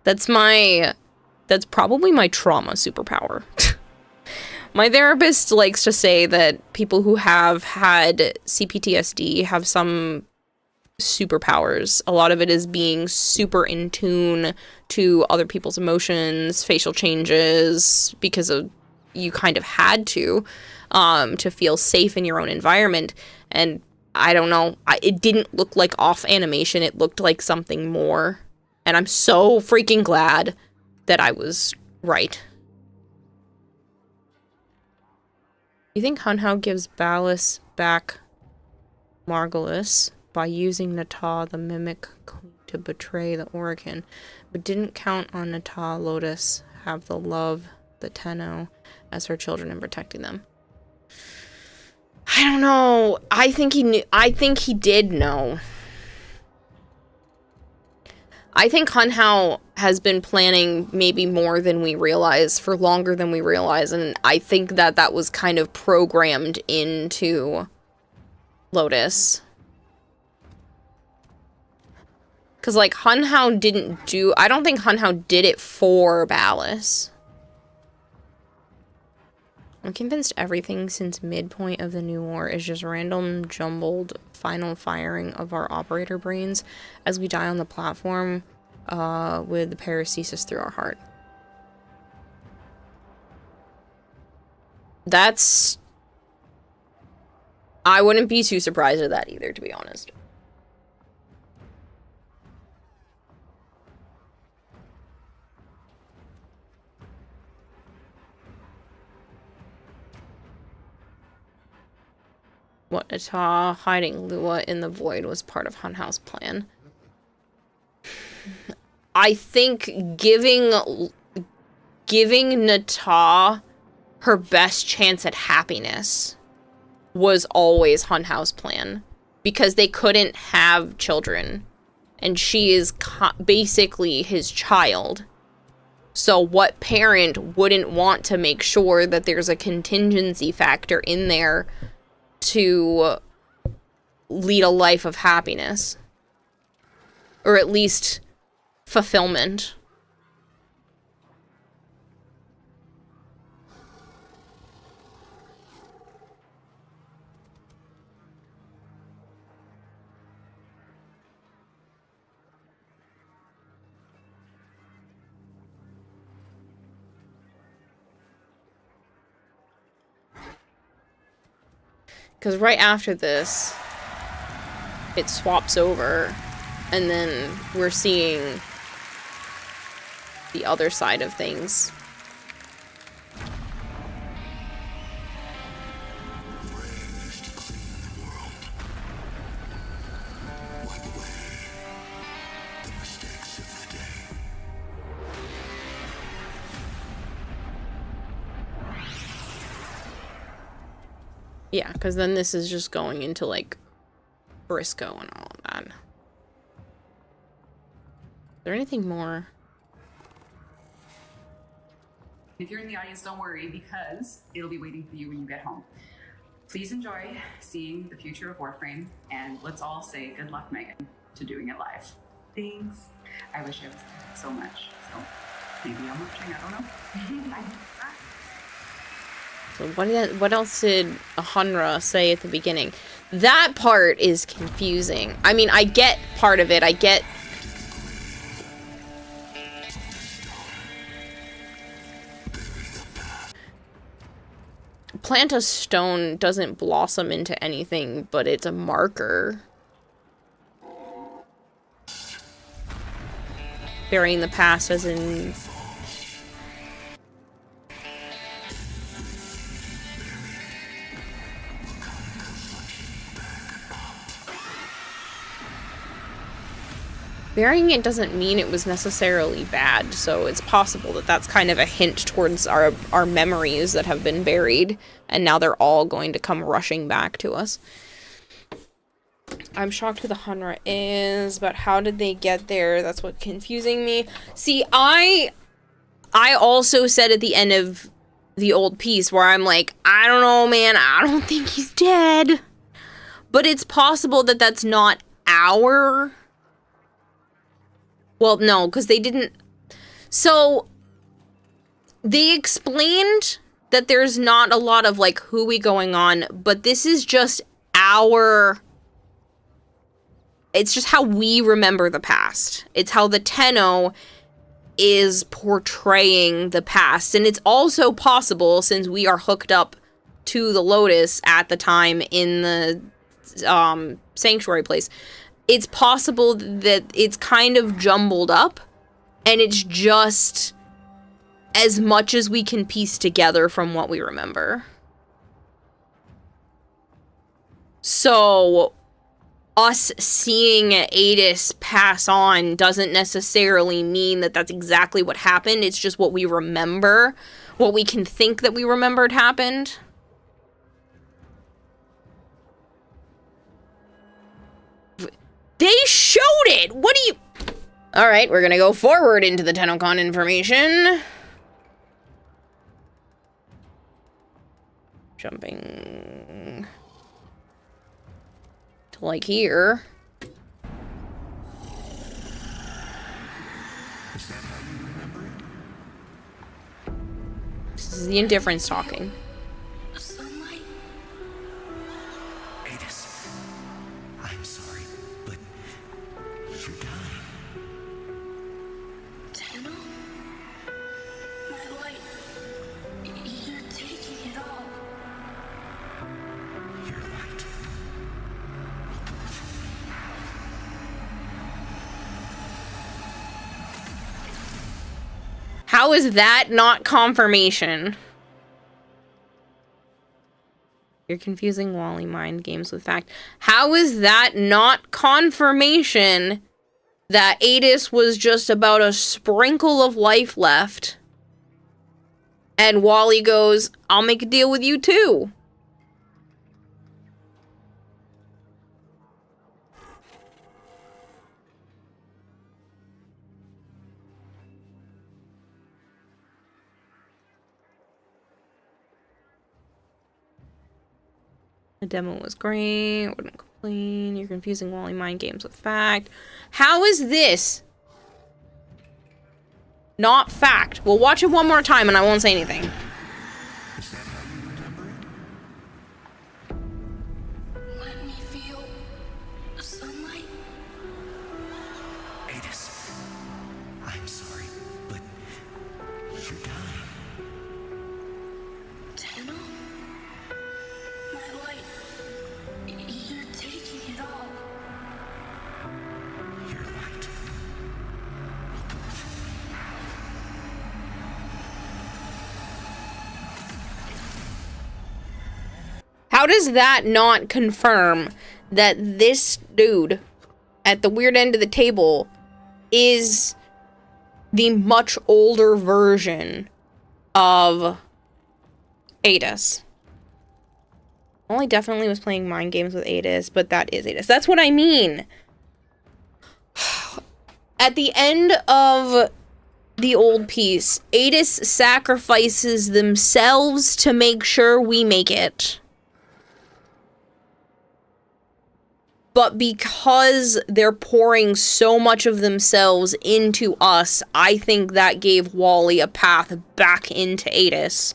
That's that's probably my trauma superpower. My therapist likes to say that people who have had CPTSD have some superpowers. A lot of it is being super in tune to other people's emotions, facial changes, because of you kind of had to feel safe in your own environment. And I don't know, it didn't look like off animation. It looked like something more. And I'm so freaking glad that I was right. You think Hunhow gives Ballas back Margulis by using Natah the Mimic Queen to betray the Orokin, but didn't count on Natah Lotus have the love the Tenno as her children and protecting them? I don't know. I think he knew. I think he did know. I think Hunhow has been planning maybe more than we realize, for longer than we realize, and I think that that was kind of programmed into Lotus. Because, like, Hunhow didn't do... I don't think Hunhow did it for Ballas. I'm convinced everything since midpoint of the new war is just random, jumbled, final firing of our operator brains as we die on the platform with the paracesis through our heart. That's... I wouldn't be too surprised at that either, to be honest. What, Natah hiding Lua in the void was part of Hunhow's plan. I think giving Natah her best chance at happiness was always Hunhow's plan. Because they couldn't have children. And she is basically his child. So what parent wouldn't want to make sure that there's a contingency factor in there to lead a life of happiness, or at least fulfillment? Because right after this, it swaps over, and then we're seeing the other side of things. Yeah, because then this is just going into, like, Briscoe and all of that. Is there anything more? If you're in the audience, don't worry, because it'll be waiting for you when you get home. Please enjoy seeing the future of Warframe, and let's all say good luck, Megan, to doing it live. Thanks. I wish I was there so much, so maybe I'm watching, I don't know. Bye. So what else did Hunra say at the beginning? That part is confusing. I mean, I get part of it. I get... Plant a stone doesn't blossom into anything, but it's a marker. Burying the past as in... Burying it doesn't mean it was necessarily bad, so it's possible that that's kind of a hint towards our memories that have been buried, and now they're all going to come rushing back to us. I'm shocked who the Hunra is, but how did they get there? That's what's confusing me. See, I also said at the end of the old piece where I'm like, I don't know, man, I don't think he's dead. But it's possible that that's not our... Well, no, because they didn't... So, they explained that there's not a lot of, like, hooey going on, but this is just it's just how we remember the past. It's how the Tenno is portraying the past. And it's also possible, since we are hooked up to the Lotus at the time in the sanctuary place, it's possible that it's kind of jumbled up, and it's just as much as we can piece together from what we remember. So, us seeing Adis pass on doesn't necessarily mean that that's exactly what happened. It's just what we remember, what we can think that we remembered happened. They showed it! What do you... Alright, we're gonna go forward into the TennoCon information. Jumping... to, like, here. Is that how you remember it? This is the Indifference talking. Adis, I'm sorry, but you're dying. Tenno? My light. You're taking it all. You're right. How is that not confirmation? You're confusing Wally mind games with fact. How is that not confirmation that Adis was just about a sprinkle of life left? And Wally goes, I'll make a deal with you too. The demo was great. Wouldn't complain. You're confusing Wally mind games with fact. How is this not fact? We'll watch it one more time and I won't say anything. Is that how you remember it? Let me feel the sunlight. Adis, I'm sorry, but you're dying. Tenno? My light. You're taking it all. You're right. How does that not confirm that this dude at the weird end of the table is the much older version of Adis? Wally definitely was playing mind games with Adis, but that is Adis. That's what I mean. At the end of the old piece, Adis sacrifices themselves to make sure we make it. But because they're pouring so much of themselves into us, I think that gave Wally a path back into Adis.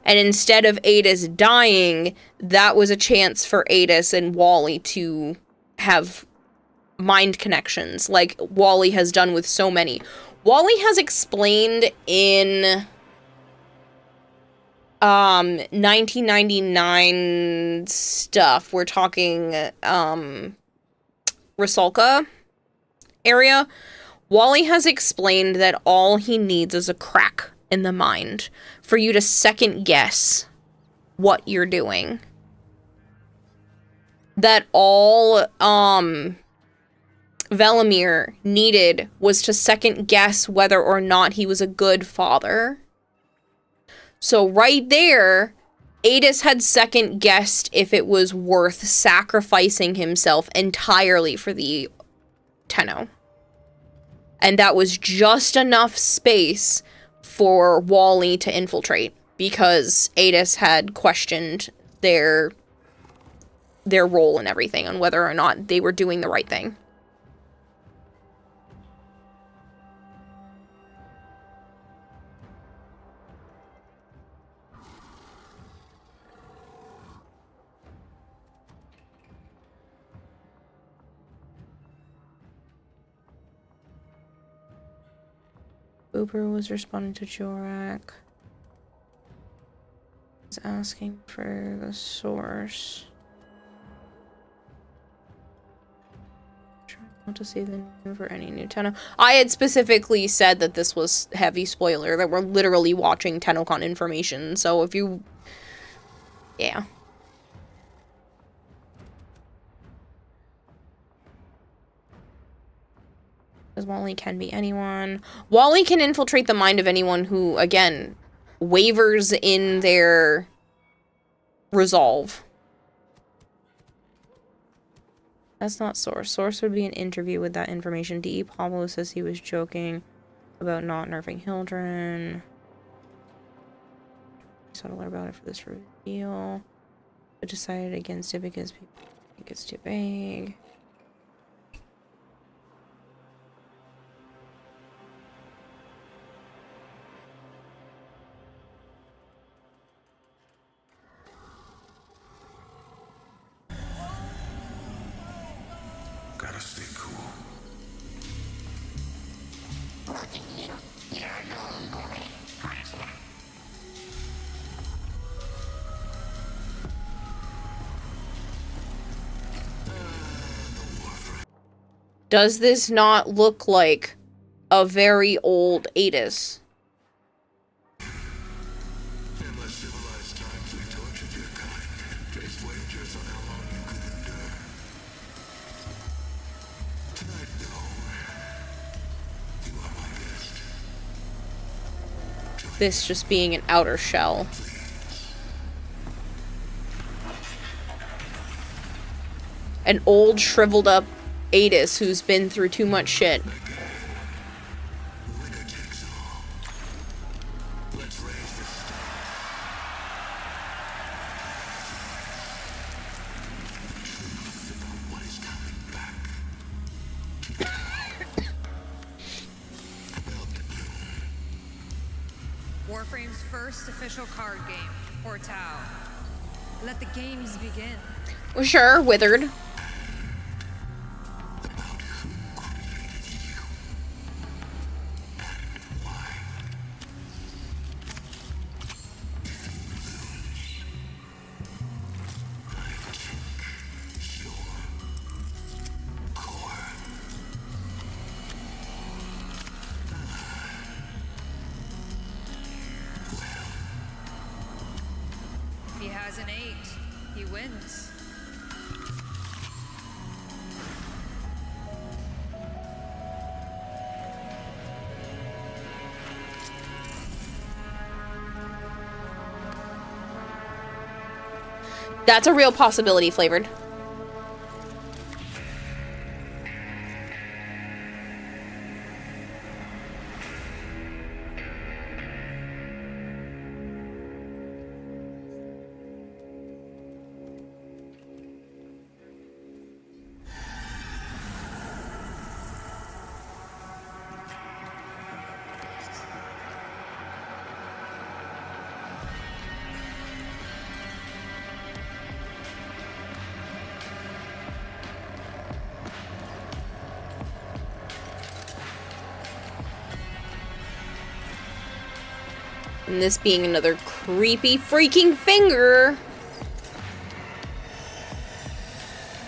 And instead of Adis dying, that was a chance for Adis and Wally to have mind connections, like Wally has done with so many. Wally has explained in 1999 stuff, we're talking Rusalka area, Wally has explained that all he needs is a crack in the mind for you to second guess what you're doing. That all Velimir needed was to second guess whether or not he was a good father. So right there, Adis had second guessed if it was worth sacrificing himself entirely for the Tenno. And that was just enough space for Wally to infiltrate, because Adis had questioned their role and everything, on whether or not they were doing the right thing. Uber was responding to Jorak. Was asking for the source. Trying to see the name for any new Tenno. I had specifically said that this was heavy spoiler, that we're literally watching TennoCon information, so if you... Yeah. Because Wally can be anyone. Wally can infiltrate the mind of anyone who, again, wavers in their resolve. That's not source. Source would be an interview with that information. D. Pablo says he was joking about not nerfing Hildren. Subtler about it for this reveal. But decided against it because people think it's too vague. Gotta stay cool. Does this not look like a very old Adis? This just being an outer shell. An old, shriveled up Adis who's been through too much shit. Warframe's first official card game, or Tau. Let the games begin. Well, sure, Withered. If he has an 8, he wins. That's a real possibility, Flavored. And this being another creepy freaking finger.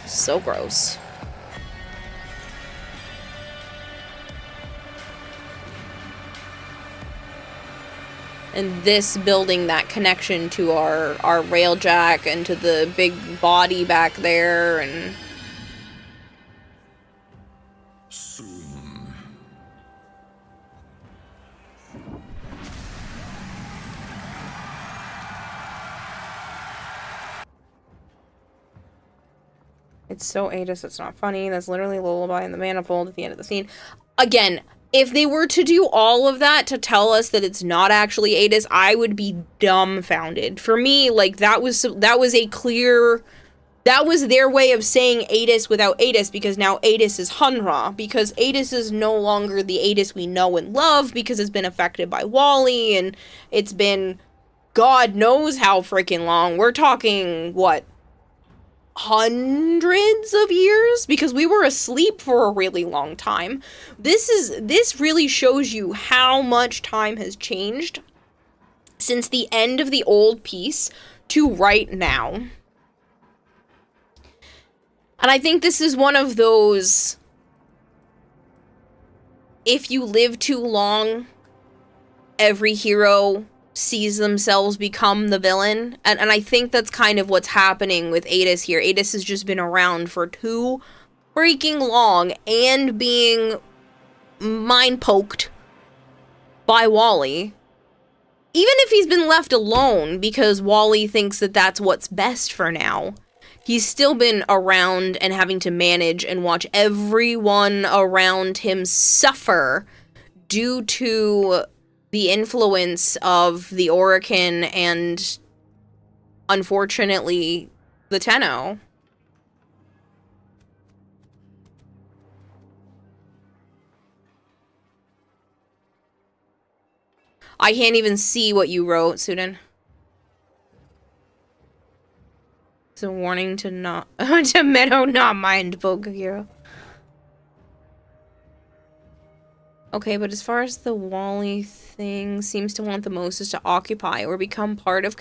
So gross. And this building that connection to our railjack and to the big body back there and... It's so Adis, it's not funny. That's literally Lullaby in the Manifold at the end of the scene. Again, if they were to do all of that to tell us that it's not actually Adis, I would be dumbfounded. For me, like, that was a clear... That was their way of saying Adis without Adis, because now Adis is Hunra, because Adis is no longer the Adis we know and love, because it's been affected by Wally, and it's been God knows how freaking long. We're talking, what, hundreds of years because we were asleep for a really long time. This really shows you how much time has changed since the end of the old piece to right now. And I think this is one of those, if you live too long, every hero sees themselves become the villain. And I think that's kind of what's happening with Adis here. Adis has just been around for too freaking long and being mind-poked by Wally. Even if he's been left alone because Wally thinks that that's what's best for now, he's still been around and having to manage and watch everyone around him suffer due to the influence of the Orokin and, unfortunately, the Tenno. I can't even see what you wrote, Sudan. It's a warning to not to Meadow not mind Bokugiro. Okay, but as far as the Wally thing seems to want the most is to occupy or become part of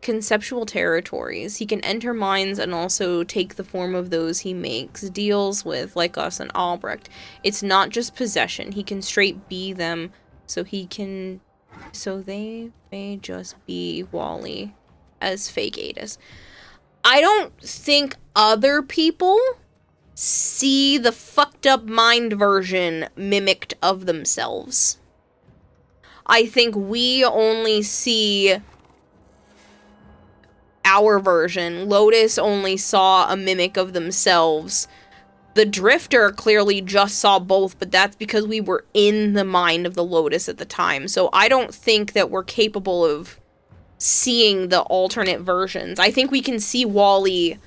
conceptual territories. He can enter minds and also take the form of those he makes deals with, like us and Albrecht. It's not just possession. He can straight be them, so they may just be Wally as fake Adis. I don't think other people see the fucked up mind version mimicked of themselves. I think we only see our version. Lotus only saw a mimic of themselves. The Drifter clearly just saw both, but that's because we were in the mind of the Lotus at the time. So I don't think that we're capable of seeing the alternate versions. I think we can see Wally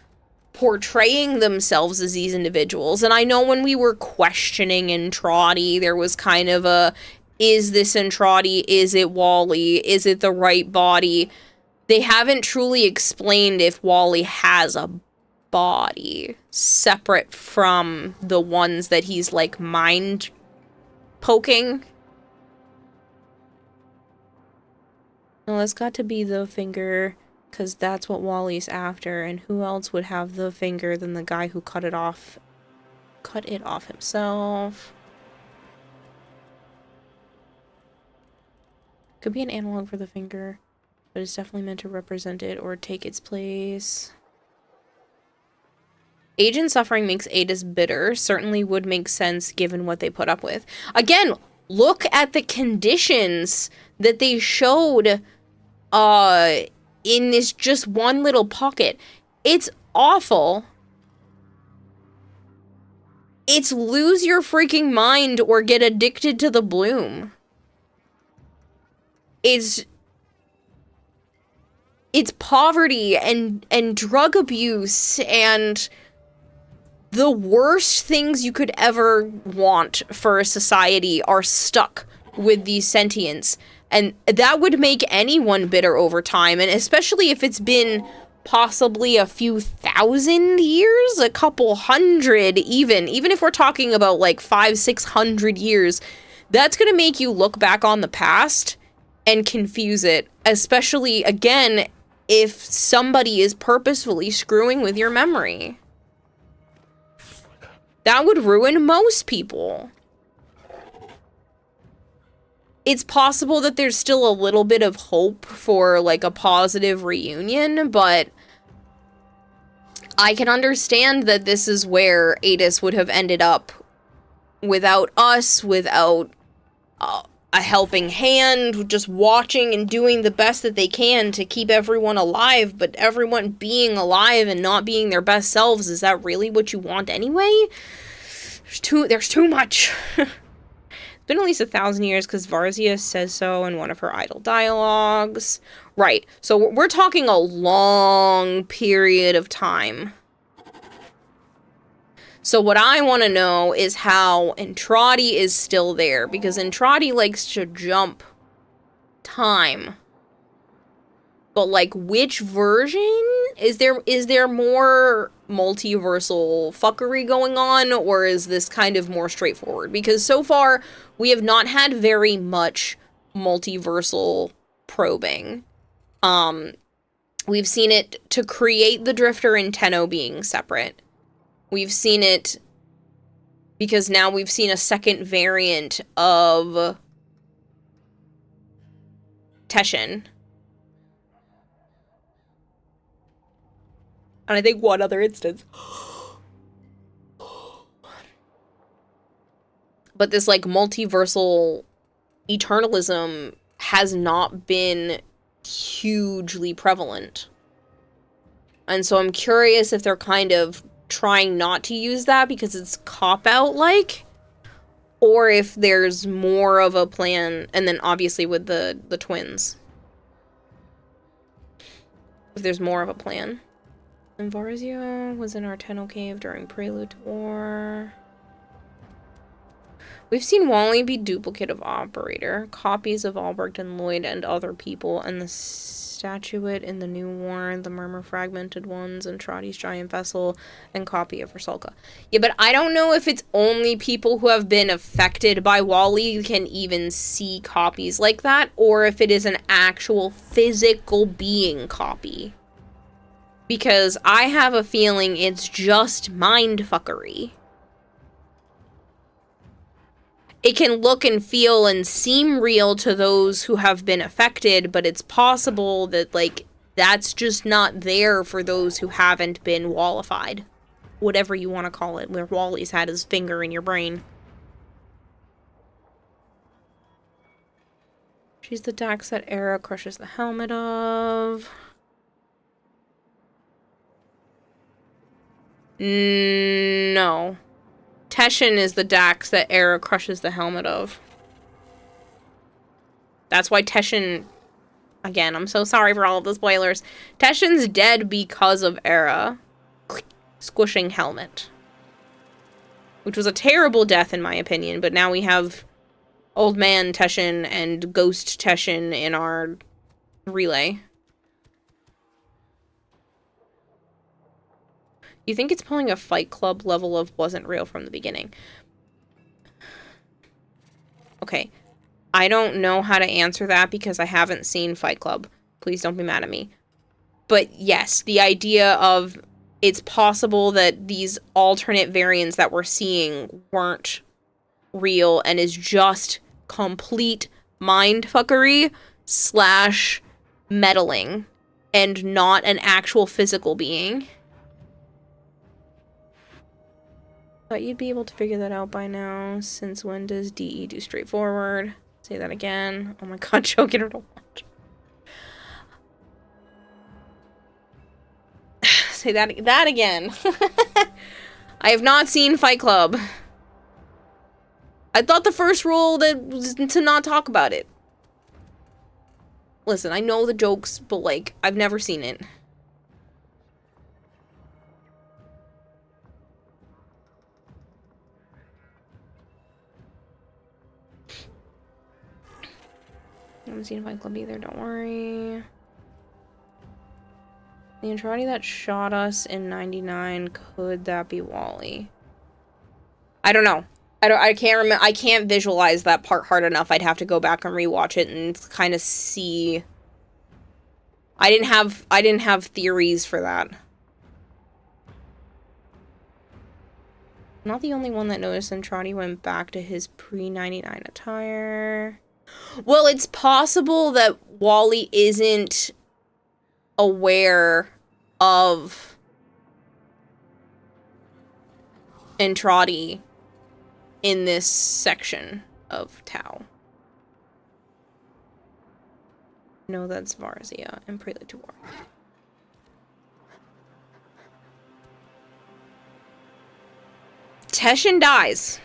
portraying themselves as these individuals. And I know when we were questioning Entrati, there was kind of a, is this Entrati? Is it Wally? Is it the right body? They haven't truly explained if Wally has a body separate from the ones that he's like mind poking. Well, it's got to be the finger, because that's what Wally's after, and who else would have the finger than the guy who cut it off himself? Could be an analog for the finger, but it's definitely meant to represent it or take its place. Agent suffering makes Adis bitter. Certainly would make sense given what they put up with. Again, look at the conditions that they showed in this just one little pocket. It's awful. It's lose your freaking mind or get addicted to the bloom. It's poverty and drug abuse and the worst things you could ever want for a society are stuck with these sentients. And that would make anyone bitter over time, and especially if it's been possibly a few thousand years, a couple hundred even if we're talking about like 500-600 years, that's gonna make you look back on the past and confuse it, especially, again, if somebody is purposefully screwing with your memory. That would ruin most people. It's possible that there's still a little bit of hope for, like, a positive reunion, but I can understand that this is where Adis would have ended up without us, without a helping hand, just watching and doing the best that they can to keep everyone alive, but everyone being alive and not being their best selves, is that really what you want anyway? There's too much. It's been at least 1,000 years because Varzia says so in one of her idle dialogues. Right, so we're talking a long period of time. So what I want to know is how Entrati is still there, because Entrati likes to jump time. But, like, which version is there more multiversal fuckery going on, or is this kind of more straightforward? Because so far we have not had very much multiversal probing. We've seen it to create the Drifter and Tenno being separate. We've seen it because now we've seen a second variant of Teshin. And I think one other instance. But this, like, multiversal eternalism has not been hugely prevalent. And so I'm curious if they're kind of trying not to use that because it's cop-out-like, or if there's more of a plan, and then obviously with the twins. If there's more of a plan. And Varzia was in our Tenno cave during Prelude to War. We've seen Wally be duplicate of Operator, copies of Albrecht and Lloyd and other people, and the statuette in the New War, the Murmur fragmented ones, and Trotty's giant vessel, and copy of Rusalka. Yeah, but I don't know if it's only people who have been affected by Wally can even see copies like that, or if it is an actual physical being copy. Because I have a feeling it's just mindfuckery. It can look and feel and seem real to those who have been affected, but it's possible that, like, that's just not there for those who haven't been wallified. Whatever you want to call it, where Wally's had his finger in your brain. She's the Dax that Era crushes the helmet of. No. Teshin is the Dax that Era crushes the helmet of. That's why Teshin... Again, I'm so sorry for all of the spoilers. Teshin's dead because of Era squishing helmet. Which was a terrible death in my opinion, but now we have Old Man Teshin and Ghost Teshin in our relay. You think it's pulling a Fight Club level of wasn't real from the beginning? Okay. I don't know how to answer that because I haven't seen Fight Club. Please don't be mad at me. But yes, the idea of it's possible that these alternate variants that we're seeing weren't real and is just complete mindfuckery / meddling and not an actual physical being. Thought you'd be able to figure that out by now. Since when does DE do straightforward? Say that again. Oh my god, choking her to watch. Say that again. I have not seen Fight Club. I thought the first rule that was to not talk about it. Listen, I know the jokes, but like, I've never seen it. I haven't seen Fight Club either, don't worry. The Andrade that shot us in 99, could that be Wally? I don't know. I can't remember. I can't visualize that part hard enough. I'd have to go back and rewatch it and kind of see. I didn't have theories for that. Not the only one that noticed Andrade went back to his pre-99 attire. Well, it's possible that Wally isn't aware of Andrade in this section of Tau. No, that's Varzia and Prelude to War. Teshin dies.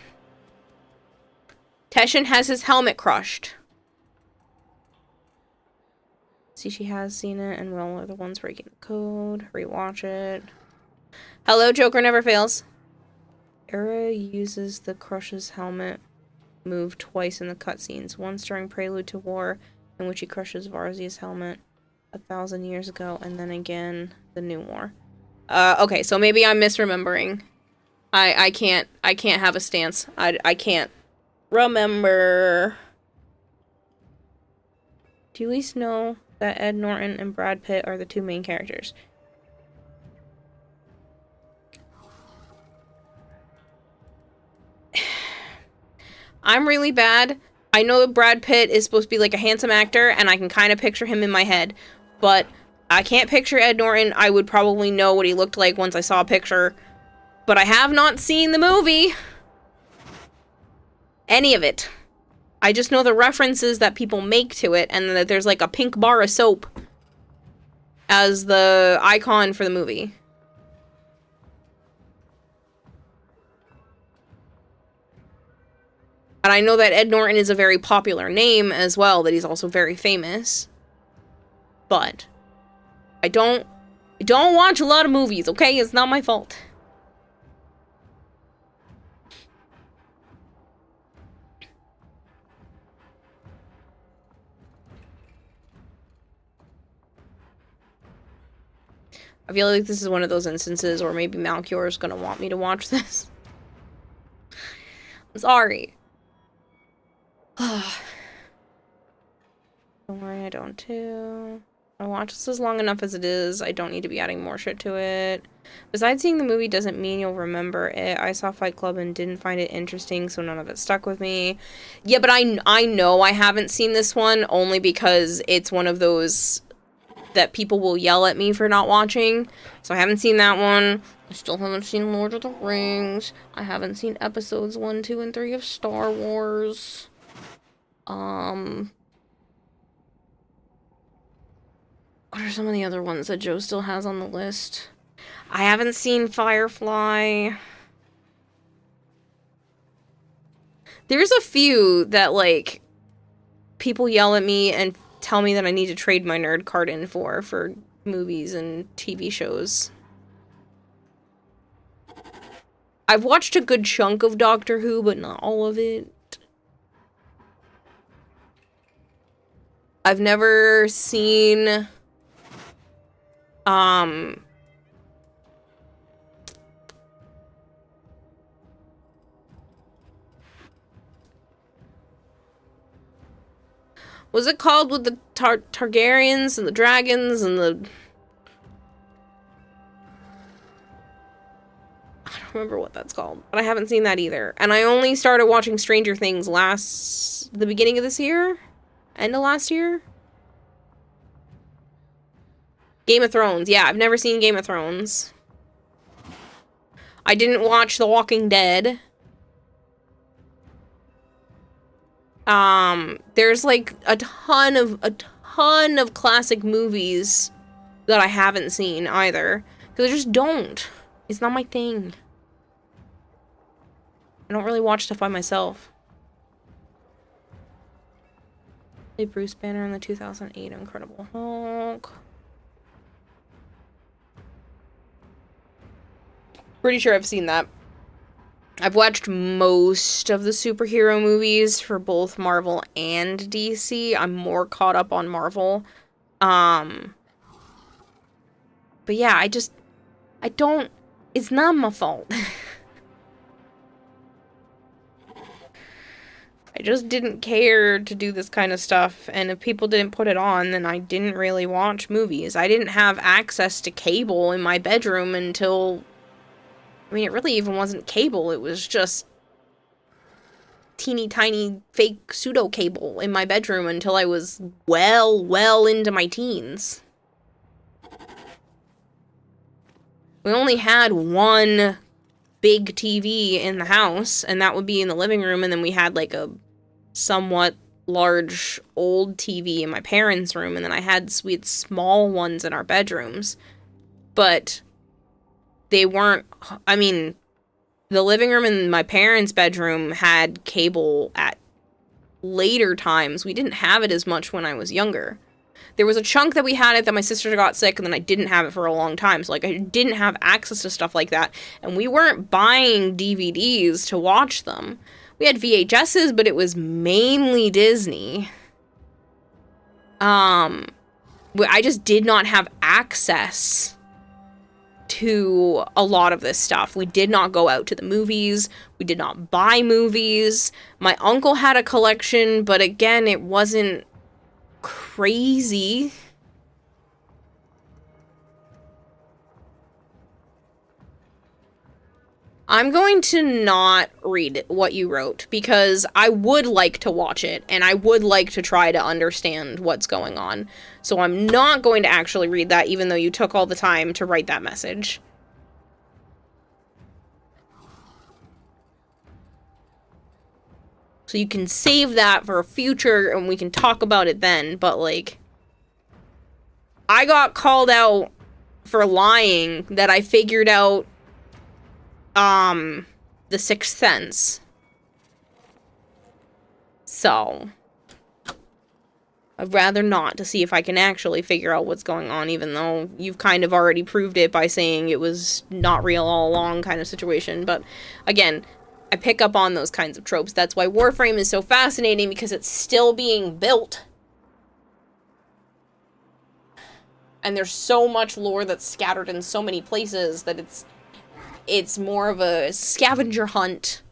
Teshin has his helmet crushed. See, she has seen it, and Will are the ones breaking the code. Rewatch it. Hello, Joker never fails. Era uses the Crush's helmet move twice in the cutscenes. Once during Prelude to War, in which he crushes Varzia's helmet 1,000 years ago, and then again The new war. Okay, so maybe I'm misremembering. I can't have a stance. I can't remember. Do you at least know that Ed Norton and Brad Pitt are the two main characters? I'm really bad. I know that Brad Pitt is supposed to be like a handsome actor, and I can kind of picture him in my head, but I can't picture Ed Norton. I would probably know what he looked like once I saw a picture, but I have not seen the movie. Any of it. I just know the references that people make to it, and that there's like a pink bar of soap as the icon for the movie. And I know that Ed Norton is a very popular name as well, that he's also very famous. But I don't watch a lot of movies, okay? It's not my fault. I feel like this is one of those instances where maybe Malchior is gonna want me to watch this. I'm sorry. Don't worry, I don't too. I watch this as long enough as it is. I don't need to be adding more shit to it. Besides, seeing the movie doesn't mean you'll remember it. I saw Fight Club and didn't find it interesting, so none of it stuck with me. Yeah, but I know I haven't seen this one only because it's one of those that people will yell at me for not watching. So I haven't seen that one. I still haven't seen Lord of the Rings. I haven't seen episodes 1, 2, and 3 of Star Wars. What are some of the other ones that Joe still has on the list? I haven't seen Firefly. There's a few that, like, people yell at me and tell me that I need to trade my nerd card in for movies and TV shows. I've watched a good chunk of Doctor Who, but not all of it. I've never seen was it called with the Targaryens and the dragons and the... I don't remember what that's called, but I haven't seen that either. And I only started watching Stranger Things the beginning of this year? End of last year? Game of Thrones. Yeah, I've never seen Game of Thrones. I didn't watch The Walking Dead. There's like a ton of classic movies that I haven't seen either. Because I just don't. It's not my thing. I don't really watch stuff by myself. Play Bruce Banner in the 2008 Incredible Hulk. Pretty sure I've seen that. I've watched most of the superhero movies for both Marvel and DC. I'm more caught up on Marvel. But yeah, I don't, it's not my fault. I just didn't care to do this kind of stuff, and if people didn't put it on, then I didn't really watch movies. I didn't have access to cable in my bedroom until... I mean, it really even wasn't cable, it was just teeny tiny fake pseudo cable in my bedroom until I was well into my teens. We only had one big TV in the house, and that would be in the living room, and then we had like a somewhat large old TV in my parents' room, and then we had small ones in our bedrooms. But they weren't, I mean, the living room in my parents' bedroom had cable at later times. We didn't have it as much when I was younger. There was a chunk that we had it that my sister got sick, and then I didn't have it for a long time. So, like, I didn't have access to stuff like that. And we weren't buying DVDs to watch them. We had VHSs, but it was mainly Disney. I just did not have access to a lot of this stuff. We did not go out to the movies. We did not buy movies. My uncle had a collection, but again, it wasn't crazy. I'm going to not read what you wrote because I would like to watch it and I would like to try to understand what's going on. So I'm not going to actually read that even though you took all the time to write that message. So you can save that for a future and we can talk about it then, but like, I got called out for lying that I figured out The Sixth Sense. So I'd rather not, to see if I can actually figure out what's going on, even though you've kind of already proved it by saying it was not real all along kind of situation. But again, I pick up on those kinds of tropes. That's why Warframe is so fascinating, because it's still being built. And there's so much lore that's scattered in so many places that it's more of a scavenger hunt.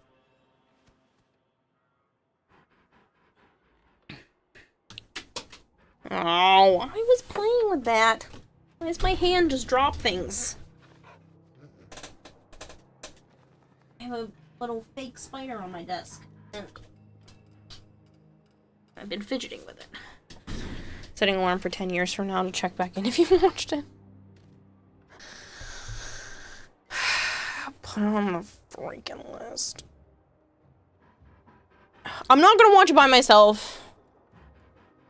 Oh, I was playing with that. Why does my hand just drop things? I have a little fake spider on my desk. I've been fidgeting with it. Setting alarm for 10 years from now to check back in if you watched it. Put it on the freaking list. I'm not gonna watch it by myself.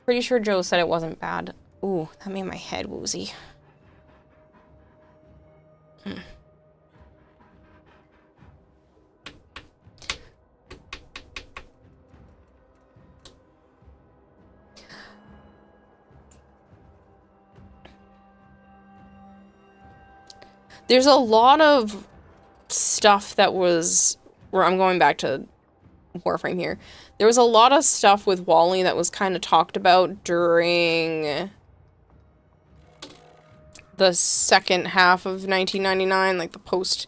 Pretty sure Joe said it wasn't bad. Ooh, that made my head woozy. There's a lot of stuff that was, where I'm going back to Warframe here. There was a lot of stuff with Wally that was kind of talked about during the second half of 1999, like the post.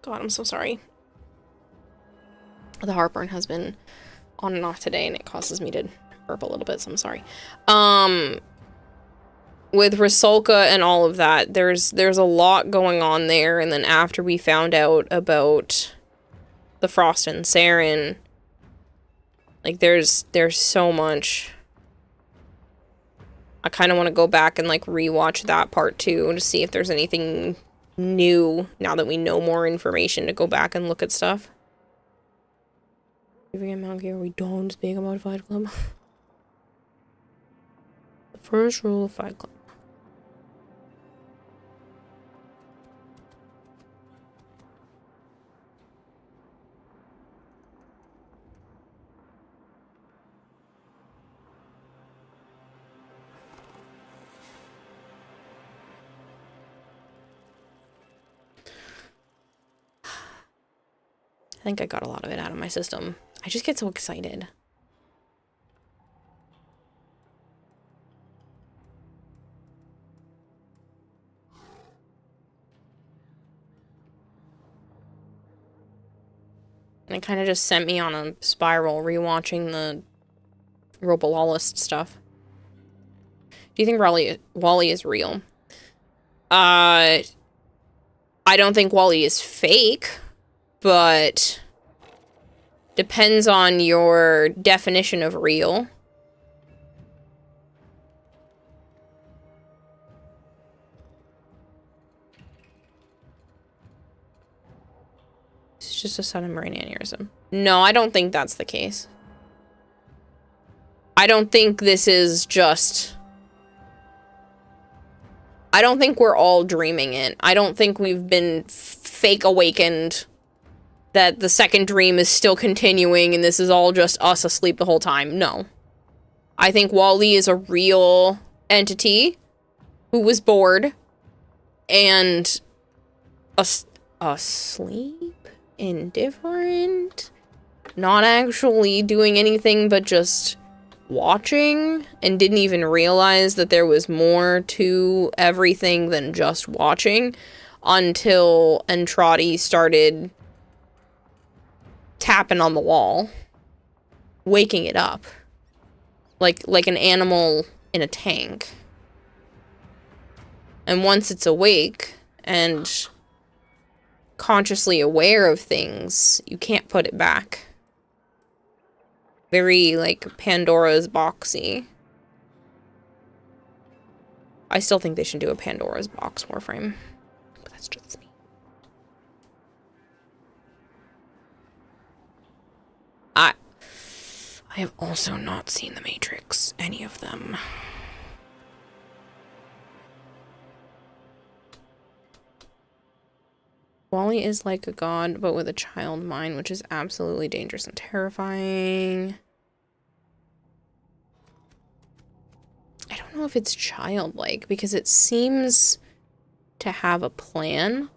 God, I'm so sorry. The heartburn has been on and off today, and it causes me to burp a little bit, so I'm sorry. With Rusalka and all of that, there's a lot going on there, and then after we found out about the Frost and Saren, like there's so much. I kind of want to go back and like rewatch that part too to see if there's anything new now that we know more information, to go back and look at stuff. If we get Mount Gear, we don't speak about Fight Club. The first rule of Fight Club. I think I got a lot of it out of my system. I just get so excited. And it kind of just sent me on a spiral rewatching the Robo Lawless stuff. Do you think Wally is real? I don't think Wally is fake. But depends on your definition of real. It's just a sudden brain aneurysm. No, I don't think that's the case. I don't think this is just... I don't think we're all dreaming it. I don't think we've been fake awakened, that the second dream is still continuing and this is all just us asleep the whole time. No. I think Wally is a real entity who was bored and asleep, indifferent, not actually doing anything but just watching and didn't even realize that there was more to everything than just watching until Entrati started tapping on the wall, waking it up like an animal in a tank. And once it's awake and consciously aware of things, you can't put it back. Very, like, Pandora's boxy. I still think they should do a Pandora's box Warframe. But that's just me. I have also not seen The Matrix, any of them. Wally is like a god, but with a child mind, which is absolutely dangerous and terrifying. I don't know if it's childlike, because it seems to have a plan.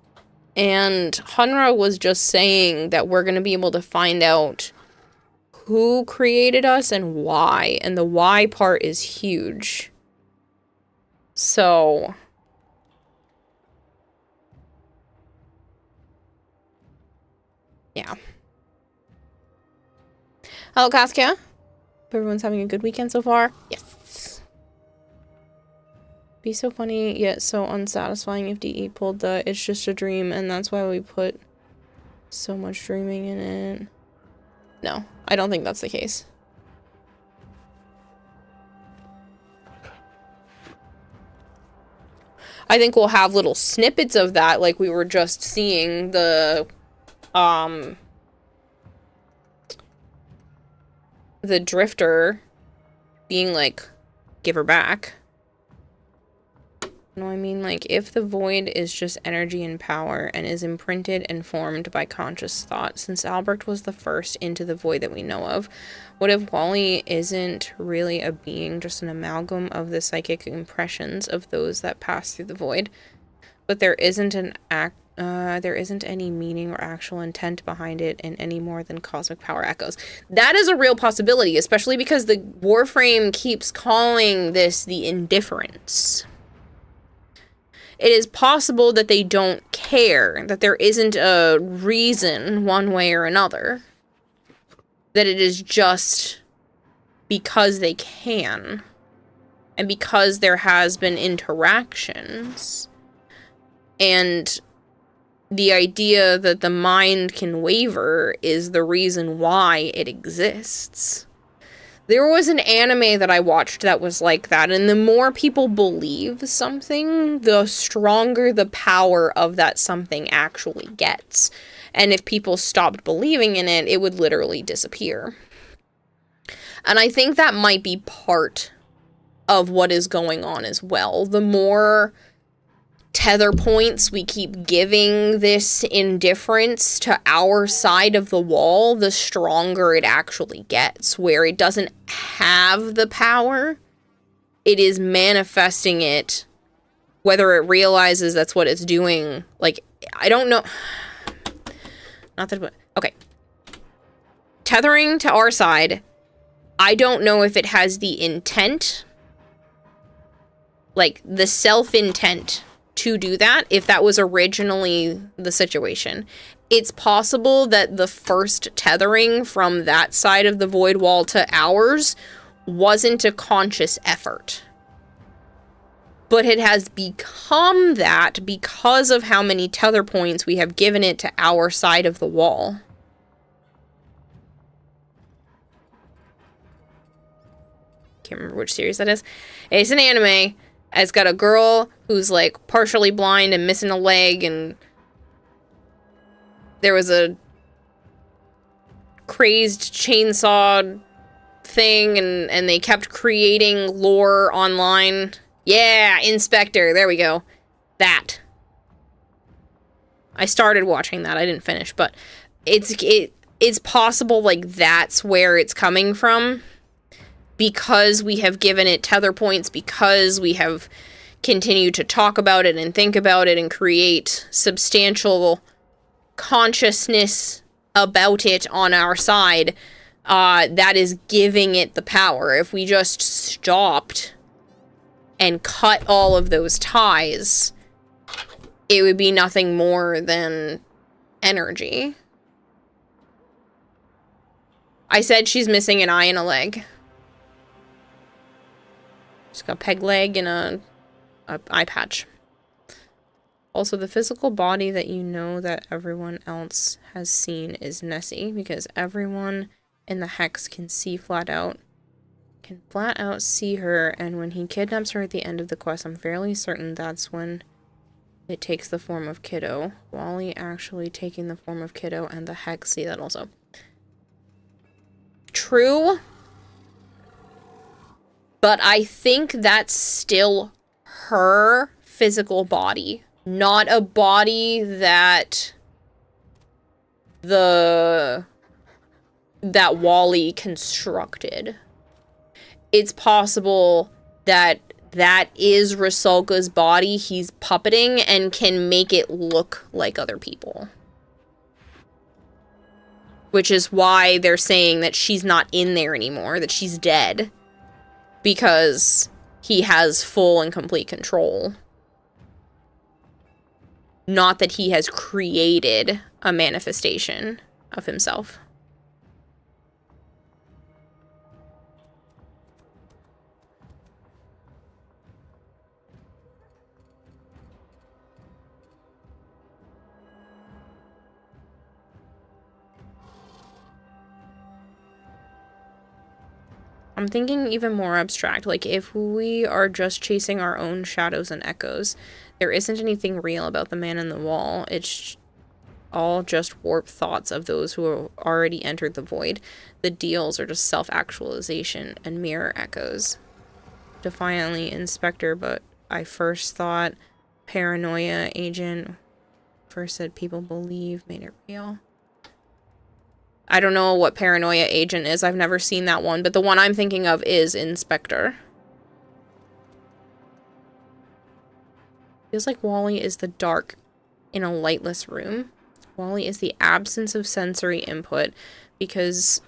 And Hunra was just saying that we're going to be able to find out who created us and why. And the why part is huge. So... yeah. Hello, Kaskia. Hope everyone's having a good weekend so far. Yes. Be so funny, yet so unsatisfying if DE pulled the "it's just a dream," and that's why we put so much dreaming in it. No, I don't think that's the case. I think we'll have little snippets of that, like we were just seeing the Drifter being like, give her back. No, I mean, like, if the void is just energy and power and is imprinted and formed by conscious thought, since Albrecht was the first into the void that we know of, what if Wally isn't really a being, just an amalgam of the psychic impressions of those that pass through the void? But there isn't any meaning or actual intent behind it in any more than cosmic power echoes. That is a real possibility, especially because the Warframe keeps calling this the indifference. It is possible that they don't care, that there isn't a reason one way or another. That it is just because they can. And because there has been interactions. And the idea that the mind can waver is the reason why it exists. There was an anime that I watched that was like that, and the more people believe something, the stronger the power of that something actually gets. And if people stopped believing in it, it would literally disappear. And I think that might be part of what is going on as well. The more tether points we keep giving this indifference to our side of the wall, the stronger it actually gets, where it doesn't have the power, it is manifesting it, whether it realizes that's what it's doing. Like, I don't know. Not that, okay. Tethering to our side, I don't know if it has the intent, like the self-intent to do that, if that was originally the situation. It's possible that the first tethering from that side of the void wall to ours wasn't a conscious effort. But it has become that because of how many tether points we have given it to our side of the wall. Can't remember which series that is. It's an anime. It's got a girl who's, like, partially blind and missing a leg, and there was a crazed chainsaw thing, and they kept creating lore online. Yeah, Inspector, there we go. That. I started watching that, I didn't finish, but it's possible, like, that's where it's coming from. Because we have given it tether points, because we have continued to talk about it and think about it and create substantial consciousness about it on our side, that is giving it the power. If we just stopped and cut all of those ties, it would be nothing more than energy. I said she's missing an eye and a leg. She's got a peg leg and a eye patch. Also, the physical body that you know that everyone else has seen is Nessie, because everyone in the Hex can see flat out see her, and when he kidnaps her at the end of the quest, I'm fairly certain that's when it takes the form of Kiddo. Wally actually taking the form of Kiddo, and the Hex see that also. True, but I think that's still her physical body, not a body that Wally constructed. It's possible that that is Rusalka's body he's puppeting and can make it look like other people. Which is why they're saying that she's not in there anymore, that she's dead. Because he has full and complete control. Not that he has created a manifestation of himself. I'm thinking even more abstract, like if we are just chasing our own shadows and echoes, there isn't anything real about the man in the wall. It's all just warped thoughts of those who have already entered the void. The deals are just self-actualization and mirror echoes. Defiantly, Inspector, but I first thought paranoia agent. First said people believe, made it real. I don't know what paranoia agent is. I've never seen that one, but the one I'm thinking of is Inspector. Feels like Wally is the dark in a lightless room. Wally is the absence of sensory input because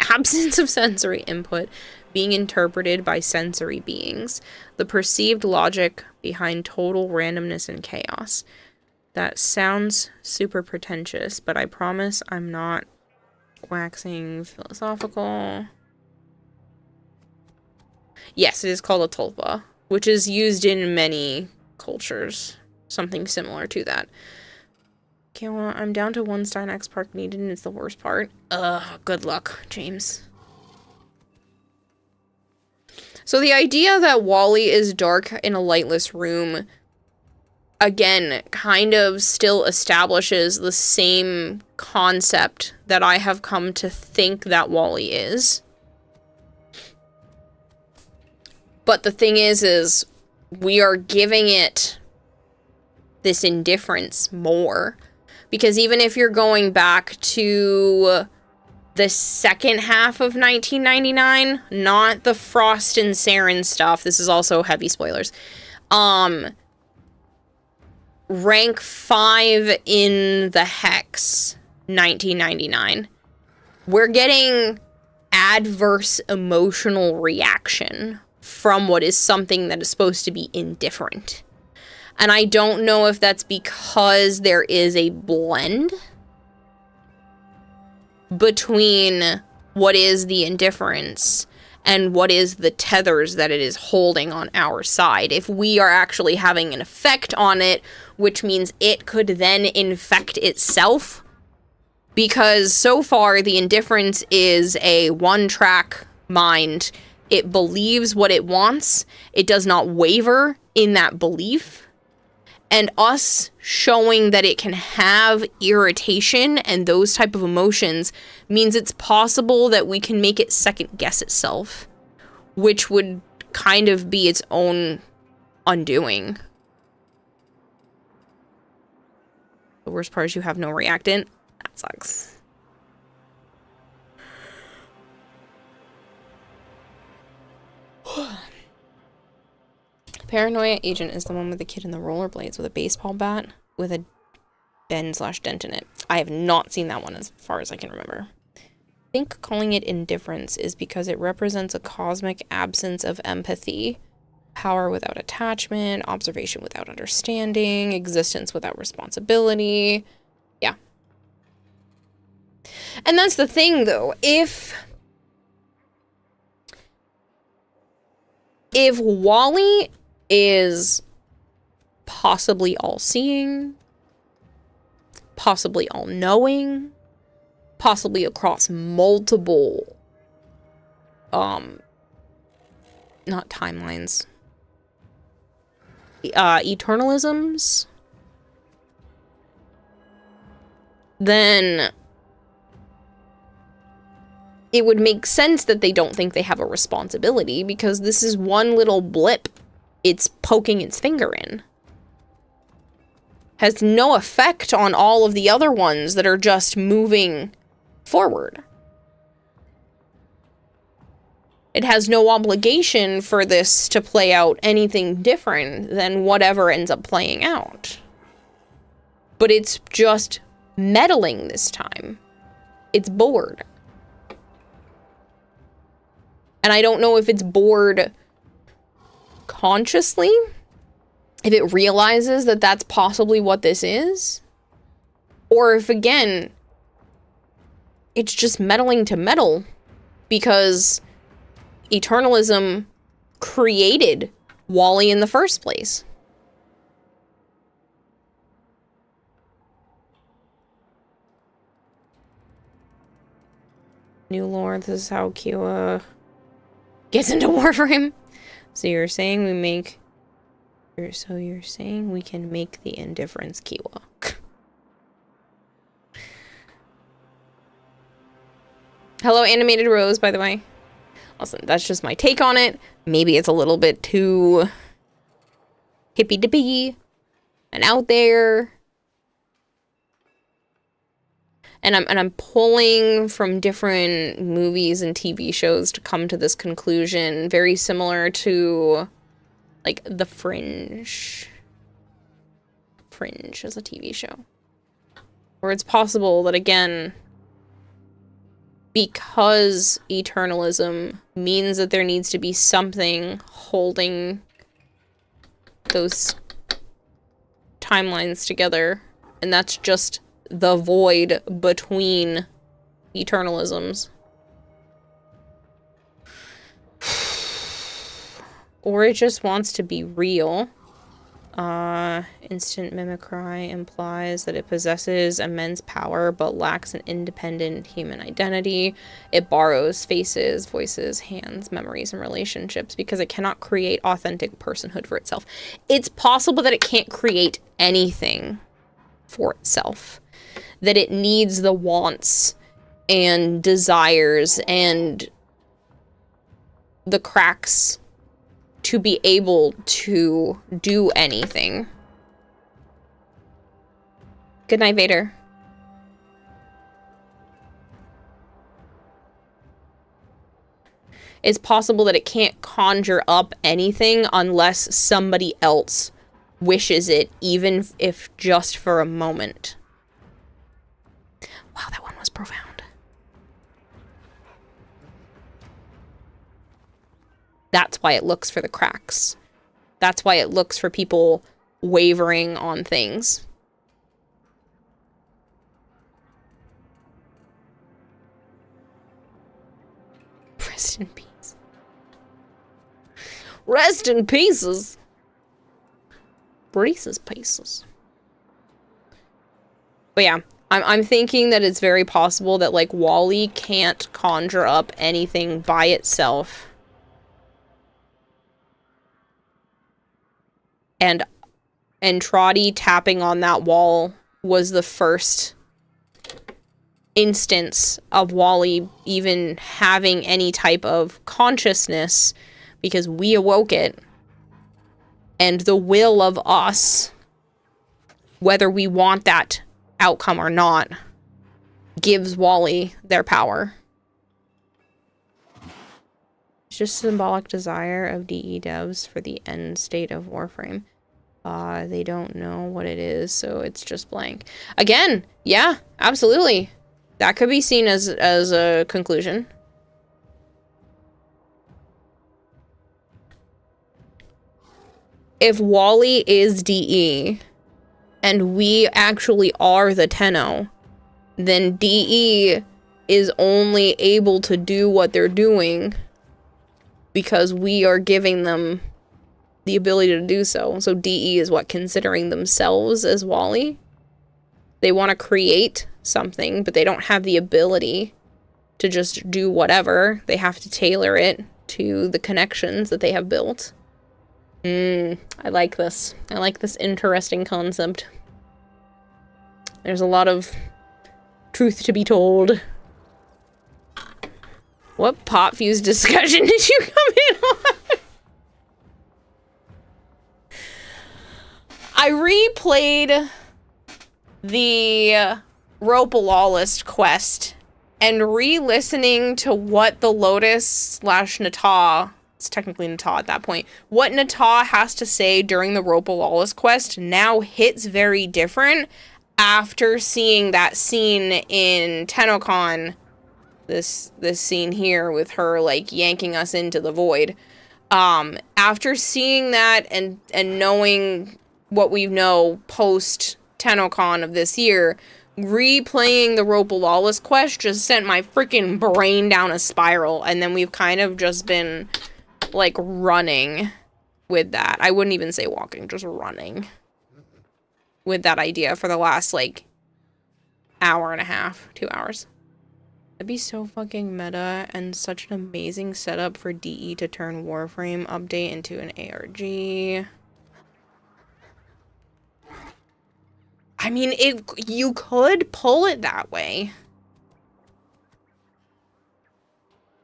absence of sensory input being interpreted by sensory beings. The perceived logic behind total randomness and chaos. That sounds super pretentious, but I promise I'm not waxing philosophical. Yes, it is called a tulpa, which is used in many cultures. Something similar to that. Okay, well, I'm down to 1 Stein X Park needed, and it's the worst part. Good luck, James. So the idea that Wally is dark in a lightless room, again, kind of still establishes the same concept that I have come to think that Wally is. But the thing is we are giving it this indifference more. Because even if you're going back to the second half of 1999, not the Frost and Saren stuff, this is also heavy spoilers, rank 5 in the Hex, 1999. We're getting adverse emotional reaction from what is something that is supposed to be indifferent. And I don't know if that's because there is a blend between what is the indifference and what is the tethers that it is holding on our side. If we are actually having an effect on it, which means it could then infect itself. Because so far, the indifference is a one-track mind. It believes what it wants. It does not waver in that belief. And us showing that it can have irritation and those type of emotions means it's possible that we can make it second guess itself, which would kind of be its own undoing. The worst part is you have no reactant. That sucks. Paranoia agent is the one with the kid in the rollerblades with a baseball bat with a bend/dent in it. I have not seen that one as far as I can remember. think calling it indifference is because it represents a cosmic absence of empathy, power without attachment, observation without understanding, existence without responsibility. Yeah. And that's the thing, though. If Wally is possibly all-seeing, possibly all-knowing, possibly across multiple, not timelines, eternalisms, then it would make sense that they don't think they have a responsibility, because this is one little blip it's poking its finger in. Has no effect on all of the other ones that are just moving forward. It has no obligation for this to play out anything different than whatever ends up playing out. But it's just meddling this time. It's bored. And I don't know if it's bored consciously, if it realizes that that's possibly what this is, or if, again, it's just meddling to meddle because eternalism created Wally in the first place. New lore, this is how Kiowa gets into Warframe. So you're saying we make... So you're saying we can make the indifference Kiowa. Hello, Animated Rose, by the way. Listen, that's just my take on it. Maybe it's a little bit too hippy-dippy and out there. And I'm pulling from different movies and TV shows to come to this conclusion, very similar to, like, The Fringe. Fringe is a TV show. Where it's possible that, again, because eternalism means that there needs to be something holding those timelines together, and that's just the void between eternalisms. Or it just wants to be real. Instant mimicry implies that it possesses immense power but lacks an independent human identity. It borrows faces, voices, hands, memories, and relationships because it cannot create authentic personhood for itself. It's possible that it can't create anything for itself. That it needs the wants and desires and the cracks to be able to do anything. Good night, Vader. It's possible that it can't conjure up anything unless somebody else wishes it, even if just for a moment. Wow, that one was profound. That's why it looks for the cracks. That's why it looks for people wavering on things. Rest in peace. Rest in pieces. Reese's Pieces. But yeah, I'm thinking that it's very possible that, like, Wally can't conjure up anything by itself. And Trotty tapping on that wall was the first instance of Wally even having any type of consciousness, because we awoke it. And the will of us, whether we want that outcome or not, gives Wally their power. It's just symbolic desire of DE devs for the end state of Warframe. They don't know what it is, so it's just blank. Again, yeah, absolutely. That could be seen as a conclusion. If Wally is DE and we actually are the Tenno, then DE is only able to do what they're doing because we are giving them the ability to do so. So DE is what, considering themselves as Wally? They want to create something, but they don't have the ability to just do whatever. They have to tailor it to the connections that they have built. I like this. I like this interesting concept. There's a lot of truth to be told. What pop fuse discussion did you come in on? I replayed the Rope Lawless quest and re-listening to what the Lotus / Nata, it's technically Nata at that point, what Nata has to say during the Rope Lawless quest now hits very different after seeing that scene in TennoCon, this scene here with her like yanking us into the void. After seeing that and knowing what we know post TennoCon of this year, replaying the Rope Lawless quest just sent my freaking brain down a spiral, and then we've kind of just been like running with that. I wouldn't even say walking, just running with that idea for the last like hour and a half, 2 hours. That'd be so fucking meta and such an amazing setup for DE to turn Warframe update into an ARG. I mean, you could pull it that way.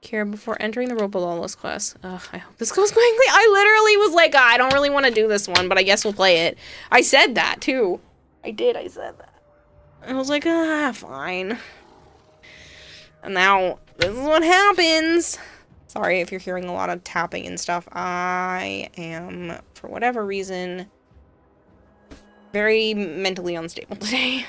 Kira, before entering the Rope Lawless class. Ugh, I hope this goes quickly. I literally was like, I don't really want to do this one, but I guess we'll play it. I said that, too. I said that. I was like, fine. And now, this is what happens. Sorry if you're hearing a lot of tapping and stuff. I am, for whatever reason, very mentally unstable today.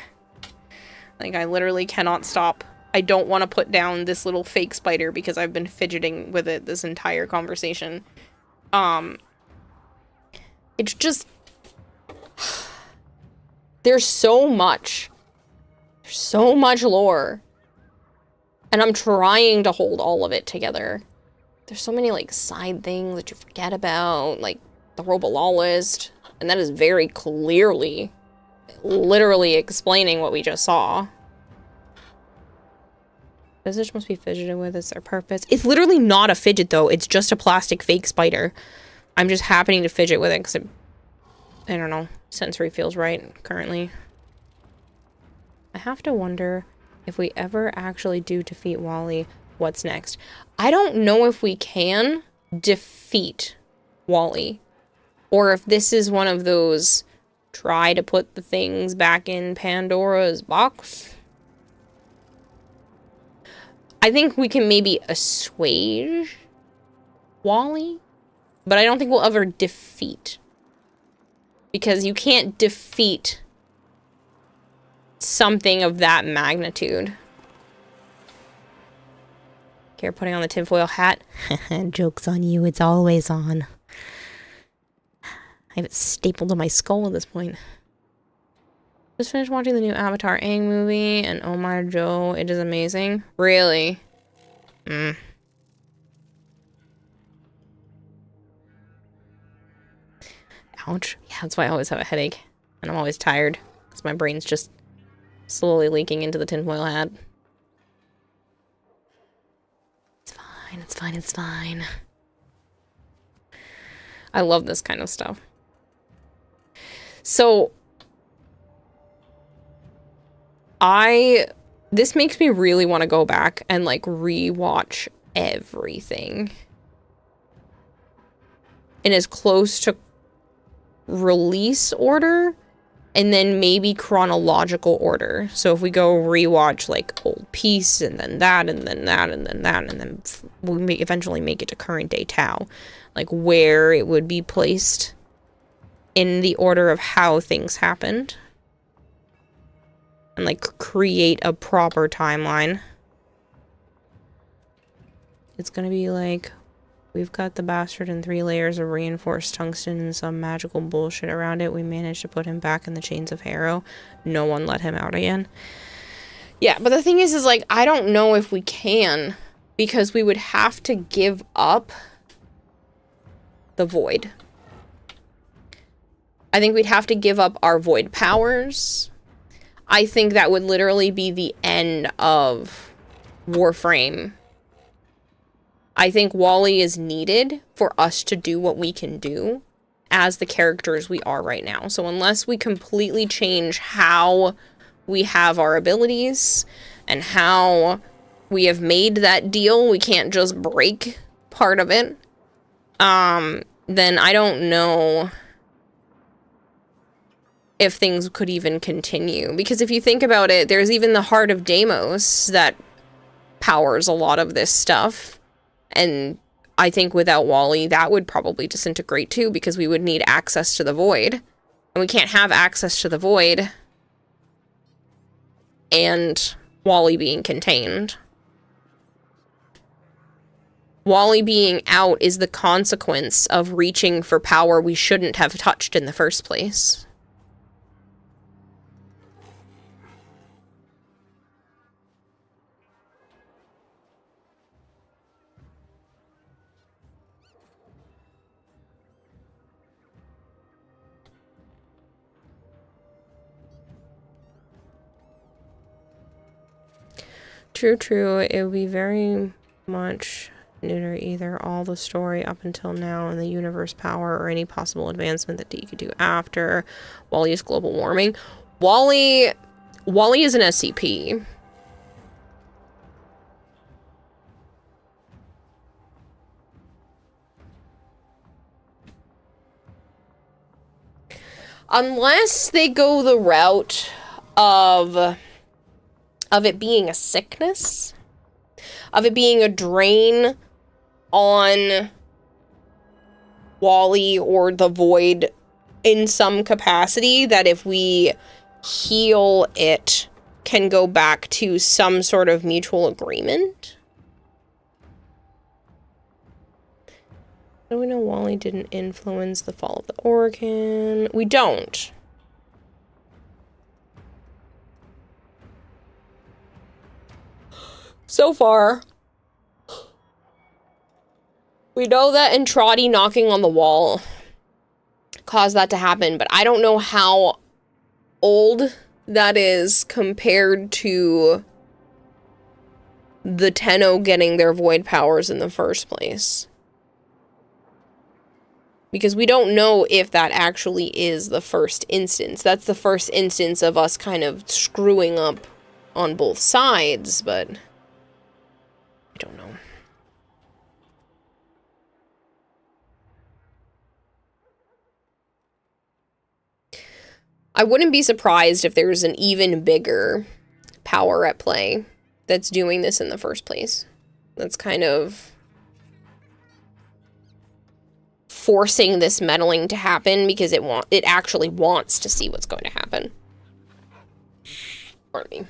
Like, I literally cannot stop. I don't want to put down this little fake spider because I've been fidgeting with it this entire conversation. It's just... There's so much. There's so much lore. And I'm trying to hold all of it together. There's so many, like, side things that you forget about. Like, the Rope Lawless. And that is very clearly, literally explaining what we just saw. Visage must be fidgeted with. It's their purpose. It's literally not a fidget, though. It's just a plastic fake spider. I'm just happening to fidget with it because I don't know. Sensory feels right currently. I have to wonder if we ever actually do defeat Wally, what's next? I don't know if we can defeat Wally. Or if this is one of those try to put the things back in Pandora's box. I think we can maybe assuage Wally, but I don't think we'll ever defeat. Because you can't defeat something of that magnitude. Care putting on the tinfoil hat? Joke's on you, it's always on. I have it stapled to my skull at this point. Just finished watching the new Avatar Aang movie, and oh my Joe, it is amazing. Really? Ouch. Yeah, that's why I always have a headache. And I'm always tired. Because my brain's just slowly leaking into the tinfoil hat. It's fine, it's fine, it's fine. I love this kind of stuff. So, this makes me really want to go back and, like, re-watch everything. In as close to release order, and then maybe chronological order. So if we go re-watch, like, Old Peace, and then that, and then that, and then that, and then we may eventually make it to current day Tau. Like, where it would be placed in the order of how things happened. and like create a proper timeline. It's gonna be like, we've got the bastard in 3 layers of reinforced tungsten and some magical bullshit around it. We managed to put him back in the chains of Harrow. No one let him out again. Yeah, but the thing is like, I don't know if we can, because we would have to give up the void. I think we'd have to give up our void powers. I think that would literally be the end of Warframe. I think Wally is needed for us to do what we can do as the characters we are right now. So unless we completely change how we have our abilities and how we have made that deal, we can't just break part of it, then I don't know if things could even continue. Because if you think about it, there's even the Heart of Deimos that powers a lot of this stuff. And I think without Wally, that would probably disintegrate too, because we would need access to the void. And we can't have access to the void and Wally being contained. Wally being out is the consequence of reaching for power we shouldn't have touched in the first place. True. It would be very much neuter either all the story up until now and the universe power or any possible advancement that D could do after Wally's global warming. Wally is an SCP. Unless they go the route of it being a sickness, of it being a drain on Wally or the void in some capacity, that if we heal it can go back to some sort of mutual agreement. Do we know Wally didn't influence the fall of the Organ? We don't. So far, we know that Entradi knocking on the wall caused that to happen, but I don't know how old that is compared to the Tenno getting their void powers in the first place. Because we don't know if that actually is the first instance. That's the first instance of us kind of screwing up on both sides, but I don't know. I wouldn't be surprised if there's an even bigger power at play that's doing this in the first place. That's kind of forcing this meddling to happen because it actually wants to see what's going to happen. Pardon me.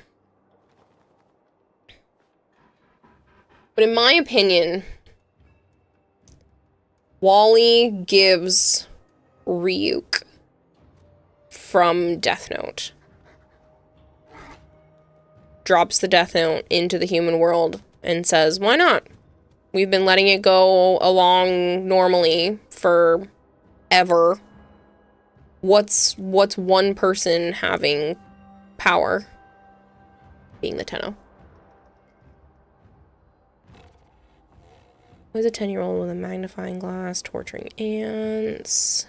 But in my opinion, Wally gives Ryuk from Death Note. Drops the Death Note into the human world and says, why not? We've been letting it go along normally for ever. What's one person having power? Being the Tenno. Was a 10-year-old with a magnifying glass torturing ants.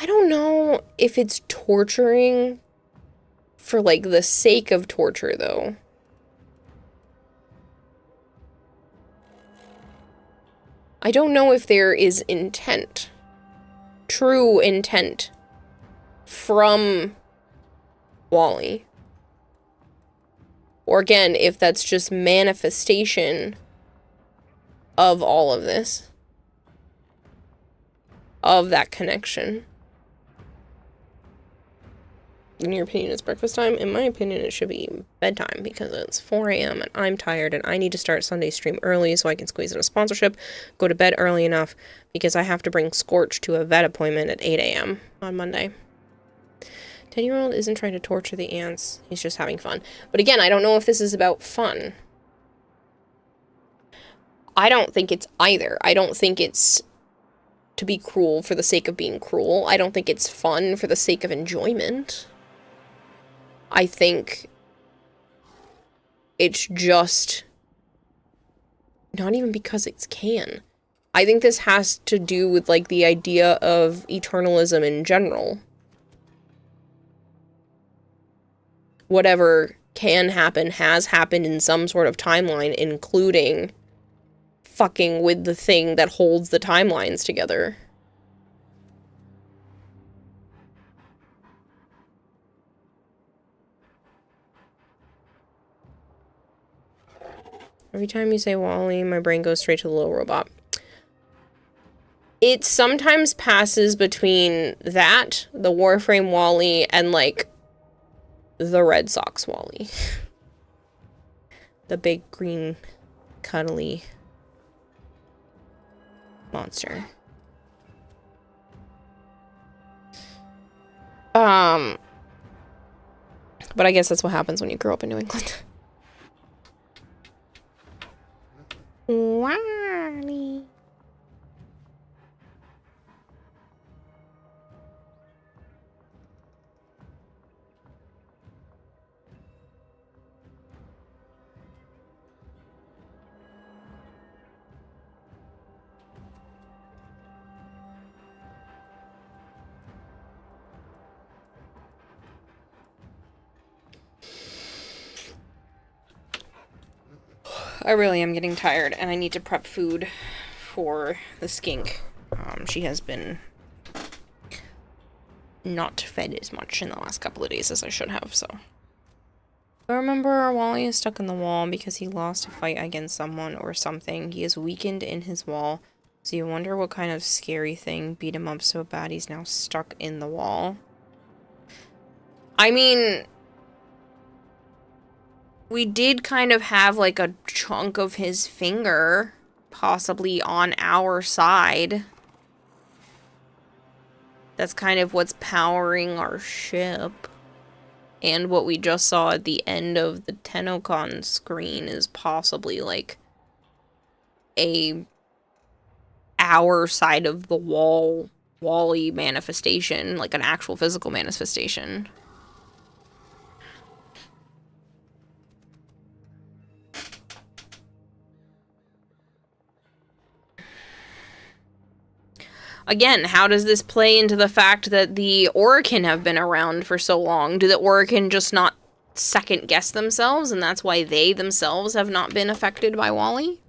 I don't know if it's torturing for, like, the sake of torture, though. I don't know if there is intent. True intent from Wally. Or again, if that's just manifestation of all of this. Of that connection. in your opinion, it's breakfast time. In my opinion, it should be bedtime because it's 4 a.m. and I'm tired and I need to start Sunday stream early so I can squeeze in a sponsorship, go to bed early enough because I have to bring Scorch to a vet appointment at 8 a.m. on Monday. 10-year-old isn't trying to torture the ants. He's just having fun. But again, I don't know if this is about fun. I don't think it's either. I don't think it's to be cruel for the sake of being cruel. I don't think it's fun for the sake of enjoyment. I think it's just not even because it's can. I think this has to do with, like, the idea of eternalism in general. Whatever can happen has happened in some sort of timeline, including fucking with the thing that holds the timelines together. Every time you say Wall-E, my brain goes straight to the little robot. It sometimes passes between that, the Warframe Wall-E, and, like, the Red Sox Wall-E. The big, green, cuddly monster. But I guess that's what happens when you grow up in New England. Wally. I really am getting tired, and I need to prep food for the skink. She has been not fed as much in the last couple of days as I should have, so. I remember Wally is stuck in the wall because he lost a fight against someone or something. He is weakened in his wall, so you wonder what kind of scary thing beat him up so bad he's now stuck in the wall. I mean, we did kind of have, like, a chunk of his finger possibly on our side. That's kind of what's powering our ship. And what we just saw at the end of the TennoCon screen is possibly, like, our side of the wall, Wall-E manifestation, like an actual physical manifestation. Again, how does this play into the fact that the Orokin have been around for so long? Do the Orokin just not second guess themselves, and that's why they themselves have not been affected by Wall-E?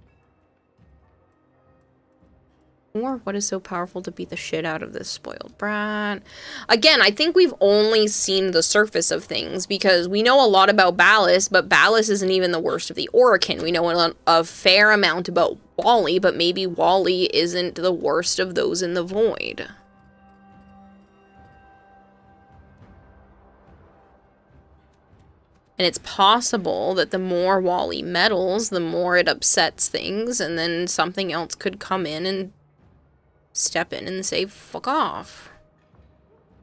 Or what is so powerful to beat the shit out of this spoiled brat? Again, I think we've only seen the surface of things, because we know a lot about Ballas, but Ballas isn't even the worst of the Orokin. We know a fair amount about Wall-E, but maybe Wall-E isn't the worst of those in the Void. And it's possible that the more Wall-E meddles, the more it upsets things, and then something else could come in and step in and say, fuck off.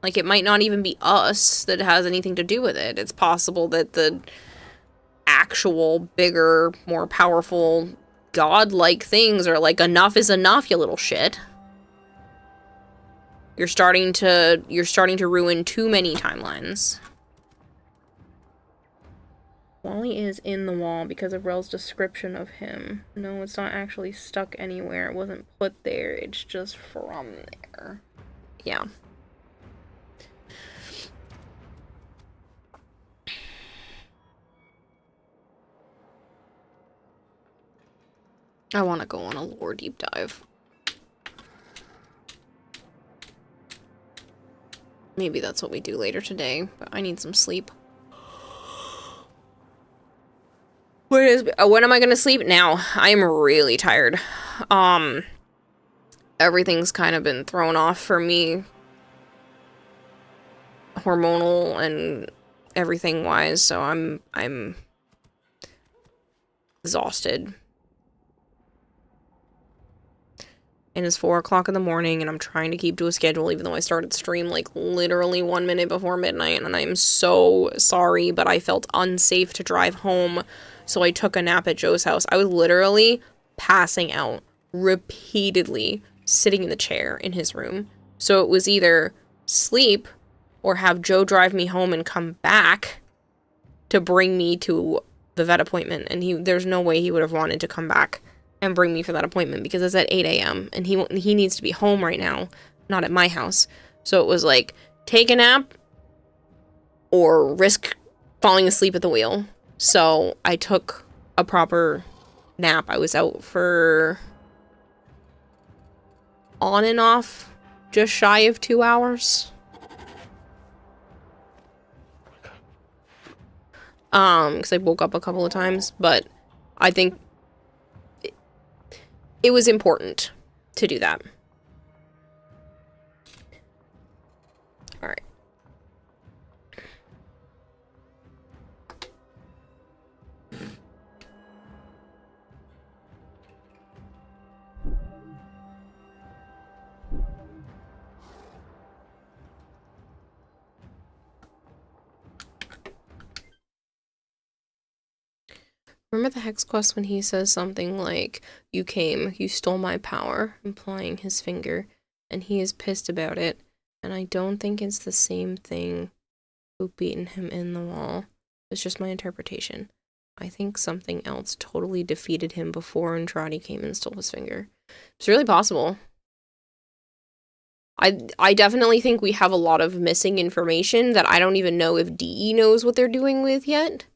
Like, it might not even be us that has anything to do with it. It's possible that the actual, bigger, more powerful, godlike things are like, enough is enough, you little shit. You're starting to ruin too many timelines. Wall-E is in the wall because of Rel's description of him. No, it's not actually stuck anywhere. It wasn't put there. It's just from there. Yeah. I want to go on a lore deep dive. Maybe that's what we do later today, but I need some sleep. When am I gonna sleep? Now. I am really tired. Everything's kind of been thrown off for me. hormonal and everything wise, so I'm exhausted. And it's 4 o'clock in the morning, and I'm trying to keep to a schedule, even though I started stream like literally 1 minute before midnight, and I am so sorry, but I felt unsafe to drive home, so I took a nap at Joe's house. I was literally passing out repeatedly, sitting in the chair in his room. So it was either sleep or have Joe drive me home and come back to bring me to the vet appointment, and there's no way he would have wanted to come back and bring me for that appointment because it's at 8 a.m. and he needs to be home right now, not at my house. So it was like, take a nap or risk falling asleep at the wheel. So I took a proper nap. I was out for on and off just shy of 2 hours. Because I woke up a couple of times, but I think it was important to do that. All right. Remember the Hex quest when he says something like, "You came, you stole my power," implying his finger, and he is pissed about it, and I don't think it's the same thing who beaten him in the wall. It's just my interpretation. I think something else totally defeated him before Andrade came and stole his finger. It's really possible. I definitely think we have a lot of missing information that I don't even know if DE knows what they're doing with yet.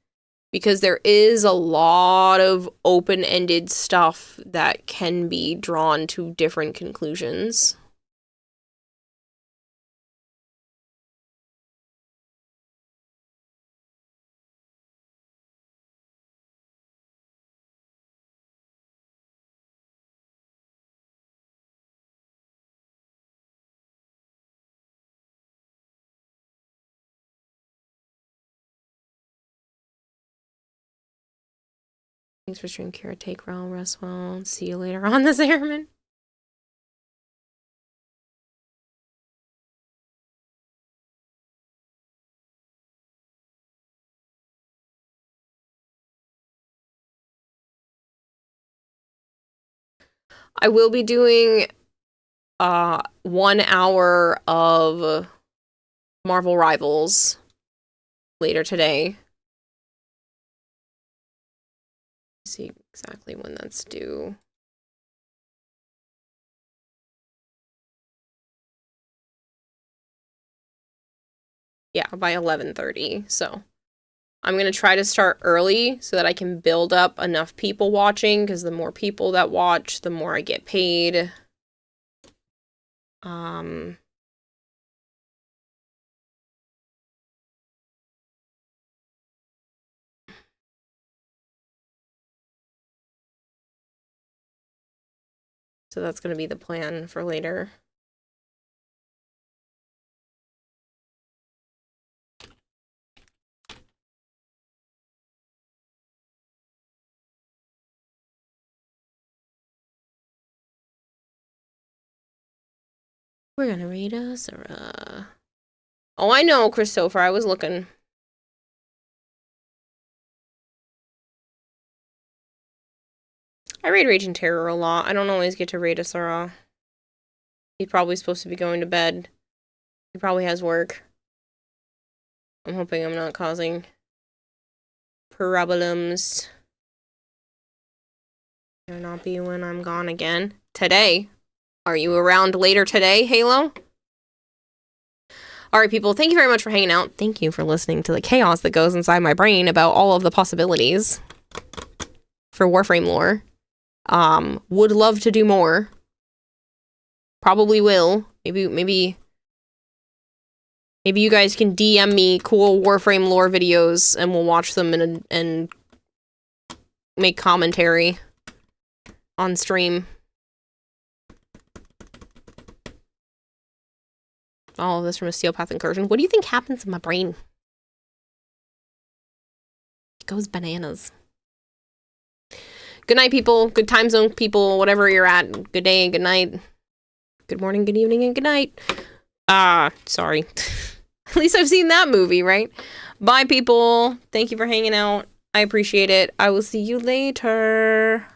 Because there is a lot of open-ended stuff that can be drawn to different conclusions. Thanks for stream, Kira. Take well, rest well. See you later on, this airman. I will be doing 1 hour of Marvel Rivals later today. See exactly when that's due. Yeah, by 11:30. So I'm going to try to start early so that I can build up enough people watching, because the more people that watch, the more I get paid. So that's going to be the plan for later. We're gonna read Asura. Oh, I know, Christopher. I was looking. I raid Raging Terror a lot. I don't always get to raid Asura. He's probably supposed to be going to bed. He probably has work. I'm hoping I'm not causing problems. There not be when I'm gone again. Today. Are you around later today, Halo? Alright, people, thank you very much for hanging out. Thank you for listening to the chaos that goes inside my brain about all of the possibilities for Warframe lore. Would love to do more. Probably will. Maybe you guys can DM me cool Warframe lore videos and we'll watch them and make commentary on stream. All of this from a Steelpath incursion. What do you think happens in my brain? It goes bananas. Good night, people. Good time zone, people. Whatever you're at. Good day and good night. Good morning, good evening, and good night. Sorry. At least I've seen that movie, right? Bye, people. Thank you for hanging out. I appreciate it. I will see you later.